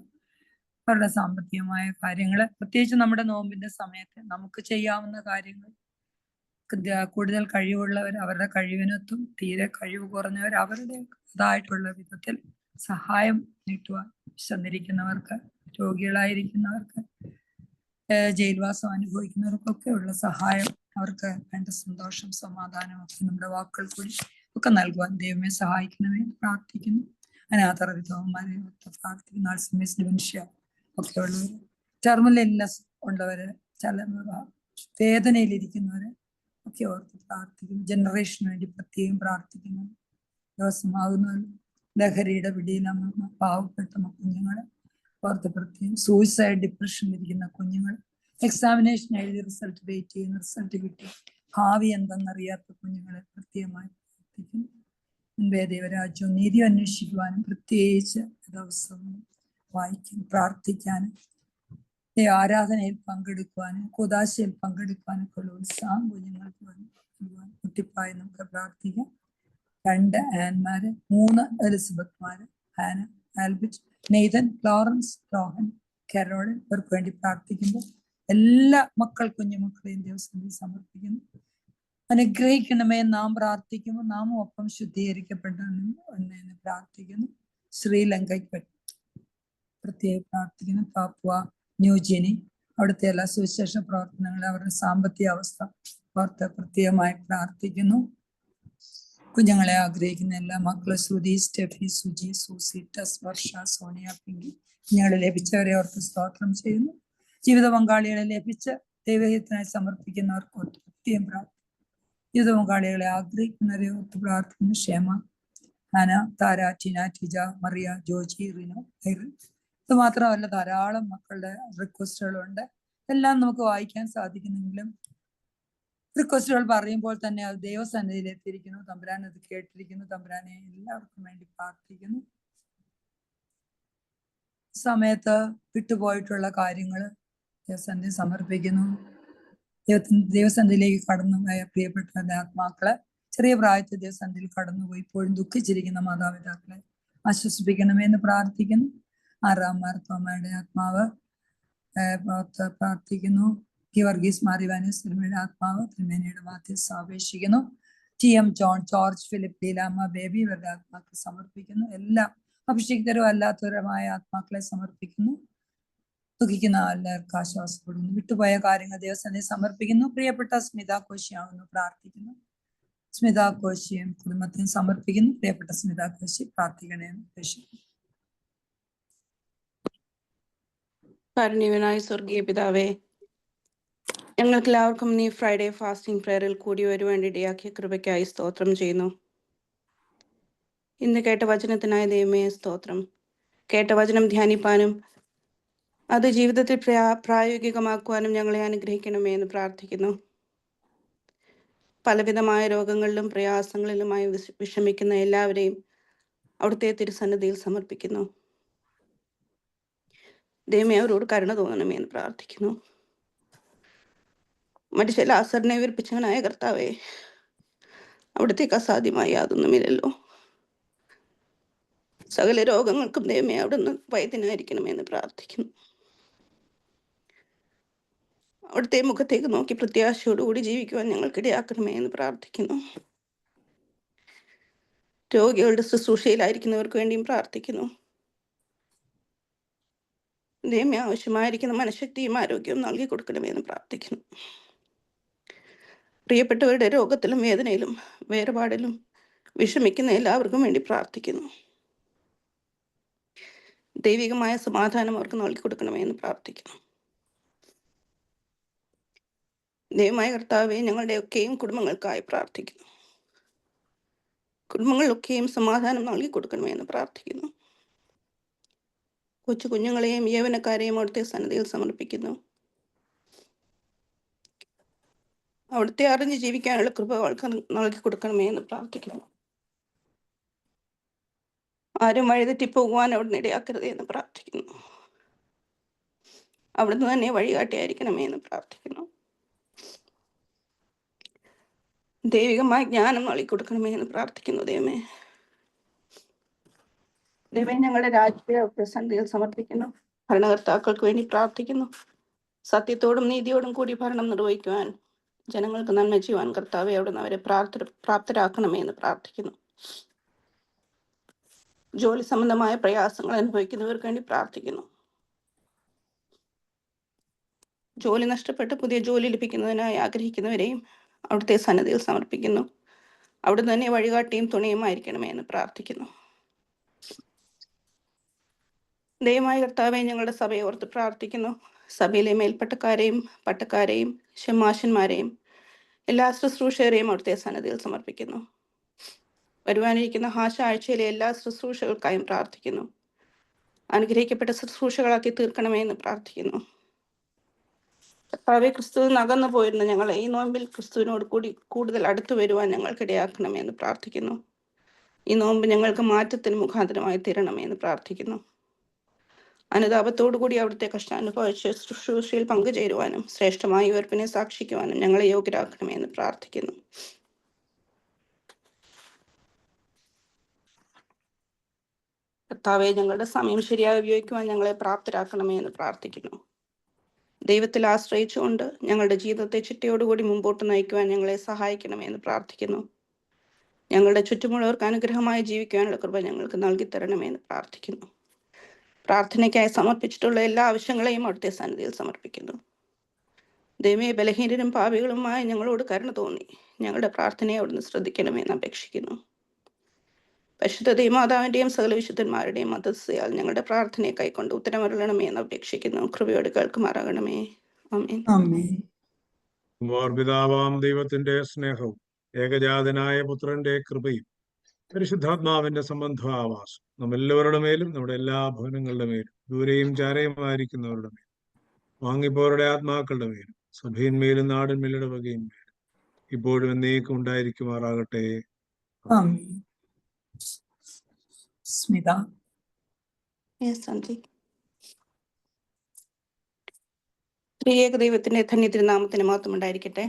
അവരുടെ സാമ്പത്തികമായ കാര്യങ്ങള്, പ്രത്യേകിച്ച് നമ്മുടെ നോമ്പിന്റെ സമയത്ത് നമുക്ക് ചെയ്യാവുന്ന കാര്യങ്ങൾ, കൂടുതൽ കഴിവുള്ളവർ അവരുടെ കഴിവിനൊത്തും തീരെ കഴിവ് കുറഞ്ഞവർ അവരുടേതായിട്ടുള്ള വിധത്തിൽ സഹായം നീട്ടുവാൻ വിശന്നിരിക്കുന്നവർക്ക്, രോഗികളായിരിക്കുന്നവർക്ക്, ജയിൽവാസം അനുഭവിക്കുന്നവർക്കൊക്കെ ഉള്ള സഹായം, അവർക്ക് വേണ്ട സന്തോഷം, സമാധാനം ഒക്കെ നമ്മുടെ വാക്കുകൾ കൂടി ഒക്കെ നൽകുവാൻ ദൈവമേ സഹായിക്കണമേ പ്രാർത്ഥിക്കുന്നു. അനാഥർ, വിധവന്മാരെ പ്രാർത്ഥിക്കുന്നു. ആൾസിമേഴ്സ്, ഡിമെൻഷ്യ ഒക്കെ ഉള്ളവര്, ടെർമിനൽ ഇൽനെസ് ഉള്ളവര്, വേദനയിലിരിക്കുന്നവര് ഒക്കെ ഓർത്ത് പ്രാർത്ഥിക്കുന്നു. ജനറേഷന് വേണ്ടി പ്രത്യേകം പ്രാർത്ഥിക്കുന്നു. ദിവസമാകുന്നവർ ലഹരിയുടെ പിടിയിലമർന്ന പാവപ്പെട്ട കുഞ്ഞുങ്ങളെ ഓർത്ത് പ്രത്യേകം, സൂയിസൈഡ് ഡിപ്രഷനിലിരിക്കുന്ന കുഞ്ഞുങ്ങൾ, എക്സാമിനേഷൻ എഴുതി റിസൾട്ട് വെയിറ്റ് ചെയ്യുന്ന, റിസൾട്ട് കിട്ടി ഭാവി എന്തെന്നറിയാത്ത കുഞ്ഞുങ്ങളെ പ്രത്യേകമായി പ്രാർത്ഥിക്കുന്നു. മുൻപേ ദൈവരാജ്യവും നീതി അന്വേഷിക്കുവാനും പ്രത്യേകിച്ച് ദിവസവും വായിക്കാനും പ്രാർത്ഥിക്കാനും ആരാധനയിൽ പങ്കെടുക്കുവാനും കൂദാശയിൽ പങ്കെടുക്കുവാനൊക്കെ ഉള്ള ഉത്സാഹം കുഞ്ഞുങ്ങൾക്ക് കുട്ടിപ്പായി നമുക്ക് പ്രാർത്ഥിക്കാം. 2 ആൻമാര്, 3 എലിസബത്ത്മാര്, ഹാന, ആൽബിറ്റ്, നെയ്തൻ, ഫ്ലോറൻസ്, രോഹൻ, കരോളിൻ ഇവർക്ക് വേണ്ടി പ്രാർത്ഥിക്കുമ്പോൾ എല്ലാ കുഞ്ഞുമക്കളെയും ദിവസം സമർപ്പിക്കുന്നു. അനുഗ്രഹിക്കണമേ നാം പ്രാർത്ഥിക്കുമ്പോൾ നാം ഒപ്പം ശുദ്ധീകരിക്കപ്പെട്ടെന്ന് പ്രാർത്ഥിക്കുന്നു. ശ്രീലങ്കയ്ക്ക് പ്രത്യേകം പ്രാർത്ഥിക്കുന്നു. പാപ്പുവ ന്യൂജിനി, അവിടുത്തെ എല്ലാ സുവിശേഷ പ്രവർത്തനങ്ങളും അവരുടെ സാമ്പത്തിക അവസ്ഥ ഓർത്ത് പ്രത്യേകമായി പ്രാർത്ഥിക്കുന്നു. കുഞ്ഞുങ്ങളെ ആഗ്രഹിക്കുന്ന എല്ലാ മക്കളും, ശ്രുതി, സ്റ്റെഫി, സുജി, സൂസി, ടെസ്, വർഷ, സോണിയ, പിങ്കി, കുഞ്ഞുങ്ങളെ ലഭിച്ചവരെ ഓർത്ത് സ്തോത്രം ചെയ്യുന്നു. ജീവിത പങ്കാളികളെ ലഭിച്ച് ദൈവഹിതത്തിനായി സമർപ്പിക്കുന്നവർക്ക് ഓർത്ത് പ്രത്യേകം പ്രാർത്ഥിക്കുന്നു. ജീവിത പങ്കാളികളെ ആഗ്രഹിക്കുന്നവരെ ഓർത്ത് പ്രാർത്ഥിക്കുന്നു. ക്ഷേമ, ഹന, താര, ടിന, ടിജ, മറിയ, ജോജി, റിനോ, ഐറിൻ. ഇത് മാത്രമല്ല ധാരാളം മക്കളുടെ റിക്വസ്റ്റുകളുണ്ട്. എല്ലാം നമുക്ക് വായിക്കാൻ സാധിക്കുന്നെങ്കിലും റിക്വസ്റ്റുകൾ പറയുമ്പോൾ തന്നെ അത് ദൈവസന്നിധിയിൽ എത്തിയിരിക്കുന്നു. തമ്പുരാൻ അത് കേട്ടിരിക്കുന്നു. തമ്പുരാനെ എല്ലാവർക്കും വേണ്ടി പ്രാർത്ഥിക്കുന്നു. സമയത്ത് വിട്ടുപോയിട്ടുള്ള കാര്യങ്ങൾ ദൈവസന്നിധി സമർപ്പിക്കുന്നു. ദൈവസന്നിധിയിലേക്ക് കടന്നുപോയ പ്രിയപ്പെട്ടവരുടെ ആത്മാക്കളെ, ചെറിയ പ്രായത്തിൽ ദൈവസന്നിധിയിൽ കടന്നുപോയി ഇപ്പോഴും ദുഃഖിച്ചിരിക്കുന്ന മാതാപിതാക്കളെ ആശ്വസിപ്പിക്കണമേ എന്ന് പ്രാർത്ഥിക്കുന്നു. ആറാം മാർത്തോമയുടെ ആത്മാവ് പ്രാർത്ഥിക്കുന്നു. ഗീവർഗീസ് മാറിവാനസ് തിരുമേനിയുടെ ആത്മാവ് തിരുമേനിയുടെ മാധ്യസ്ഥ അപേക്ഷിക്കുന്നു. TM John, George Philip, Leelamma, baby ഇവരുടെ ആത്മാക്കൾ സമർപ്പിക്കുന്നു. എല്ലാം അഭിഷിക്തരും അല്ലാത്തവരുമായ ആത്മാക്കളെ സമർപ്പിക്കുന്നു. ദുഃഖിക്കുന്ന എല്ലാവർക്കും ആശ്വാസപ്പെടുന്നു. വിട്ടുപോയ കാര്യങ്ങൾ ദൈവസന്നിധിയിൽ സമർപ്പിക്കുന്നു. പ്രിയപ്പെട്ട സ്മിത കോശിയാവുന്നു പ്രാർത്ഥിക്കുന്നു. സ്മിത കോശിയും കുടുംബത്തിന് സമർപ്പിക്കുന്നു. പ്രിയപ്പെട്ട സ്മിത കോശി പ്രാർത്ഥിക്കണേ എന്ന് അപേക്ഷിക്കുന്നു. കാരുണ്യവനായ സ്വർഗീയ പിതാവേ, ഞങ്ങൾക്ക് എല്ലാവർക്കും നീ ഫ്രൈഡേ ഫാസ്റ്റിംഗ് പ്രയറിൽ കൂടി വരുവാൻ ഇടയാക്കിയ കൃപയ്ക്കായി സ്തോത്രം ചെയ്യുന്നു. ഇന്ന് കേട്ട വചനത്തിനായ ദൈവമേ സ്തോത്രം. കേട്ട വചനം ധ്യാനിപ്പാനും അത് ജീവിതത്തിൽ പ്രായോഗികമാക്കുവാനും ഞങ്ങളെ അനുഗ്രഹിക്കണമേ എന്ന് പ്രാർത്ഥിക്കുന്നു. പലവിധമായ രോഗങ്ങളിലും പ്രയാസങ്ങളിലുമായി വിഷമിക്കുന്ന എല്ലാവരെയും അവിടുത്തെ തിരുസന്നിധിയിൽ സമർപ്പിക്കുന്നു. ദൈവമേ അവരോട് കരുണ തോന്നണമേ എന്ന് പ്രാർത്ഥിക്കുന്നു. മരിച്ച ലാസറിനെ ഉയർപ്പിച്ചവനായ കർത്താവേ, അവിടത്തേക്ക് അസാധ്യമായി യാതൊന്നുമില്ലല്ലോ. സകല രോഗങ്ങൾക്കും ദൈവമേ അവിടുന്ന് വൈദ്യനായിരിക്കണമെന്ന് പ്രാർത്ഥിക്കുന്നു. അവിടുത്തെ മുഖത്തേക്ക് നോക്കി പ്രത്യാശയോടുകൂടി ജീവിക്കുവാൻ ഞങ്ങൾക്കിടയാക്കണമേ എന്ന് പ്രാർത്ഥിക്കുന്നു. രോഗികളുടെ ശുശ്രൂഷയിലായിരിക്കുന്നവർക്ക് വേണ്ടിയും പ്രാർത്ഥിക്കുന്നു. ദൈവമേ ആവശ്യമായിരിക്കുന്ന മനഃശക്തിയും ആരോഗ്യവും നൽകി കൊടുക്കണമെന്ന് പ്രാർത്ഥിക്കുന്നു. പ്രിയപ്പെട്ടവരുടെ രോഗത്തിലും വേദനയിലും വേർപാടിലും വിഷമിക്കുന്ന എല്ലാവർക്കും വേണ്ടി പ്രാർത്ഥിക്കുന്നു. ദൈവികമായ സമാധാനം അവർക്ക് നൽകി കൊടുക്കണമെന്ന് പ്രാർത്ഥിക്കുന്നു. ദൈവമായ കർത്താവെ, ഞങ്ങളുടെയൊക്കെയും കുടുംബങ്ങൾക്കായി പ്രാർത്ഥിക്കുന്നു. കുടുംബങ്ങളിലൊക്കെയും സമാധാനം നൽകി കൊടുക്കണമെന്ന് പ്രാർത്ഥിക്കുന്നു. കൊച്ചു കുഞ്ഞുങ്ങളെയും യൗവനക്കാരെയും അവിടുത്തെ സന്നിധിയിൽ സമർപ്പിക്കുന്നു. അവിടുത്തെ അറിഞ്ഞ് ജീവിക്കാനുള്ള കൃപ അവൾക്ക് നൽകി കൊടുക്കണമേ എന്ന് പ്രാർത്ഥിക്കുന്നു. ആരും വഴിതെറ്റിപ്പോകുവാൻ അവിടുന്ന് ഇടയാക്കരുതേ എന്ന് പ്രാർത്ഥിക്കുന്നു. അവിടുന്ന് തന്നെ വഴികാട്ടിയായിരിക്കണമേ എന്ന് പ്രാർത്ഥിക്കുന്നു. ദൈവികമായ ജ്ഞാനം നൽകി കൊടുക്കണമേ എന്ന് പ്രാർത്ഥിക്കുന്നു. ദൈവമേ ഞങ്ങളുടെ രാജ്യത്തെ സന്ധിയിൽ സമർപ്പിക്കുന്നു. ഭരണകർത്താക്കൾക്ക് വേണ്ടി പ്രാർത്ഥിക്കുന്നു. സത്യത്തോടും നീതിയോടും കൂടി ഭരണം നിർവഹിക്കുവാൻ, ജനങ്ങൾക്ക് നന്മ ചെയ്യുവാൻ കർത്താവെ അവിടുന്ന് അവരെ പ്രാപ്തരാക്കണമേ എന്ന് പ്രാർത്ഥിക്കുന്നു. ജോലി സംബന്ധമായ പ്രയാസങ്ങൾ അനുഭവിക്കുന്നവർക്ക് വേണ്ടി പ്രാർത്ഥിക്കുന്നു. ജോലി നഷ്ടപ്പെട്ട് പുതിയ ജോലി ലഭിക്കുന്നതിനായി ആഗ്രഹിക്കുന്നവരെയും അവിടുത്തെ സന്നിധിയിൽ സമർപ്പിക്കുന്നു. അവിടുന്ന് തന്നെ വഴികാട്ടിയും തുണയുമായിരിക്കണമേ എന്ന് പ്രാർത്ഥിക്കുന്നു. ദൈവമായ കർത്താവെ, ഞങ്ങളുടെ സഭയെ ഓർത്ത് പ്രാർത്ഥിക്കുന്നു. സഭയിലെ മേൽപ്പട്ടക്കാരെയും പട്ടക്കാരെയും ശമാശന്മാരെയും എല്ലാ ശുശ്രൂഷകരെയും അവിടുത്തെ സന്നിധിയിൽ സമർപ്പിക്കുന്നു. വരുവാനിരിക്കുന്ന ആഴ്ചയിലെ എല്ലാ ശുശ്രൂഷകൾക്കായും പ്രാർത്ഥിക്കുന്നു. അനുഗ്രഹിക്കപ്പെട്ട ശുശ്രൂഷകളാക്കി തീർക്കണമേ എന്ന് പ്രാർത്ഥിക്കുന്നു. കർത്താവെ, ക്രിസ്തുവിൽ അകന്നു പോയിരുന്ന ഞങ്ങളെ ഈ നോമ്പിൽ ക്രിസ്തുവിനോട് കൂടി കൂടുതൽ അടുത്തു വരുവാൻ ഞങ്ങൾക്കിടയാക്കണമേ എന്ന് പ്രാർത്ഥിക്കുന്നു. ഈ നോമ്പ് ഞങ്ങൾക്ക് മാറ്റത്തിന് മുഖാന്തരമായി തീരണമേ എന്ന് പ്രാർത്ഥിക്കുന്നു. അനുതാപത്തോടു കൂടി അവിടുത്തെ കഷ്ടാനുഭവിച്ച് ശുശ്രൂഷയിൽ പങ്കുചേരുവാനും ശ്രേഷ്ഠമായ ഉയർപ്പിനെ സാക്ഷിക്കുവാനും ഞങ്ങളെ യോഗ്യരാക്കണമേ എന്ന് പ്രാർത്ഥിക്കുന്നു. കർത്താവെ, ഞങ്ങളുടെ സമയം ശരിയായി ഉപയോഗിക്കുവാൻ ഞങ്ങളെ പ്രാപ്തരാക്കണമേ എന്ന് പ്രാർത്ഥിക്കുന്നു. ദൈവത്തിൽ ആശ്രയിച്ചുകൊണ്ട് ഞങ്ങളുടെ ജീവിതത്തെ ചിട്ടയോടുകൂടി മുമ്പോട്ട് നയിക്കുവാൻ ഞങ്ങളെ സഹായിക്കണമേ എന്ന് പ്രാർത്ഥിക്കുന്നു. ഞങ്ങളുടെ ചുറ്റുമുള്ളവർക്ക് അനുഗ്രഹമായി ജീവിക്കുവാനുള്ള കൃപ ഞങ്ങൾക്ക് നൽകി തരണമേ എന്ന് പ്രാർത്ഥിക്കുന്നു. പ്രാർത്ഥനയ്ക്കായി സമർപ്പിച്ചിട്ടുള്ള എല്ലാ ആവശ്യങ്ങളെയും അവിടുത്തെ സന്നിധിയിൽ സമർപ്പിക്കുന്നു. ദൈവമേ, ബലഹീനരും പാപികളുമായി ഞങ്ങളോട് കരുണ തോന്നി ഞങ്ങളുടെ പ്രാർത്ഥനയെ അവിടുന്ന് ശ്രദ്ധിക്കണമെന്ന് അപേക്ഷിക്കുന്നു. പരിശുദ്ധ ദൈവമാതാവിന്റെയും സകല വിശുദ്ധന്മാരുടെയും മധ്യസ്ഥയാൽ ഞങ്ങളുടെ പ്രാർത്ഥനയെ കൈക്കൊണ്ട് ഉത്തരമരുളണമേ എന്ന് അപേക്ഷിക്കുന്നു. കൃപയോട് കേൾക്കുമാറാകണമേ. ആമേൻ. പിതാവാം ദൈവത്തിന്റെ സ്നേഹവും ഏകജാതനായ പുത്രന്റെ കൃപയും പരിശുദ്ധാത്മാവിന്റെ സംബന്ധാവാസം നമ്മെല്ലാവരുടെ മേലും നമ്മുടെ എല്ലാ ഭവനങ്ങളുടെ മേലും ദൂരെയും ചാരയുമായിരിക്കുന്നവരുടെ മേലും വാങ്ങിപ്പോരുടെ ആത്മാക്കളുടെ മേലും സഭയിന്മേലും നാടിന്മേലും വകയും മേലും ഇപ്പോഴും എന്നേക്കും ഉണ്ടായിരിക്കുമാറാകട്ടെ. ആമേൻ. സ്മിത. Yes aunty. ത്രിയേക ദൈവത്തിന്റെ ധന്യതിരുനാമത്തിന് മഹത്വം ഉണ്ടായിരിക്കട്ടെ.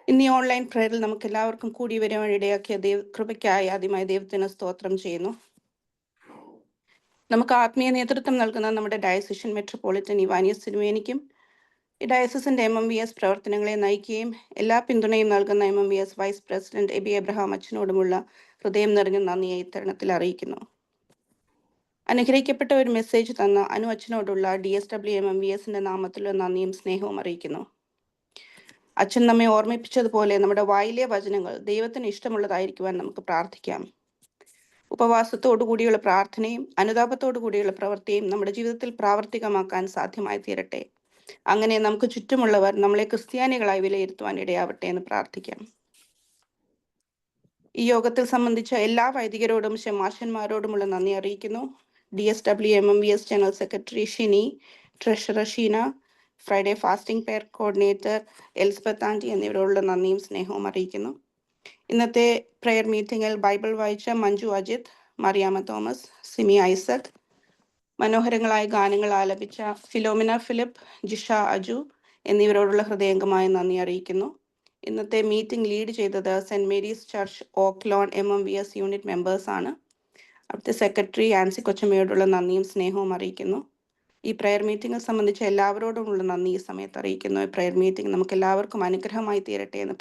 ഇന്ന് ഈ ഓൺലൈൻ പ്രയറിൽ നമുക്ക് എല്ലാവർക്കും കൂടി വരുവാൻ ഇടയാക്കിയ കൃപയ്ക്കായി ആദ്യമായി ദൈവത്തിന് സ്തോത്രം ചെയ്യുന്നു. നമുക്ക് ആത്മീയ നേതൃത്വം നൽകുന്ന നമ്മുടെ ഡയസിഷൻ മെട്രോപൊളിറ്റൻ ഇവാനിയസ് തിരുമേനിക്കും ഈ ഡയസിസിന്റെ MMVS പ്രവർത്തനങ്ങളെ നയിക്കുകയും എല്ലാ പിന്തുണയും നൽകുന്ന MMVS vice president Aby Abraham അച്ഛനോടുമുള്ള ഹൃദയം നിറഞ്ഞ നന്ദിയെ ഇത്തരണത്തിൽ അറിയിക്കുന്നു. അനുഗ്രഹിക്കപ്പെട്ട ഒരു മെസ്സേജ് തന്ന അനു അച്ഛനോടുള്ള DSW MMVSന്റെ നാമത്തിലുള്ള നന്ദിയും സ്നേഹവും അറിയിക്കുന്നു. അച്ഛൻ നമ്മെ ഓർമ്മിപ്പിച്ചതുപോലെ നമ്മുടെ വായിലെ വചനങ്ങൾ ദൈവത്തിന് ഇഷ്ടമുള്ളതായിരിക്കുവാൻ നമുക്ക് പ്രാർത്ഥിക്കാം. ഉപവാസത്തോടു കൂടിയുള്ള പ്രാർത്ഥനയും അനുതാപത്തോടു കൂടിയുള്ള പ്രവൃത്തിയും നമ്മുടെ ജീവിതത്തിൽ പ്രാവർത്തികമാക്കാൻ സാധ്യമായി തീരട്ടെ. അങ്ങനെ നമുക്ക് ചുറ്റുമുള്ളവർ നമ്മളെ ക്രിസ്ത്യാനികളായി വിലയിരുത്തുവാൻ ഇടയാവട്ടെ എന്ന് പ്രാർത്ഥിക്കാം. ഈ യോഗത്തിൽ സംബന്ധിച്ച എല്ലാ വൈദികരോടും ശമാശന്മാരോടുമുള്ള നന്ദി അറിയിക്കുന്നു. DSW MMVS general secretary Shini, treasurer Sheena, Friday fasting prayer coordinator Elizabeth aunty എന്നിവരോടുള്ള നന്ദിയും സ്നേഹവും അറിയിക്കുന്നു. ഇന്നത്തെ പ്രെയർ മീറ്റിംഗിൽ ബൈബിൾ വായിച്ച മഞ്ജു അജിത്, മറിയാമ്മ തോമസ്, സിമി ഐസക്, മനോഹരങ്ങളായ ഗാനങ്ങൾ ആലപിച്ച ഫിലോമിന ഫിലിപ്പ്, ജിഷ അജു എന്നിവരോടുള്ള ഹൃദയംഗമായ നന്ദി അറിയിക്കുന്നു. ഇന്നത്തെ മീറ്റിംഗ് ലീഡ് ചെയ്തത് Saint Mary's church Oaklawn MMVS unit മെമ്പേഴ്സാണ്. അവിടുത്തെ സെക്രട്ടറി ആൻസി കൊച്ചമ്മയോടുള്ള നന്ദിയും സ്നേഹവും അറിയിക്കുന്നു. ഈ പ്രെയർ മീറ്റിംഗ് സംബന്ധിച്ച എല്ലാവരോടുമുള്ള നന്ദി ഈ സമയത്ത് അറിയിക്കുന്നു. ഈ പ്രെയർ മീറ്റിംഗ് നമുക്ക് എല്ലാവർക്കും അനുഗ്രഹമായി തീരട്ടെ എന്ന്